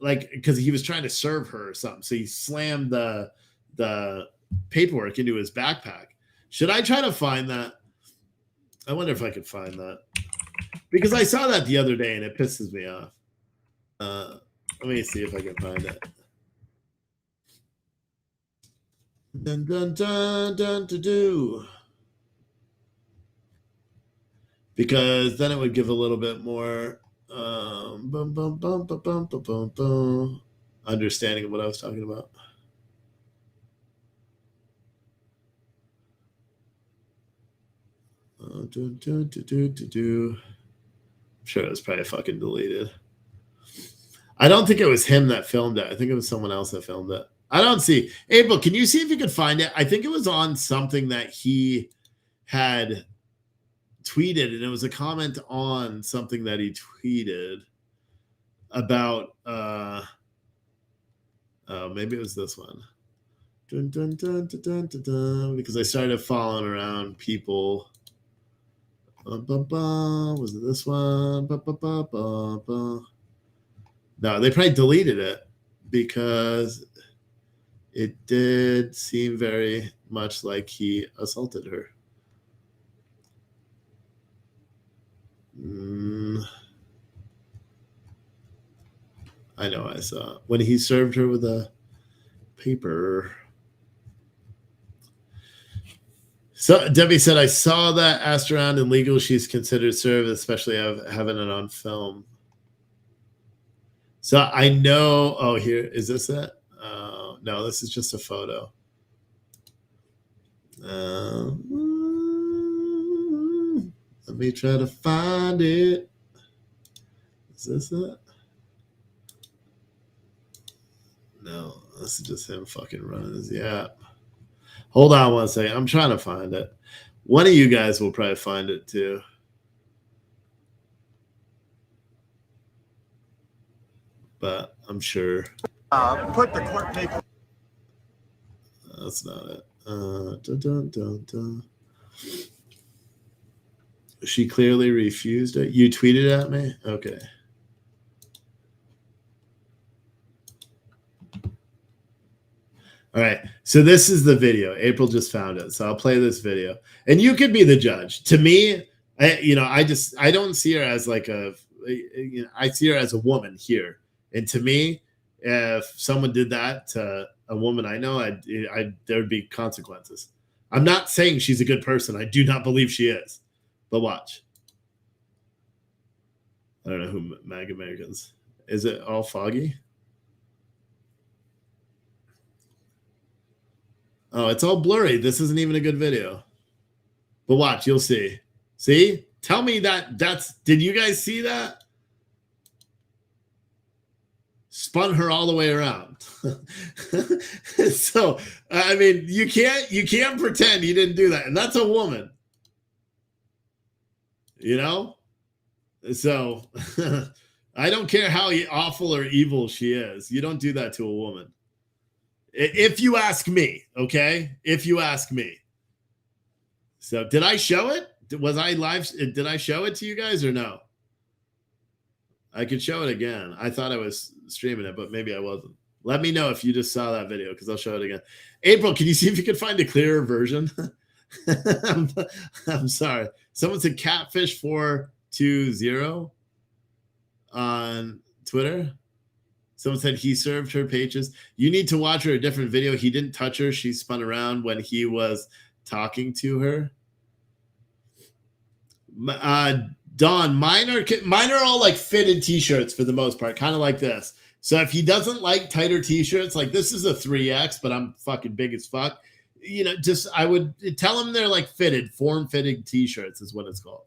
because he was trying to serve her or something. So he slammed the paperwork into his backpack. Should I try to find that? I wonder if I could find that, because I saw that the other day and it pisses me off. Let me see if I can find it. Dun dun dun dun to do. Because then it would give a little bit more understanding of what I was talking about. I'm sure it was probably fucking deleted. I don't think it was him that filmed it. I think it was someone else that filmed it. I don't see. April, can you see if you could find it? I think it was on something that he had tweeted, and it was a comment on something that he tweeted about maybe it was this one. Dun, dun, dun, dun, dun, dun, dun, because I started following around people. Was it this one? No, they probably deleted it because it did seem very much like he assaulted her. I know I saw it. When he served her with a paper. So Debbie said, I saw that asked around in legal. She's considered served, especially having it on film. So I know. Oh, here is this it? No, this is just a photo. Let me try to find it. Is this it? No, this is just him fucking running his yap. Hold on one second. I'm trying to find it. One of you guys will probably find it too. But I'm sure. Put the court paper. That's not it. Dun, dun, dun, dun. She clearly refused it. You tweeted at me? Okay. All right. So this is the video. April just found it. So I'll play this video. And you could be the judge. To me, I don't see her as like I see her as a woman here. And to me, if someone did that to a woman I know, there would be consequences. I'm not saying she's a good person. I do not believe she is. But watch. I don't know who MAGA Americans. Is it all foggy? Oh, it's all blurry. This isn't even a good video. But watch, you'll see. See? Tell me did you guys see that? Spun her all the way around. So, I mean, you can't pretend you didn't do that. And that's a woman. You know? So I don't care how awful or evil she is. You don't do that to a woman. If you ask me, okay? If you ask me. So did I show it? Was I live? Did I show it to you guys or no? I could show it again. I thought I was streaming it, but maybe I wasn't. Let me know if you just saw that video because I'll show it again. April, can you see if you can find a clearer version? I'm sorry. Someone said catfish420 on Twitter. Someone said he served her pages. You need to watch her a different video. He didn't touch her. She spun around when he was talking to her. Don, mine are all like fitted t-shirts for the most part, kind of like this. So if he doesn't like tighter t-shirts, like this is a 3X, but I'm fucking big as fuck. You know, just I would tell him they're like fitted, form-fitting t-shirts is what it's called.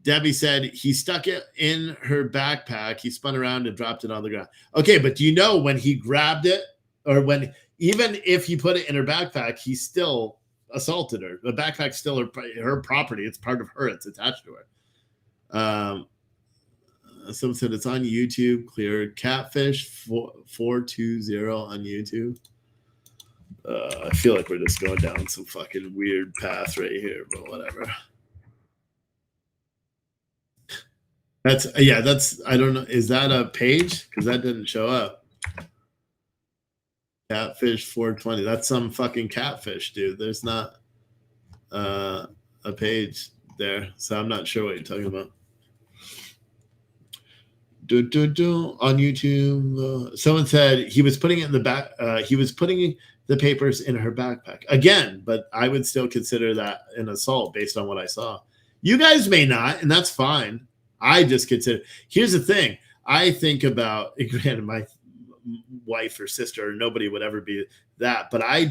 Debbie said he stuck it in her backpack. He spun around and dropped it on the ground. Okay, but do you know when he grabbed it, or when even if he put it in her backpack, he still assaulted her. The backpack's still her property. It's part of her. It's attached to her. Someone said it's on YouTube. Clear catfish 420 on YouTube. I feel like we're just going down some fucking weird path right here, but whatever. That's I don't know. Is that a page? Because that didn't show up. Catfish 420. That's some fucking catfish, dude. There's not a page there, so I'm not sure what you're talking about. On YouTube, someone said he was putting it in the back. He was putting the papers in her backpack again, but I would still consider that an assault based on what I saw. You guys may not, and that's fine. I just consider. Here's the thing. I think about, granted, my wife or sister or nobody would ever be that, but I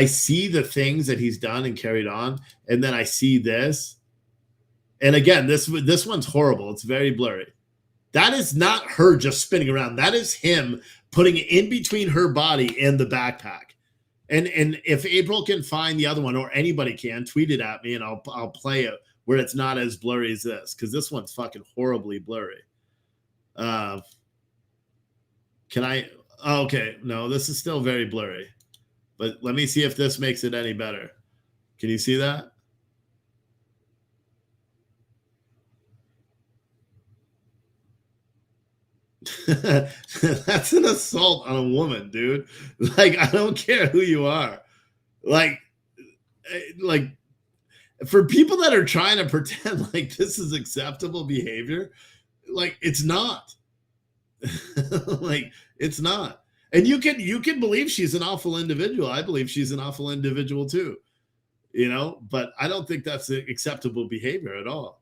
see the things that he's done and carried on, and then I see this, and again, this one's horrible. It's very blurry. That is not her just spinning around. That is him putting it in between her body and the backpack. And if April can find the other one, or anybody can, tweet it at me and I'll play it where it's not as blurry as this, because this one's fucking horribly blurry. Can I? Oh, okay, no, this is still very blurry. But let me see if this makes it any better. Can you see that? That's an assault on a woman, dude. Like, I don't care who you are. Like for people that are trying to pretend like this is acceptable behavior, like it's not. Like it's not. And you can believe she's an awful individual. I believe she's an awful individual too. You know, but I don't think that's acceptable behavior at all.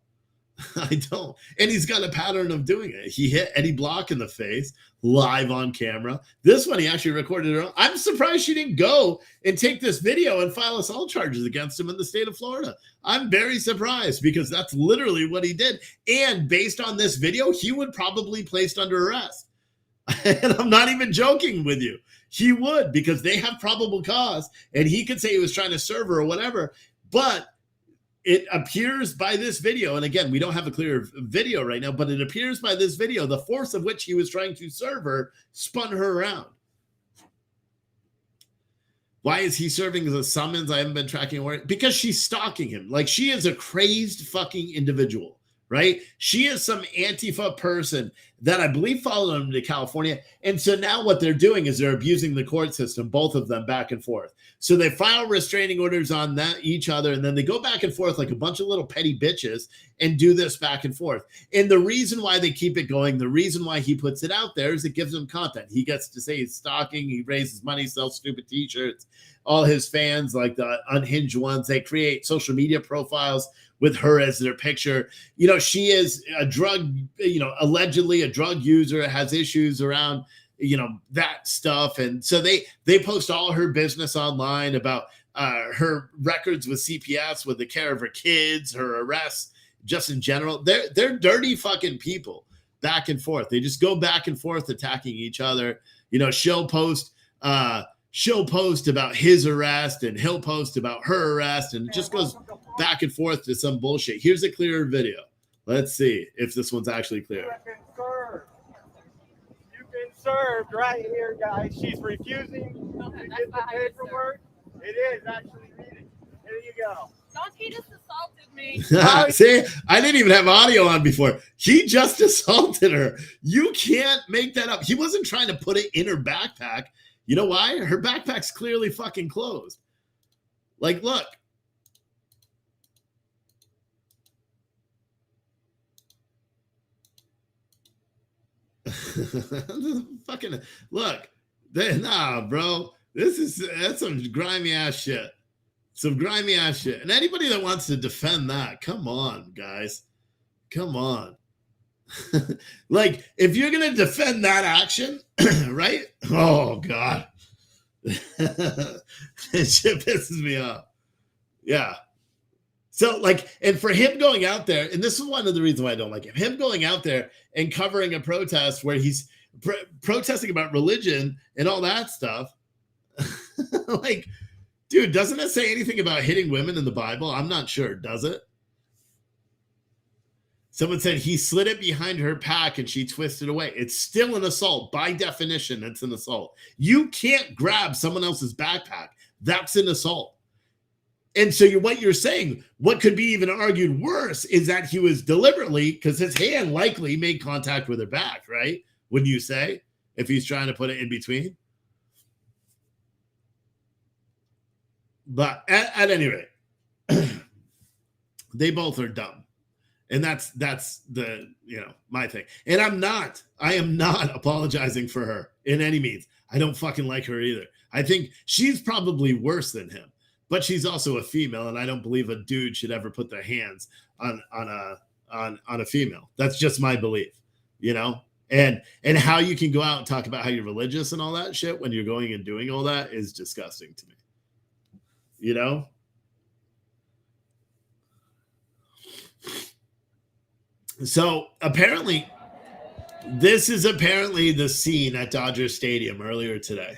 I don't. And he's got a pattern of doing it. He hit Eddie Block in the face live on camera. This one, he actually recorded her. I'm surprised she didn't go and take this video and file assault charges against him in the state of Florida. I'm very surprised because that's literally what he did. And based on this video, he would probably be placed under arrest. And I'm not even joking with you. He would, because they have probable cause and he could say he was trying to serve her or whatever. But it appears by this video, and again, we don't have a clear video right now, but it appears by this video, the force of which he was trying to serve her spun her around. Why is he serving as a summons? I haven't been tracking her. Because she's stalking him. Like, she is a crazed fucking individual, right? She is some Antifa person that I believe followed him to California. And so now what they're doing is they're abusing the court system, both of them back and forth. So they file restraining orders on each other, and then they go back and forth like a bunch of little petty bitches and do this back and forth. And the reason why they keep it going, the reason why he puts it out there is it gives him content. He gets to say he's stalking, he raises money, sells stupid t-shirts. All his fans, like the unhinged ones, they create social media profiles with her as their picture. You know, she is a drug, allegedly a drug user, has issues around that stuff. And so they post all her business online about her records with CPS, with the care of her kids, her arrests, just in general. They're dirty fucking people back and forth. They just go back and forth attacking each other. She'll post about his arrest and he'll post about her arrest, and it just goes back and forth to some bullshit. Here's a clearer video. Let's see if this one's actually clear. You've been served right here, guys. She's refusing to get the paperwork. It is actually reading. Here you go. Don't, he just assaulted me. See, I didn't even have audio on before. He just assaulted her. You can't make that up. He wasn't trying to put it in her backpack. You know why? Her backpack's clearly fucking closed. Like, look. Fucking look. Nah, bro. That's some grimy ass shit. Some grimy ass shit. And anybody that wants to defend that, come on, guys. Come on. Like, if you're going to defend that action, right? Oh, God. It shit pisses me off. Yeah. So, like, and for him going out there, and this is one of the reasons why I don't like him going out there and covering a protest where he's protesting about religion and all that stuff. Like, dude, doesn't it say anything about hitting women in the Bible? I'm not sure. Does it? Someone said he slid it behind her pack and she twisted away. It's still an assault. By definition, it's an assault. You can't grab someone else's backpack. That's an assault. And so what you're saying, what could be even argued worse is that he was deliberately, because his hand likely made contact with her back, right? Wouldn't you say? If he's trying to put it in between? But at any rate, they both are dumb. And that's the, my thing. And I am not apologizing for her in any means. I don't fucking like her either. I think she's probably worse than him, but she's also a female. And I don't believe a dude should ever put their hands on a female. That's just my belief, and how you can go out and talk about how you're religious and all that shit when you're going and doing all that is disgusting to me. So apparently, this is the scene at Dodger Stadium earlier today.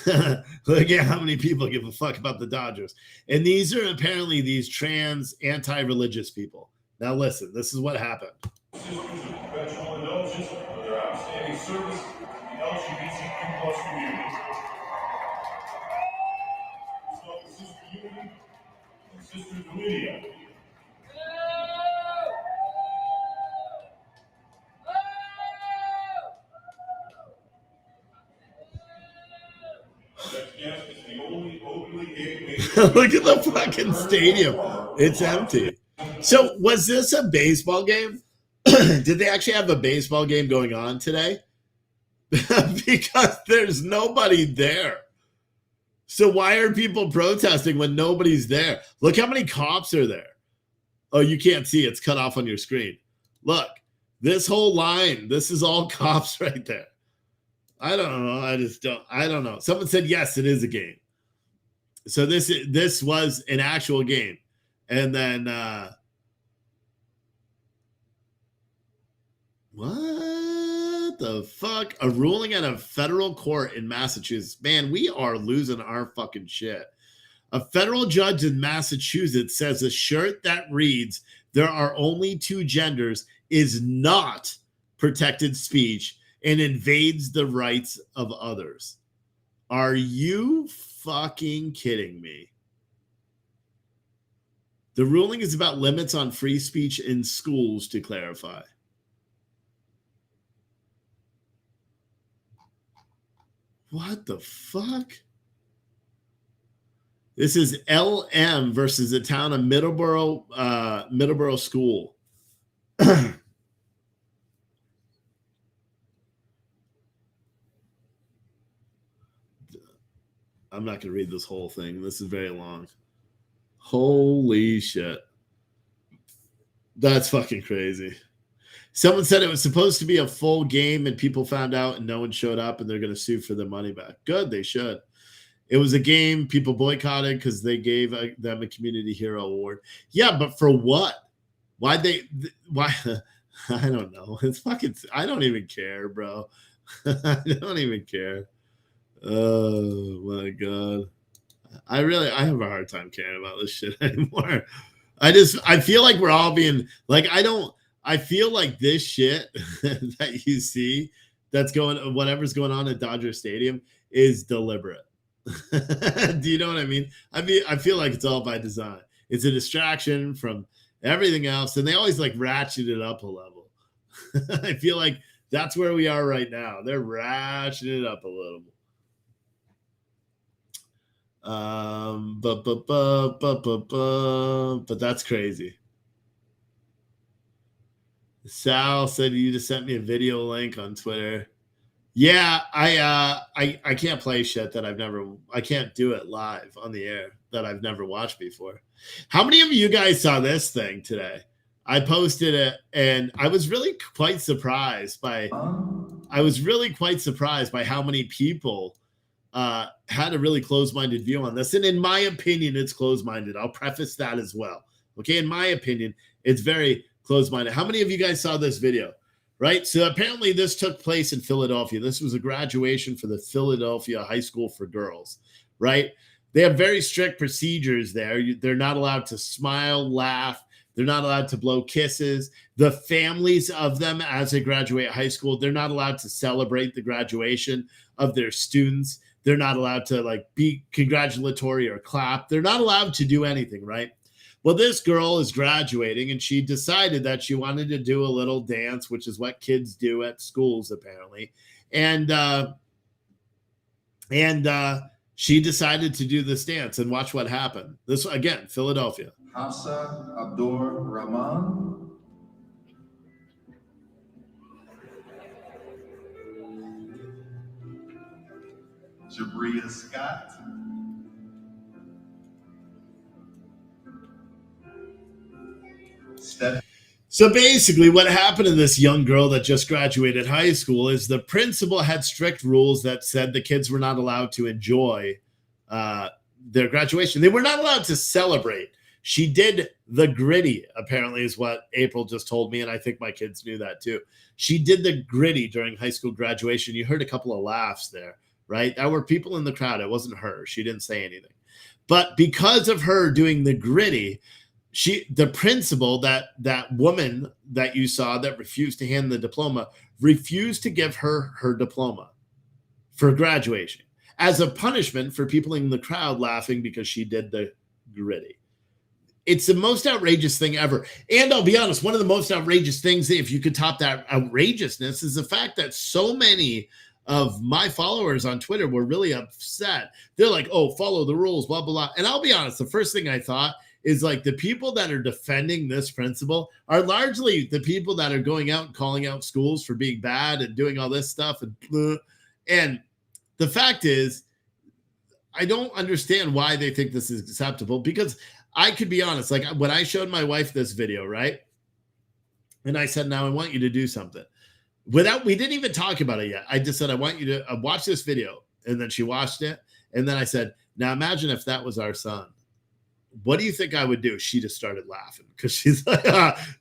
Look at how many people give a fuck about the Dodgers. And these are apparently these trans anti-religious people. Now listen, this is what happened. Professional indulgence for their outstanding service to the LGBTQ+ community. Sister Unity and Sister Lydia. Look at the fucking stadium. It's empty. So was this a baseball game? Did they actually have a baseball game going on today? Because there's nobody there. So why are people protesting when nobody's there? Look how many cops are there. Oh, you can't see. It's cut off on your screen. Look, this whole line, this is all cops right there. I don't know. I don't know. Someone said, yes, it is a game. So this was an actual game. And then, what the fuck? A ruling at a federal court in Massachusetts. Man, we are losing our fucking shit. A federal judge in Massachusetts says a shirt that reads, "There are only two genders," is not protected speech and invades the rights of others. Are you fucking kidding me? The ruling is about limits on free speech in schools, to clarify. What the fuck? This is LM versus the town of Middleborough School. I'm not going to read this whole thing. This is very long. Holy shit. That's fucking crazy. Someone said it was supposed to be a full game and people found out and no one showed up and they're going to sue for their money back. Good, they should. It was a game people boycotted because they gave them a community hero award. Yeah, but for what? Why? I don't know. It's fucking, I don't even care, bro. I don't even care. Oh my God. I have a hard time caring about this shit anymore. I feel like we're all being like, I feel like this shit that you see whatever's going on at Dodger Stadium is deliberate. Do you know what I mean? I feel like it's all by design. It's a distraction from everything else, and they always like ratchet it up a level. I feel like that's where we are right now. They're ratcheting it up a little. But that's crazy. Sal said you just sent me a video link on Twitter. Yeah, I can't play shit that I can't do it live on the air that I've never watched before. How many of you guys saw this thing today? I posted it and I was really quite surprised by how many people had a really closed-minded view on this. And in my opinion, it's closed-minded. I'll preface that as well. Okay, in my opinion, it's very closed-minded. How many of you guys saw this video? Right? So apparently this took place in Philadelphia. This was a graduation for the Philadelphia High School for Girls, right? They have very strict procedures there. They're not allowed to smile, laugh. They're not allowed to blow kisses. The families of them as they graduate high school, they're not allowed to celebrate the graduation of their students. They're not allowed to like be congratulatory or clap. They're not allowed to do anything, right? Well, this girl is graduating and she decided that she wanted to do a little dance, which is what kids do at schools, apparently. And she decided to do this dance, and watch what happened. This, again, Philadelphia. Hafsa Abdur Rahman. Jabria Scott. So basically what happened to this young girl that just graduated high school is the principal had strict rules that said the kids were not allowed to enjoy their graduation. They were not allowed to celebrate. She did the gritty, apparently, is what April just told me, and I think my kids knew that too. She did the gritty during high school graduation. You heard a couple of laughs there, right? There were people in the crowd. It wasn't her. She didn't say anything. But because of her doing the gritty, the principal, that woman that you saw that refused to hand the diploma, refused to give her diploma for graduation as a punishment for people in the crowd laughing because she did the gritty. It's the most outrageous thing ever. And I'll be honest, one of the most outrageous things, if you could top that outrageousness, is the fact that so many of my followers on Twitter were really upset. They're like, oh, follow the rules, blah, blah, blah. And I'll be honest, the first thing I thought is like the people that are defending this principle are largely the people that are going out and calling out schools for being bad and doing all this stuff. And the fact is, I don't understand why they think this is acceptable, because I could be honest, like when I showed my wife this video, right? And I said, now I want you to do something. We didn't even talk about it yet. I just said, I want you to watch this video. And then she watched it. And then I said, now imagine if that was our son. What do you think I would do? She just started laughing because she's like,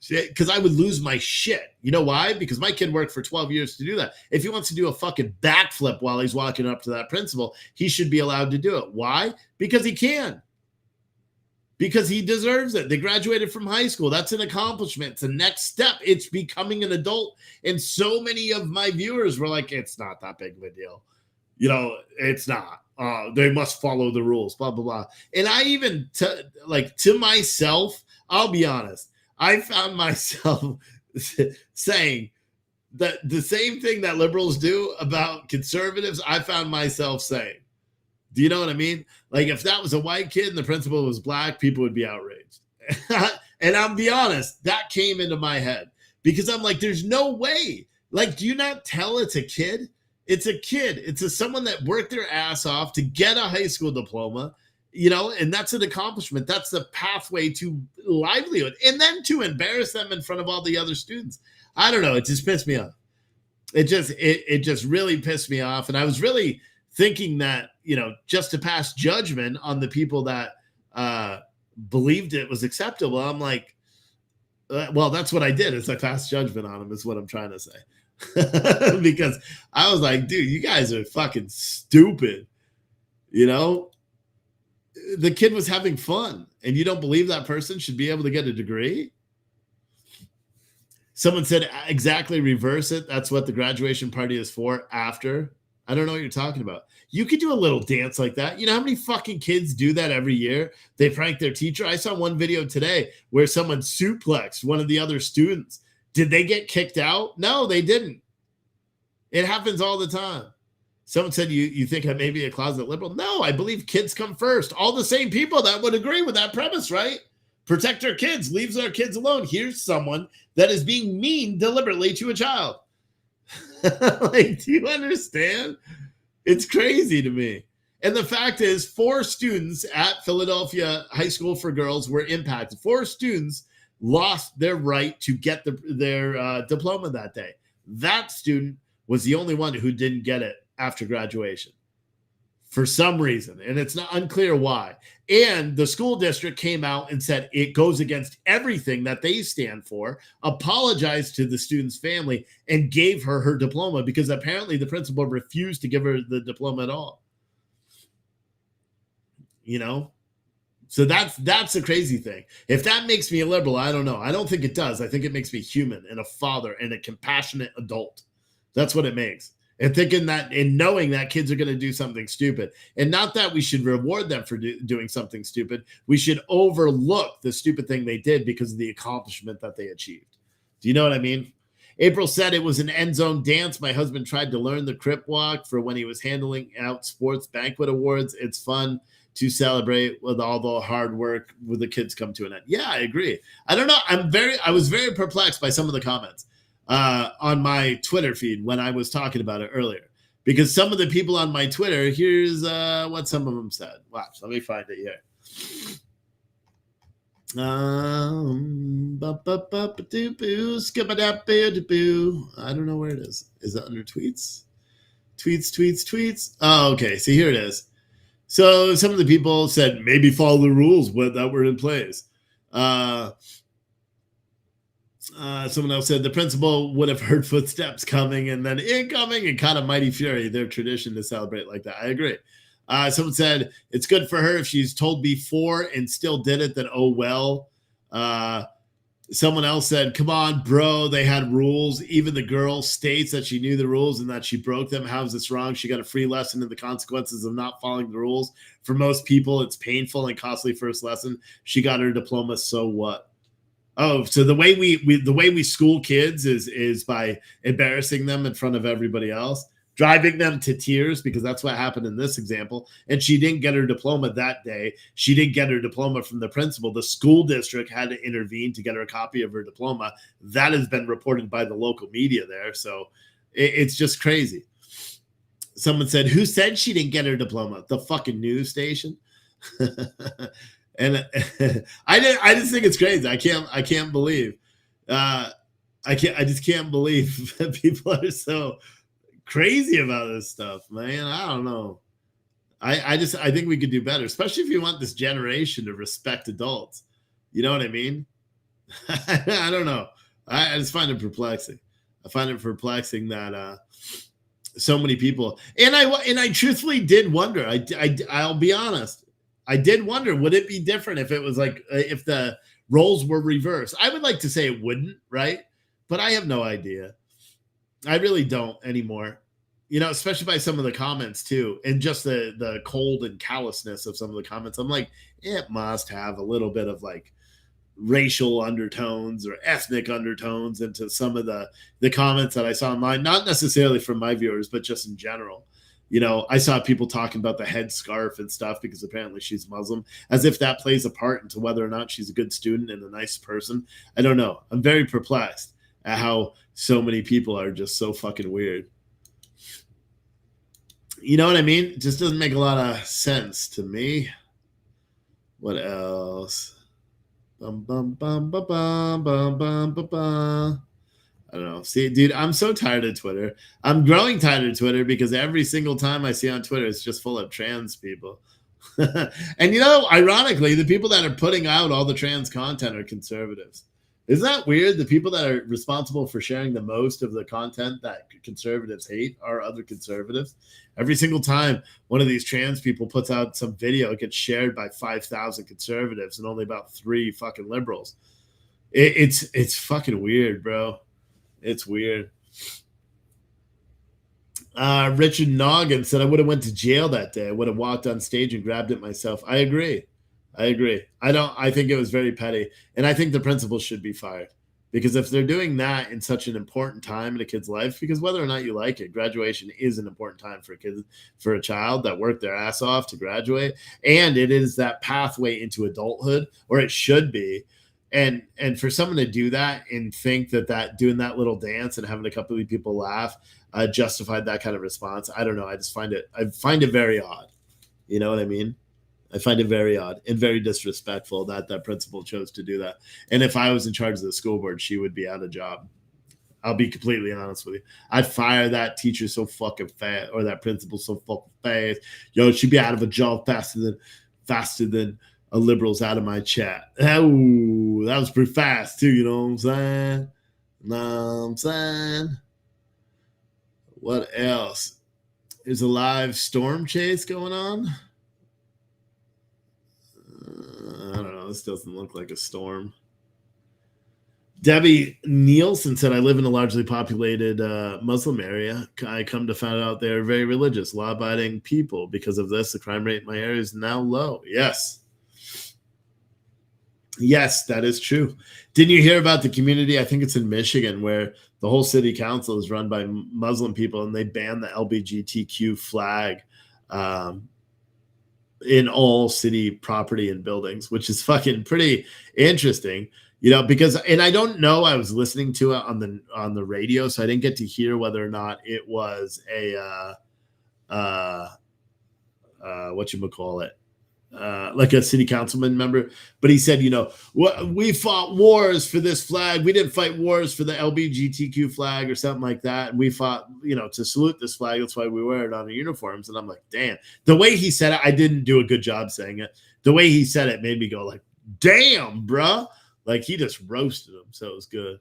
because I would lose my shit. You know why? Because my kid worked for 12 years to do that. If he wants to do a fucking backflip while he's walking up to that principal, he should be allowed to do it. Why? Because he can. Because he deserves it. They graduated from high school. That's an accomplishment. It's a next step. It's becoming an adult. And so many of my viewers were like, it's not that big of a deal. You know, it's not. They must follow the rules, blah, blah, blah. And I even, to myself, I'll be honest, I found myself saying that the same thing that liberals do about conservatives, I found myself saying. Do you know what I mean? Like if that was a white kid and the principal was black, people would be outraged. And I'll be honest, that came into my head because I'm like, there's no way. Like, do you not tell it's a kid? It's a kid. It's someone that worked their ass off to get a high school diploma, you know, and that's an accomplishment. That's the pathway to livelihood. And then to embarrass them in front of all the other students. I don't know. It just pissed me off. It just really pissed me off. And I was really thinking that, you know, just to pass judgment on the people that believed it was acceptable. I'm like, well, that's what I did is I passed judgment on them is what I'm trying to say. Because I was like, dude, you guys are fucking stupid. You know, the kid was having fun, and you don't believe that person should be able to get a degree? Someone said exactly reverse it. That's what the graduation party is for after. I don't know what you're talking about. You could do a little dance like that. You know how many fucking kids do that every year? They prank their teacher. I saw one video today where someone suplexed one of the other students. Did they get kicked out? No, they didn't. It happens all the time. Someone said, you think I may be a closet liberal? No, I believe kids come first. All the same people that would agree with that premise, right? Protect our kids, leaves our kids alone. Here's someone that is being mean deliberately to a child. Like, do you understand? It's crazy to me. And the fact is, 4 students at Philadelphia High School for Girls were impacted. 4 students lost their right to get their diploma that day. That student was the only one who didn't get it after graduation for some reason, and it's not unclear why. And the school district came out and said it goes against everything that they stand for, apologized to the student's family, and gave her her diploma because apparently the principal refused to give her the diploma at all. You know? So that's a crazy thing. If that makes me a liberal, I don't know. I don't think it does. I think it makes me human and a father and a compassionate adult. That's what it makes. And thinking that and knowing that kids are going to do something stupid. And not that we should reward them for doing something stupid. We should overlook the stupid thing they did because of the accomplishment that they achieved. Do you know what I mean? April said it was an end zone dance. My husband tried to learn the Crip Walk for when he was handling out sports banquet awards. It's fun to celebrate with all the hard work with the kids come to an end. Yeah, I agree. I don't know. I was very perplexed by some of the comments on my Twitter feed when I was talking about it earlier, because some of the people on my Twitter, here's what some of them said. Watch, let me find it here. I don't know where it is. Is it under tweets? Tweets. Oh, okay. So here it is. So some of the people said maybe follow the rules that were in place. Someone else said the principal would have heard footsteps coming and then incoming and caught a mighty fury. Their tradition to celebrate like that. I agree. Someone said it's good for her if she's told before and still did it, then oh well. Someone else said, come on, bro, they had rules. Even the girl states that she knew the rules and that she broke them. How is this wrong? She got a free lesson in the consequences of not following the rules. For most people, it's painful and costly first lesson. She got her diploma, so what? Oh, so the way we school kids is by embarrassing them in front of everybody else, driving them to tears, because that's what happened in this example. And she didn't get her diploma that day. She didn't get her diploma from the principal. The school district had to intervene to get her a copy of her diploma. That has been reported by the local media there. So it's just crazy. Someone said, who said she didn't get her diploma? The fucking news station. And I just think it's crazy. I can't believe. I just can't believe that people are so crazy about this stuff, man. I don't know. I think we could do better, especially if you want this generation to respect adults. You know what I mean? I don't know. I just find it perplexing. I find it perplexing that so many people, and I truthfully did wonder. I'll be honest. I did wonder, would it be different if it was like, if the roles were reversed? I would like to say it wouldn't, right? But I have no idea. I really don't anymore. You know, especially by some of the comments too. And just the cold and callousness of some of the comments. I'm like, it must have a little bit of like racial undertones or ethnic undertones into some of the comments that I saw online. Not necessarily from my viewers, but just in general. You know, I saw people talking about the headscarf and stuff because apparently she's Muslim, as if that plays a part into whether or not she's a good student and a nice person. I don't know. I'm very perplexed at how so many people are just so fucking weird. You know what I mean? It just doesn't make a lot of sense to me. What else? Bum, bum, bum, bum, bum, bum, bum, bum, bum. I don't know. See, dude, I'm so tired of Twitter. I'm growing tired of Twitter because every single time I see on Twitter, it's just full of trans people. And, you know, ironically, the people that are putting out all the trans content are conservatives. Isn't that weird? The people that are responsible for sharing the most of the content that conservatives hate are other conservatives. Every single time one of these trans people puts out some video, it gets shared by 5,000 conservatives and only about 3 fucking liberals. It's fucking weird, bro. It's weird. Richard Noggin said, I would have went to jail that day. I would have walked on stage and grabbed it myself. I agree. I think it was very petty. And I think the principal should be fired. Because if they're doing that in such an important time in a kid's life, because whether or not you like it, graduation is an important time for a kid, for a child that worked their ass off to graduate. And it is that pathway into adulthood, or it should be. And for someone to do that and think that doing that little dance and having a couple of people laugh justified that kind of response, I don't know. I find it very odd. You know what I mean? I find it very odd and very disrespectful that principal chose to do that. And if I was in charge of the school board, she would be out of job. I'll be completely honest with you. I'd fire that teacher so fucking fast, or that principal so fucking fast. Yo, she'd be out of a job faster than a liberal's out of my chat. Oh, that was pretty fast too. You know what I'm saying? What else? Is a live storm chase going on? I don't know. This doesn't look like a storm. Debbie Nielsen said, I live in a largely populated Muslim area. I come to find out they're very religious, law-abiding people. Because of this, the crime rate in my area is now low. Yes. Yes, that is true. Didn't you hear about the community? I think it's in Michigan, where the whole city council is run by Muslim people, and they banned the LGBTQ flag in all city property and buildings, which is fucking pretty interesting, you know, because, and I don't know, I was listening to it on the radio, so I didn't get to hear whether or not it was a whatchamacallit, like a city councilman member, but he said, you know, we fought wars for this flag. We didn't fight wars for the LGBTQ flag or something like that. And we fought, you know, to salute this flag. That's why we wear it on our uniforms. And I'm like, damn, the way he said it, I didn't do a good job saying it. The way he said it made me go like, damn, bruh. Like he just roasted him. So it was good.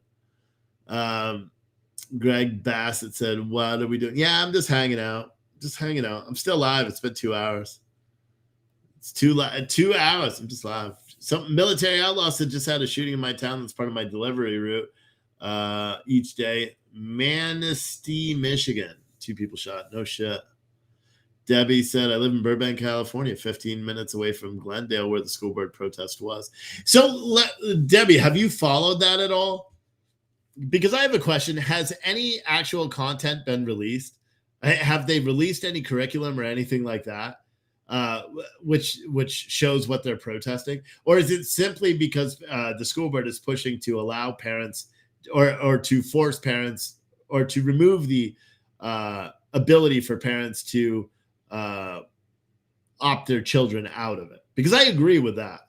Greg Bassett said, what are we doing? Yeah, I'm just hanging out. I'm still live. It's been 2 hours. It's 2 hours. I'm just live. Some military outlaws that just had a shooting in my town. That's part of my delivery route each day. Manistee, Michigan. 2 people shot. No shit. Debbie said, I live in Burbank, California, 15 minutes away from Glendale, where the school board protest was. So, Debbie, have you followed that at all? Because I have a question. Has any actual content been released? Have they released any curriculum or anything like that? Which shows what they're protesting, or is it simply because the school board is pushing to allow parents or to force parents or to remove the ability for parents to opt their children out of it? Because I agree with that.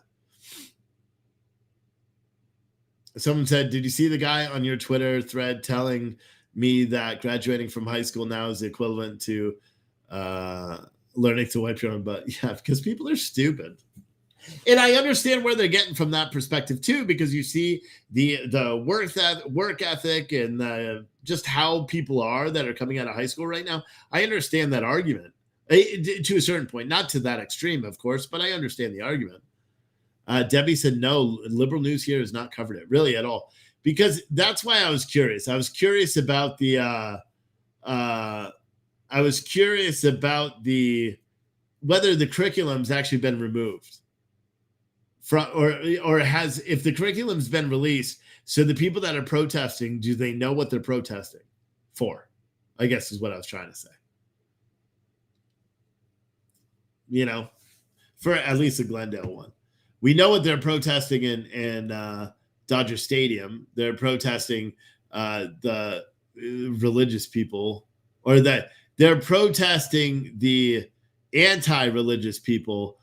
Someone said, did you see the guy on your Twitter thread telling me that graduating from high school now is the equivalent to learning to wipe your own butt? Yeah, because people are stupid. And I understand where they're getting from that perspective too, because you see the work ethic and just how people are that are coming out of high school right now. I understand that argument to a certain point, not to that extreme, of course, but I understand the argument. Debbie said, no, liberal news here has not covered it really at all, because that's why I was curious. I was curious about whether the curriculum's actually been removed from, or has, if the curriculum's been released, so the people that are protesting, do they know what they're protesting for? I guess is what I was trying to say. You know, for at least the Glendale one, we know what they're protesting in Dodger Stadium. They're protesting the religious people, or that they're protesting the anti-religious people,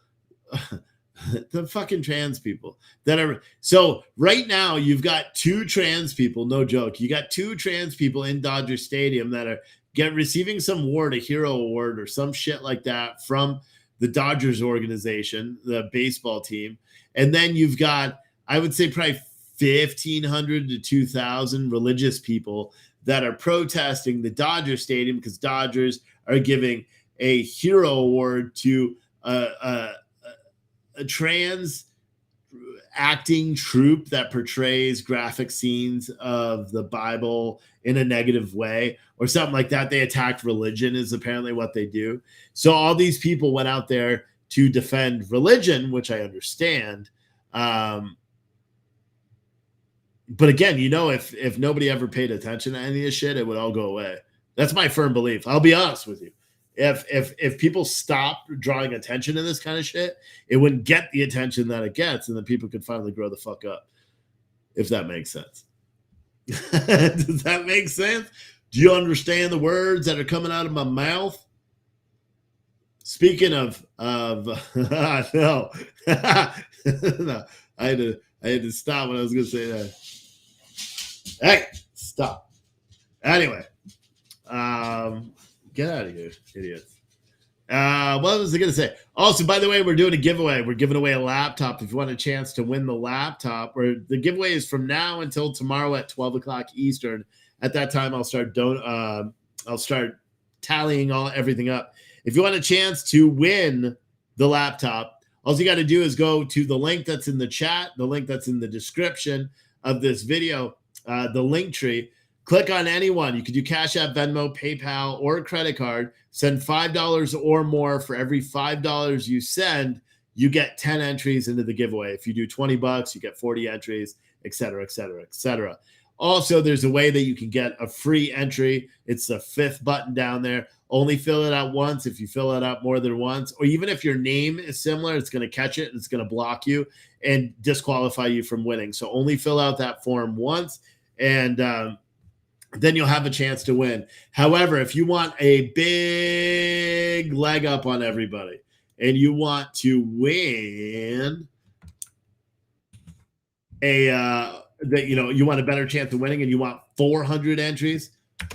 the fucking trans people that are. So right now you've got 2 trans people, no joke. You got 2 trans people in Dodger Stadium that are receiving some award, a hero award or some shit like that from the Dodgers organization, the baseball team. And then you've got, I would say probably 1,500 to 2,000 religious people that are protesting the Dodger Stadium because Dodgers are giving a hero award to a trans acting troupe that portrays graphic scenes of the Bible in a negative way or something like that. They attacked religion is apparently what they do. So all these people went out there to defend religion, which I understand. But again, you know, if nobody ever paid attention to any of this shit, it would all go away. That's my firm belief. I'll be honest with you. If people stopped drawing attention to this kind of shit, it wouldn't get the attention that it gets, and then people could finally grow the fuck up. If that makes sense. Does that make sense? Do you understand the words that are coming out of my mouth? Speaking of no, no, I had to stop when I was going to say that. Hey, stop. Anyway, get out of here, idiots. What was I going to say? Also, by the way, we're doing a giveaway. We're giving away a laptop. If you want a chance to win the laptop, the giveaway is from now until tomorrow at 12 o'clock Eastern. At that time, I'll start tallying everything up. If you want a chance to win the laptop, all you got to do is go to the link that's in the chat, the link that's in the description of this video, the link tree. Click on anyone. You could do Cash App, Venmo, PayPal, or a credit card. Send $5 or more. For every $5 you send, you get 10 entries into the giveaway. If you do $20, you get 40 entries, et cetera, et cetera, et cetera. Also, there's a way that you can get a free entry. It's the 5th button down there. Only fill it out once. If you fill it out more than once, or even if your name is similar, it's going to catch it and it's going to block you and disqualify you from winning. So only fill out that form once, and then you'll have a chance to win. However, if you want a big leg up on everybody and you want to win you want a better chance of winning and you want 400 entries,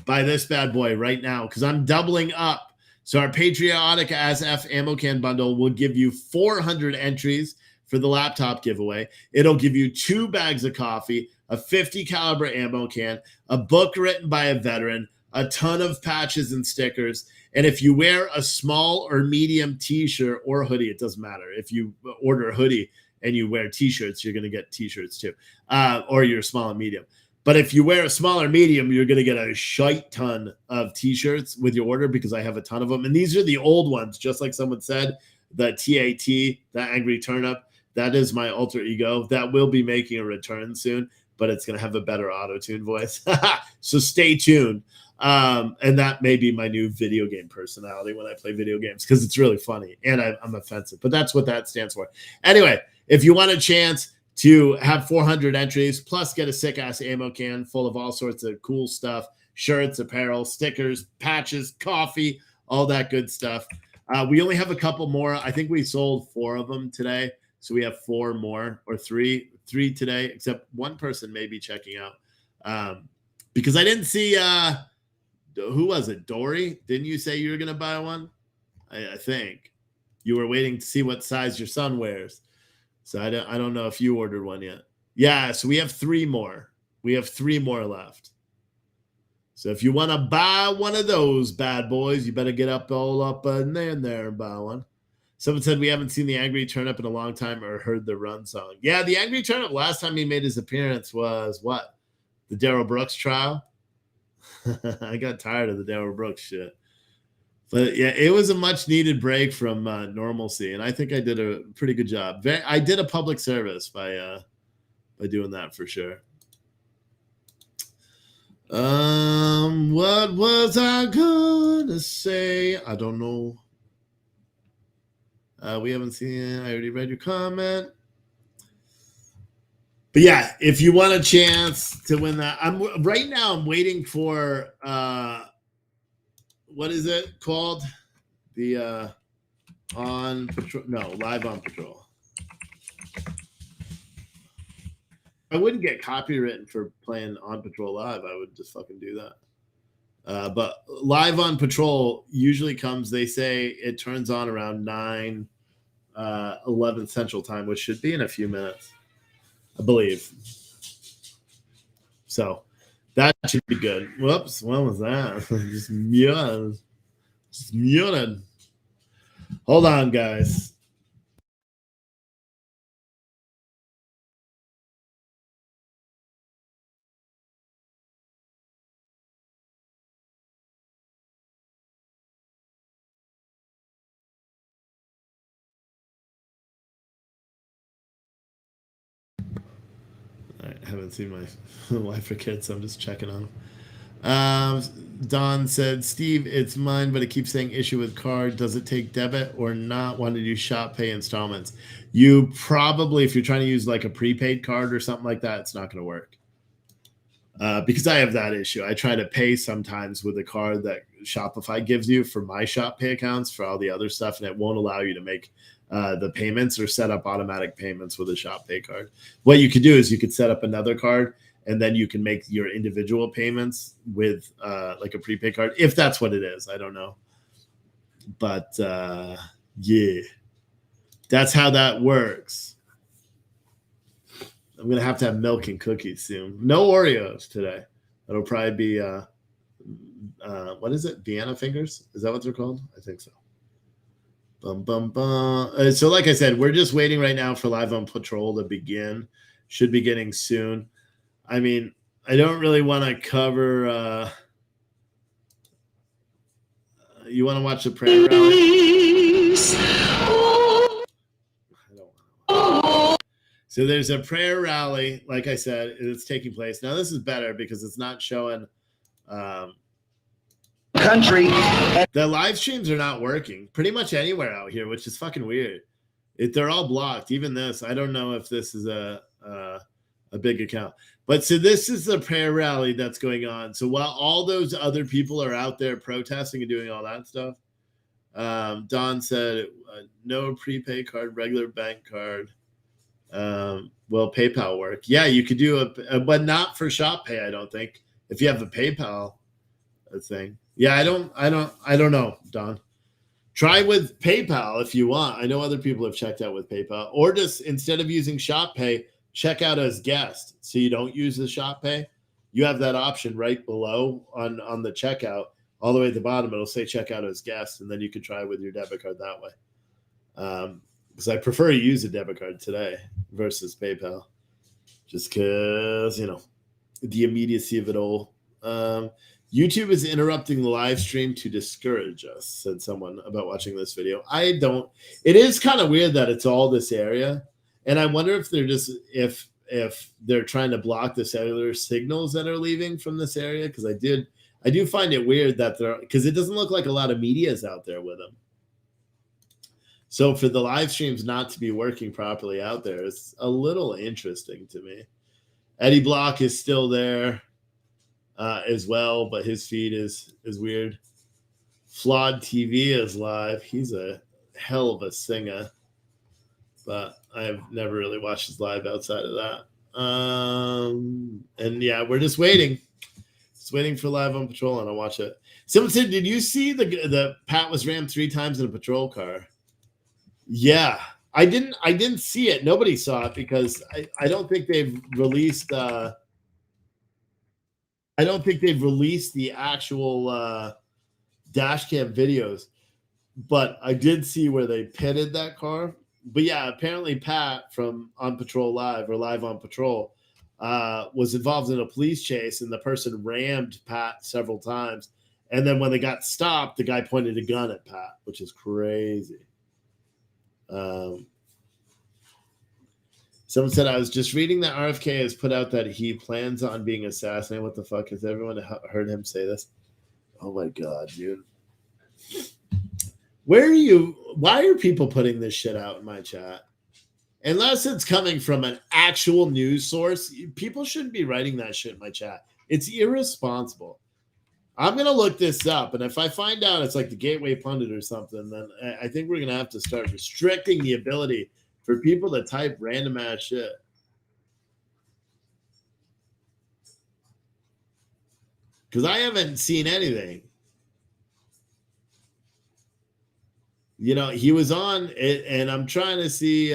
buy this bad boy right now because I'm doubling up. So our Patriotic As F Ammo Can bundle will give you 400 entries for the laptop giveaway. It'll give you 2 bags of coffee, a 50 caliber ammo can, a book written by a veteran, a ton of patches and stickers. And if you wear a small or medium t-shirt or hoodie, it doesn't matter. If you order a hoodie and you wear t-shirts, you're going to get t-shirts too, or you're small and medium. But if you wear a small or medium, you're going to get a shite ton of t-shirts with your order because I have a ton of them. And these are the old ones, just like someone said, the TAT, the Angry Turnip. That is my alter ego. That will be making a return soon, but it's going to have a better auto-tune voice. So stay tuned. And that may be my new video game personality when I play video games because it's really funny and I'm offensive. But that's what that stands for. Anyway, if you want a chance to have 400 entries, plus get a sick-ass ammo can full of all sorts of cool stuff, shirts, apparel, stickers, patches, coffee, all that good stuff. We only have a couple more. I think we sold 4 of them today. So we have 4 more or 3 today, except one person may be checking out. Because I didn't see, who was it? Dory? Didn't you say you were going to buy one? I think. You were waiting to see what size your son wears. So I don't know if you ordered one yet. Yeah, so we have 3 more. We have 3 more left. So if you want to buy one of those bad boys, you better get up in there and buy one. Someone said we haven't seen the Angry Turnip in a long time or heard the Run song. Yeah, the Angry Turnip, last time he made his appearance was what? The Darrell Brooks trial? I got tired of the Darrell Brooks shit. But yeah, it was a much needed break from normalcy, and I think I did a pretty good job. I did a public service by doing that for sure. What was I gonna say? I don't know. We haven't seen it. I already read your comment. But yeah, if you want a chance to win that, I'm waiting for what is it called? The On Patrol? No, Live on Patrol. I wouldn't get copywritten for playing On Patrol Live. I would just fucking do that. But Live on Patrol usually comes, they say it turns on around 11 Central Time, which should be in a few minutes, I believe. So that should be good. Whoops, what was that? Just muted. Just muted. Hold on, guys. I haven't seen my wife for kids, so I'm just checking on them. Don said, Steve, it's mine, but it keeps saying issue with card. Does it take debit or not? Want to do shop pay installments? You probably, if you're trying to use like a prepaid card or something like that, it's not going to work. Because I have that issue. I try to pay sometimes with a card that Shopify gives you for my shop pay accounts for all the other stuff, and it won't allow you to make the payments or set up automatic payments with a shop pay card. What you could do is you could set up another card, and then you can make your individual payments with like a prepaid card, if that's what it is. I don't know. But yeah, that's how that works. I'm going to have milk and cookies soon. No Oreos today. It'll probably be, what is it? Vienna fingers? Is that what they're called? I think so. Bum, bum, bum. So like I said, we're just waiting right now for Live on Patrol to begin. Should be getting soon. I mean, I don't really want to cover. You want to watch the prayer rally? I don't want to. So there's a prayer rally, like I said, it's taking place. Now this is better because it's not showing country. The live streams are not working pretty much anywhere out here, which is fucking weird. They're all blocked. Even this, I don't know if this is a big account. But so this is the prayer rally that's going on. So while all those other people are out there protesting and doing all that stuff, Don said no prepaid card, regular bank card. Will PayPal work? Yeah, you could do but not for Shop Pay, I don't think. If you have a PayPal thing. Yeah, I don't know, Don. Try with PayPal if you want. I know other people have checked out with PayPal. Or just instead of using Shop Pay, check out as guest. So you don't use the Shop Pay. You have that option right below on the checkout. All the way at the bottom, it'll say check out as guest, and then you can try with your debit card that way. Because I prefer to use a debit card today versus PayPal, just because, the immediacy of it all. YouTube is interrupting the live stream to discourage us, said someone about watching this video. It is kind of weird that it's all this area. And I wonder if they're just, if they're trying to block the cellular signals that are leaving from this area. Because I do find it weird that because it doesn't look like a lot of media is out there with them. So for the live streams not to be working properly out there, it's a little interesting to me. Eddie Block is still there as well, but his feed is weird. Flawed TV is live. He's a hell of a singer, but I've never really watched his live outside of that. And yeah, we're just waiting. Just waiting for Live on Patrol, and I'll watch it. Someone said, did you see the Pat was rammed 3 times in a patrol car? Yeah, I didn't see it. Nobody saw it because I don't think they've released. I don't think they've released the actual dash cam videos, but I did see where they pitted that car. But yeah, apparently Pat from On Patrol Live or Live on Patrol was involved in a police chase, and the person rammed Pat several times. And then when they got stopped, the guy pointed a gun at Pat, which is crazy. Someone said, I was just reading that RFK has put out that he plans on being assassinated. What the fuck? Has everyone heard him say this? Oh my God, dude. Why are people putting this shit out in my chat? Unless it's coming from an actual news source, people shouldn't be writing that shit in my chat. It's irresponsible. I'm going to look this up, and if I find out it's like the Gateway Pundit or something, then I think we're going to have to start restricting the ability for people to type random ass shit. Because I haven't seen anything. He was on it, and I'm trying to see.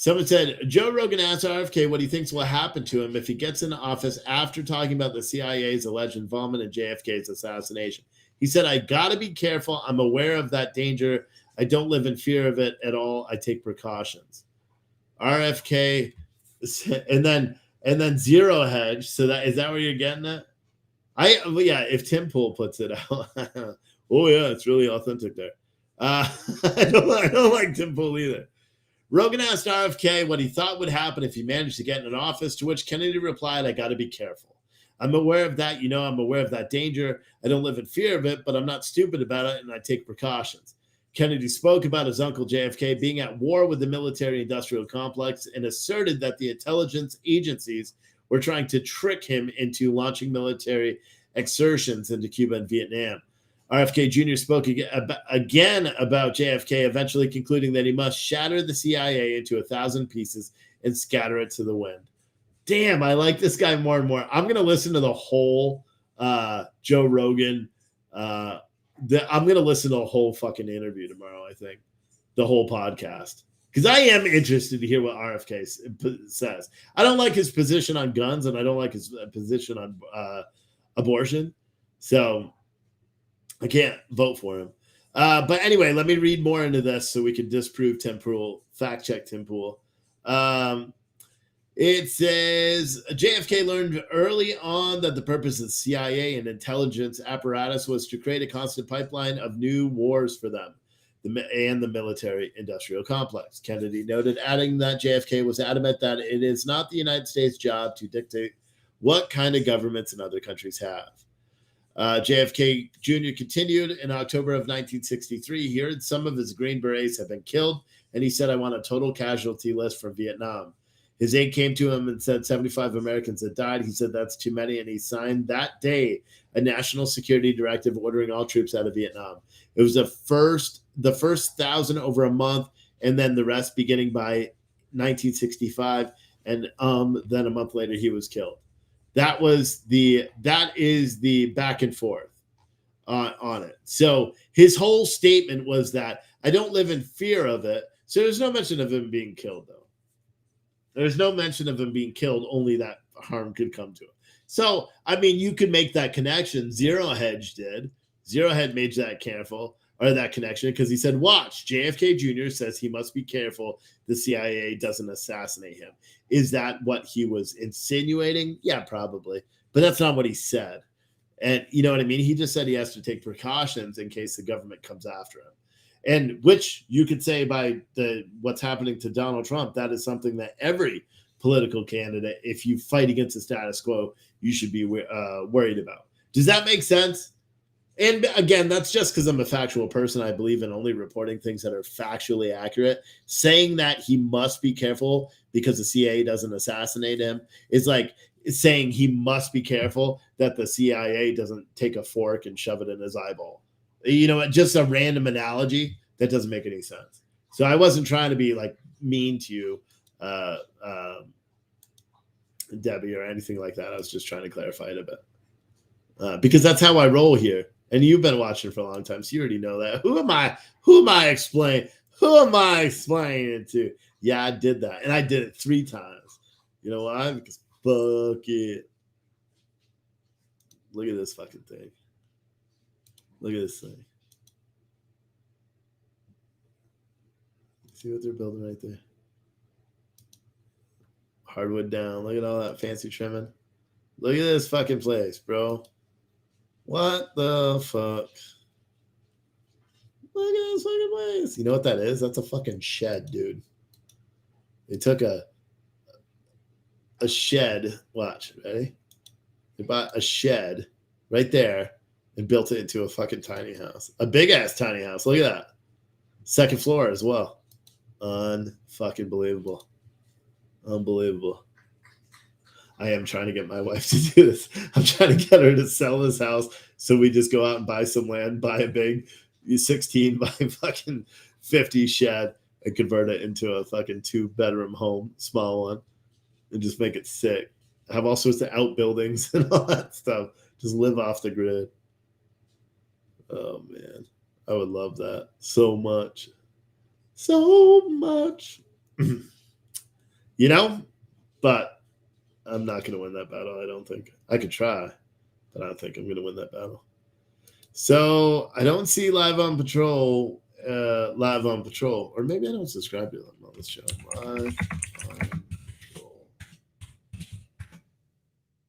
Someone said, Joe Rogan asked RFK what he thinks will happen to him if he gets into office after talking about the CIA's alleged involvement in JFK's assassination. He said, I got to be careful. I'm aware of that danger. I don't live in fear of it at all. I take precautions. RFK, and then Zero Hedge. So is that where you're getting at? If Tim Pool puts it out. Oh, yeah, it's really authentic there. I don't like Tim Pool either. Rogan asked RFK what he thought would happen if he managed to get in an office, to which Kennedy replied, I got to be careful. I'm aware of that. I'm aware of that danger. I don't live in fear of it, but I'm not stupid about it, and I take precautions. Kennedy spoke about his uncle JFK being at war with the military-industrial complex and asserted that the intelligence agencies were trying to trick him into launching military exertions into Cuba and Vietnam. RFK Jr. spoke again about JFK, eventually concluding that he must shatter the CIA into 1,000 pieces and scatter it to the wind. Damn, I like this guy more and more. I'm going to listen to the whole Joe Rogan. I'm going to listen to the whole fucking interview tomorrow, I think. The whole podcast. Because I am interested to hear what RFK says. I don't like his position on guns, and I don't like his position on abortion. So I can't vote for him. But anyway, let me read more into this so we can disprove Tim Pool, fact check Tim Pool. It says JFK learned early on that the purpose of the CIA and intelligence apparatus was to create a constant pipeline of new wars for them and the military-industrial complex. Kennedy noted, adding that JFK was adamant that it is not the United States' job to dictate what kind of governments in other countries have. JFK Jr. continued in October of 1963. He heard some of his Green Berets have been killed, and he said, I want a total casualty list from Vietnam. His aide came to him and said 75 Americans had died. He said, that's too many, and he signed that day a national security directive ordering all troops out of Vietnam. It was the first 1,000 over a month, and then the rest beginning by 1965, and then a month later he was killed. That is the back and forth on it. So his whole statement was that I don't live in fear of it. So there's no mention of him being killed, though. There's no mention of him being killed, only that harm could come to him. So, I mean, you could make that connection. Zero Hedge did. Zero Hedge made that connection because he said, watch, JFK Jr. says he must be careful the CIA doesn't assassinate him. Is that what he was insinuating? Yeah, probably. But that's not what he said. And you know what I mean? He just said he has to take precautions in case the government comes after him. And which you could say by what's happening to Donald Trump, that is something that every political candidate, if you fight against the status quo, you should be worried about. Does that make sense? And again, that's just because I'm a factual person. I believe in only reporting things that are factually accurate. Saying that he must be careful because the CIA doesn't assassinate him is like saying he must be careful that the CIA doesn't take a fork and shove it in his eyeball. You know, just a random analogy that doesn't make any sense. So I wasn't trying to be like mean to you, Debbie, or anything like that. I was just trying to clarify it a bit because that's how I roll here. And you've been watching for a long time, so you already know that. Who am I explaining it to? Yeah, I did that. And I did it 3 times. You know why? Because fuck it. Look at this fucking thing. Look at this thing. See what they're building right there? Hardwood down. Look at all that fancy trimming. Look at this fucking place, bro. What the fuck? Look at this fucking place. You know what that is? That's a fucking shed, dude. They took a shed. Watch, ready? They bought a shed right there and built it into a fucking tiny house. A big ass tiny house. Look at that. 2nd floor as well. Unfucking believable. Unbelievable. I am trying to get my wife to do this. I'm trying to get her to sell this house so we just go out and buy some land, buy a big 16 by fucking 50 shed and convert it into a fucking 2-bedroom home, small one, and just make it sick. Have all sorts of outbuildings and all that stuff. Just live off the grid. Oh, man. I would love that so much. So much. You know? But I'm not going to win that battle, I don't think. I could try, but I don't think I'm going to win that battle. So I don't see Live on Patrol, or maybe I don't subscribe to them on this show. Live on Patrol.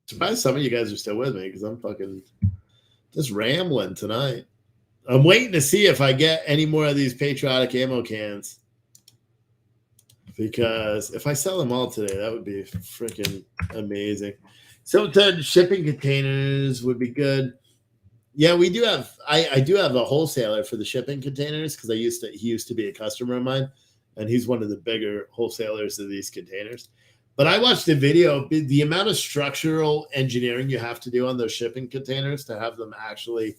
Surprised some of you guys are still with me because I'm fucking just rambling tonight. I'm waiting to see if I get any more of these patriotic ammo cans. Because if I sell them all today, that would be freaking amazing. Sometimes shipping containers would be good. Yeah, we do have. I do have a wholesaler for the shipping containers because he used to be a customer of mine, and he's one of the bigger wholesalers of these containers. But I watched a video. The amount of structural engineering you have to do on those shipping containers to have them actually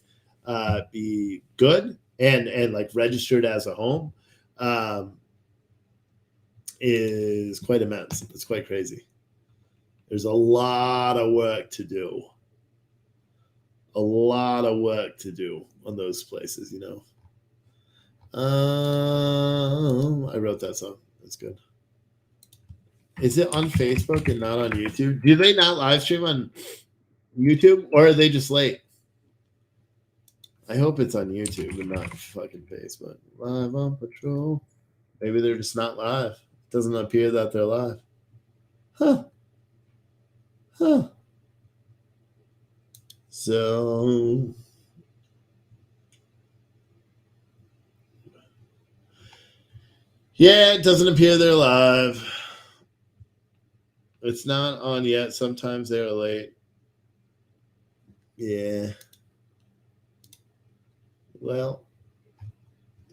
be good and like registered as a home is quite immense. It's quite crazy. There's a lot of work to do. A lot of work to do on those places, you know. I wrote that song. That's good. Is it on Facebook and not on YouTube? Do they not live stream on YouTube, or are they just late? I hope it's on YouTube and not fucking Facebook. Live on Patrol. Maybe they're just not live. It doesn't appear that they're live. Huh. So yeah, it doesn't appear they're live. It's not on yet. Sometimes they're late. Yeah. Well,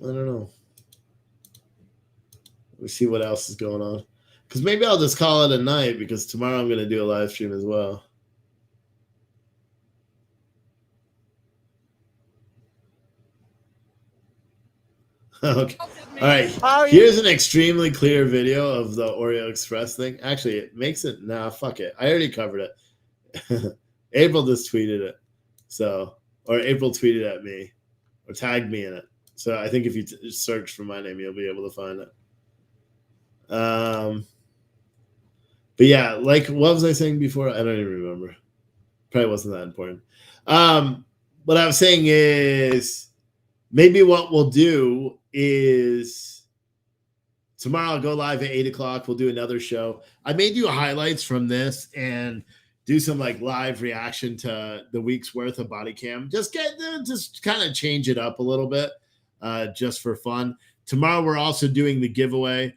I don't know. Let me see what else is going on. Because maybe I'll just call it a night because tomorrow I'm going to do a live stream as well. Okay. All right. Here's an extremely clear video of the Oreo Express thing. Actually, it makes it. Nah, fuck it. I already covered it. April just tweeted it. So, or April tweeted at me or tagged me in it. So I think if you search for my name, you'll be able to find it. But yeah, like, what was I saying before? I don't even remember. Probably wasn't that important. What I was saying is maybe what we'll do is tomorrow I'll go live at 8 o'clock. We'll do another show. I may do highlights from this and do some like live reaction to the week's worth of body cam. Just kind of change it up a little bit, just for fun. Tomorrow we're also doing the giveaway.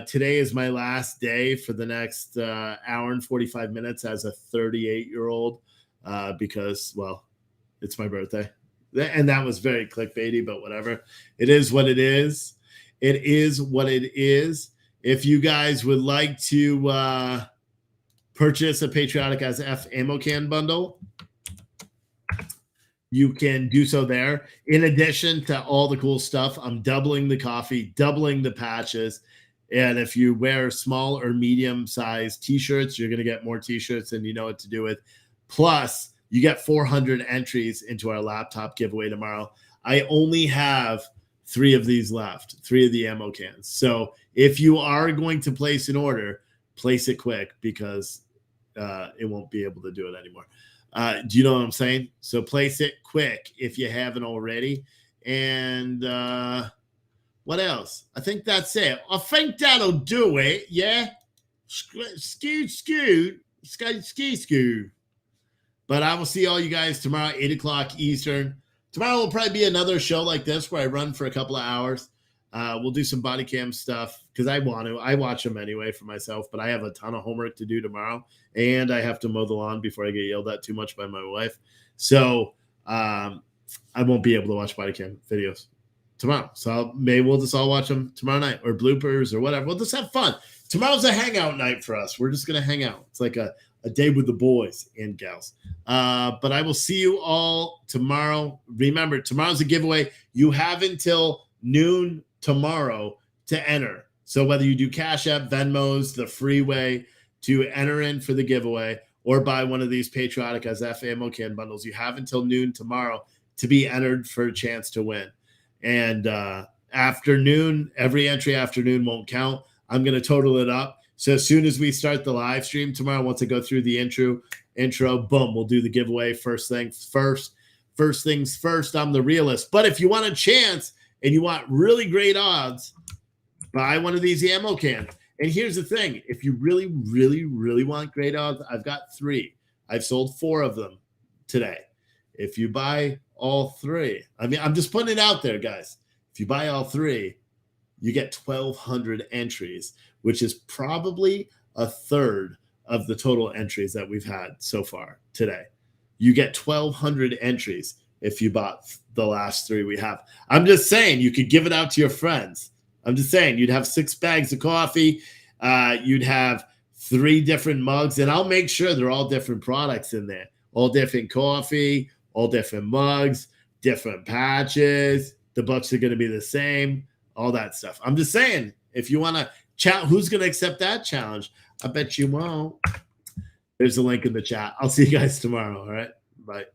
Today is my last day for the next hour and 45 minutes as a 38-year-old because, well, it's my birthday. And that was very clickbaity, but whatever. It is what it is. It is what it is. If you guys would like to purchase a Patriotic as F ammo can bundle, you can do so there. In addition to all the cool stuff, I'm doubling the coffee, doubling the patches. And if you wear small or medium-sized T-shirts, you're going to get more T-shirts than you know what to do with. Plus, you get 400 entries into our laptop giveaway tomorrow. I only have 3 of these left, 3 of the ammo cans. So if you are going to place an order, place it quick because it won't be able to do it anymore. Do you know what I'm saying? So place it quick if you haven't already. And what else? I think that's it. I think that'll do it. Yeah. Scoot. But I will see all you guys tomorrow, 8 o'clock Eastern. Tomorrow will probably be another show like this where I run for a couple of hours. We'll do some body cam stuff because I want to. I watch them anyway for myself, but I have a ton of homework to do tomorrow, and I have to mow the lawn before I get yelled at too much by my wife. So I won't be able to watch body cam videos tomorrow. So maybe we'll just all watch them tomorrow night or bloopers or whatever. We'll just have fun. Tomorrow's a hangout night for us. We're just going to hang out. It's like a day with the boys and gals. But I will see you all tomorrow. Remember, tomorrow's a giveaway. You have until noon tomorrow to enter. So whether you do Cash App, Venmos, the freeway to enter in for the giveaway or buy one of these Patriotic as F ammo can bundles, you have until noon tomorrow to be entered for a chance to win. And afternoon, every entry afternoon won't count. I'm going to total it up. So as soon as we start the live stream tomorrow, once I go through the intro, boom, we'll do the giveaway. First things first, I'm the realist. But if you want a chance and you want really great odds, buy one of these ammo cans. And here's the thing. If you really, really, really want great odds, I've got 3. I've sold 4 of them today. If you buy all 3, I mean, I'm just putting it out there, guys. If you buy all 3, you get 1,200 entries, which is probably a third of the total entries that we've had so far today. You get 1,200 entries if you bought the last 3 we have. I'm just saying you could give it out to your friends. I'm just saying you'd have 6 bags of coffee. You'd have 3 different mugs, and I'll make sure they're all different products in there. All different coffee, all different mugs, different patches. The books are going to be the same, all that stuff. I'm just saying, if you want to chat, who's going to accept that challenge? I bet you won't. There's a link in the chat. I'll see you guys tomorrow. All right. Bye.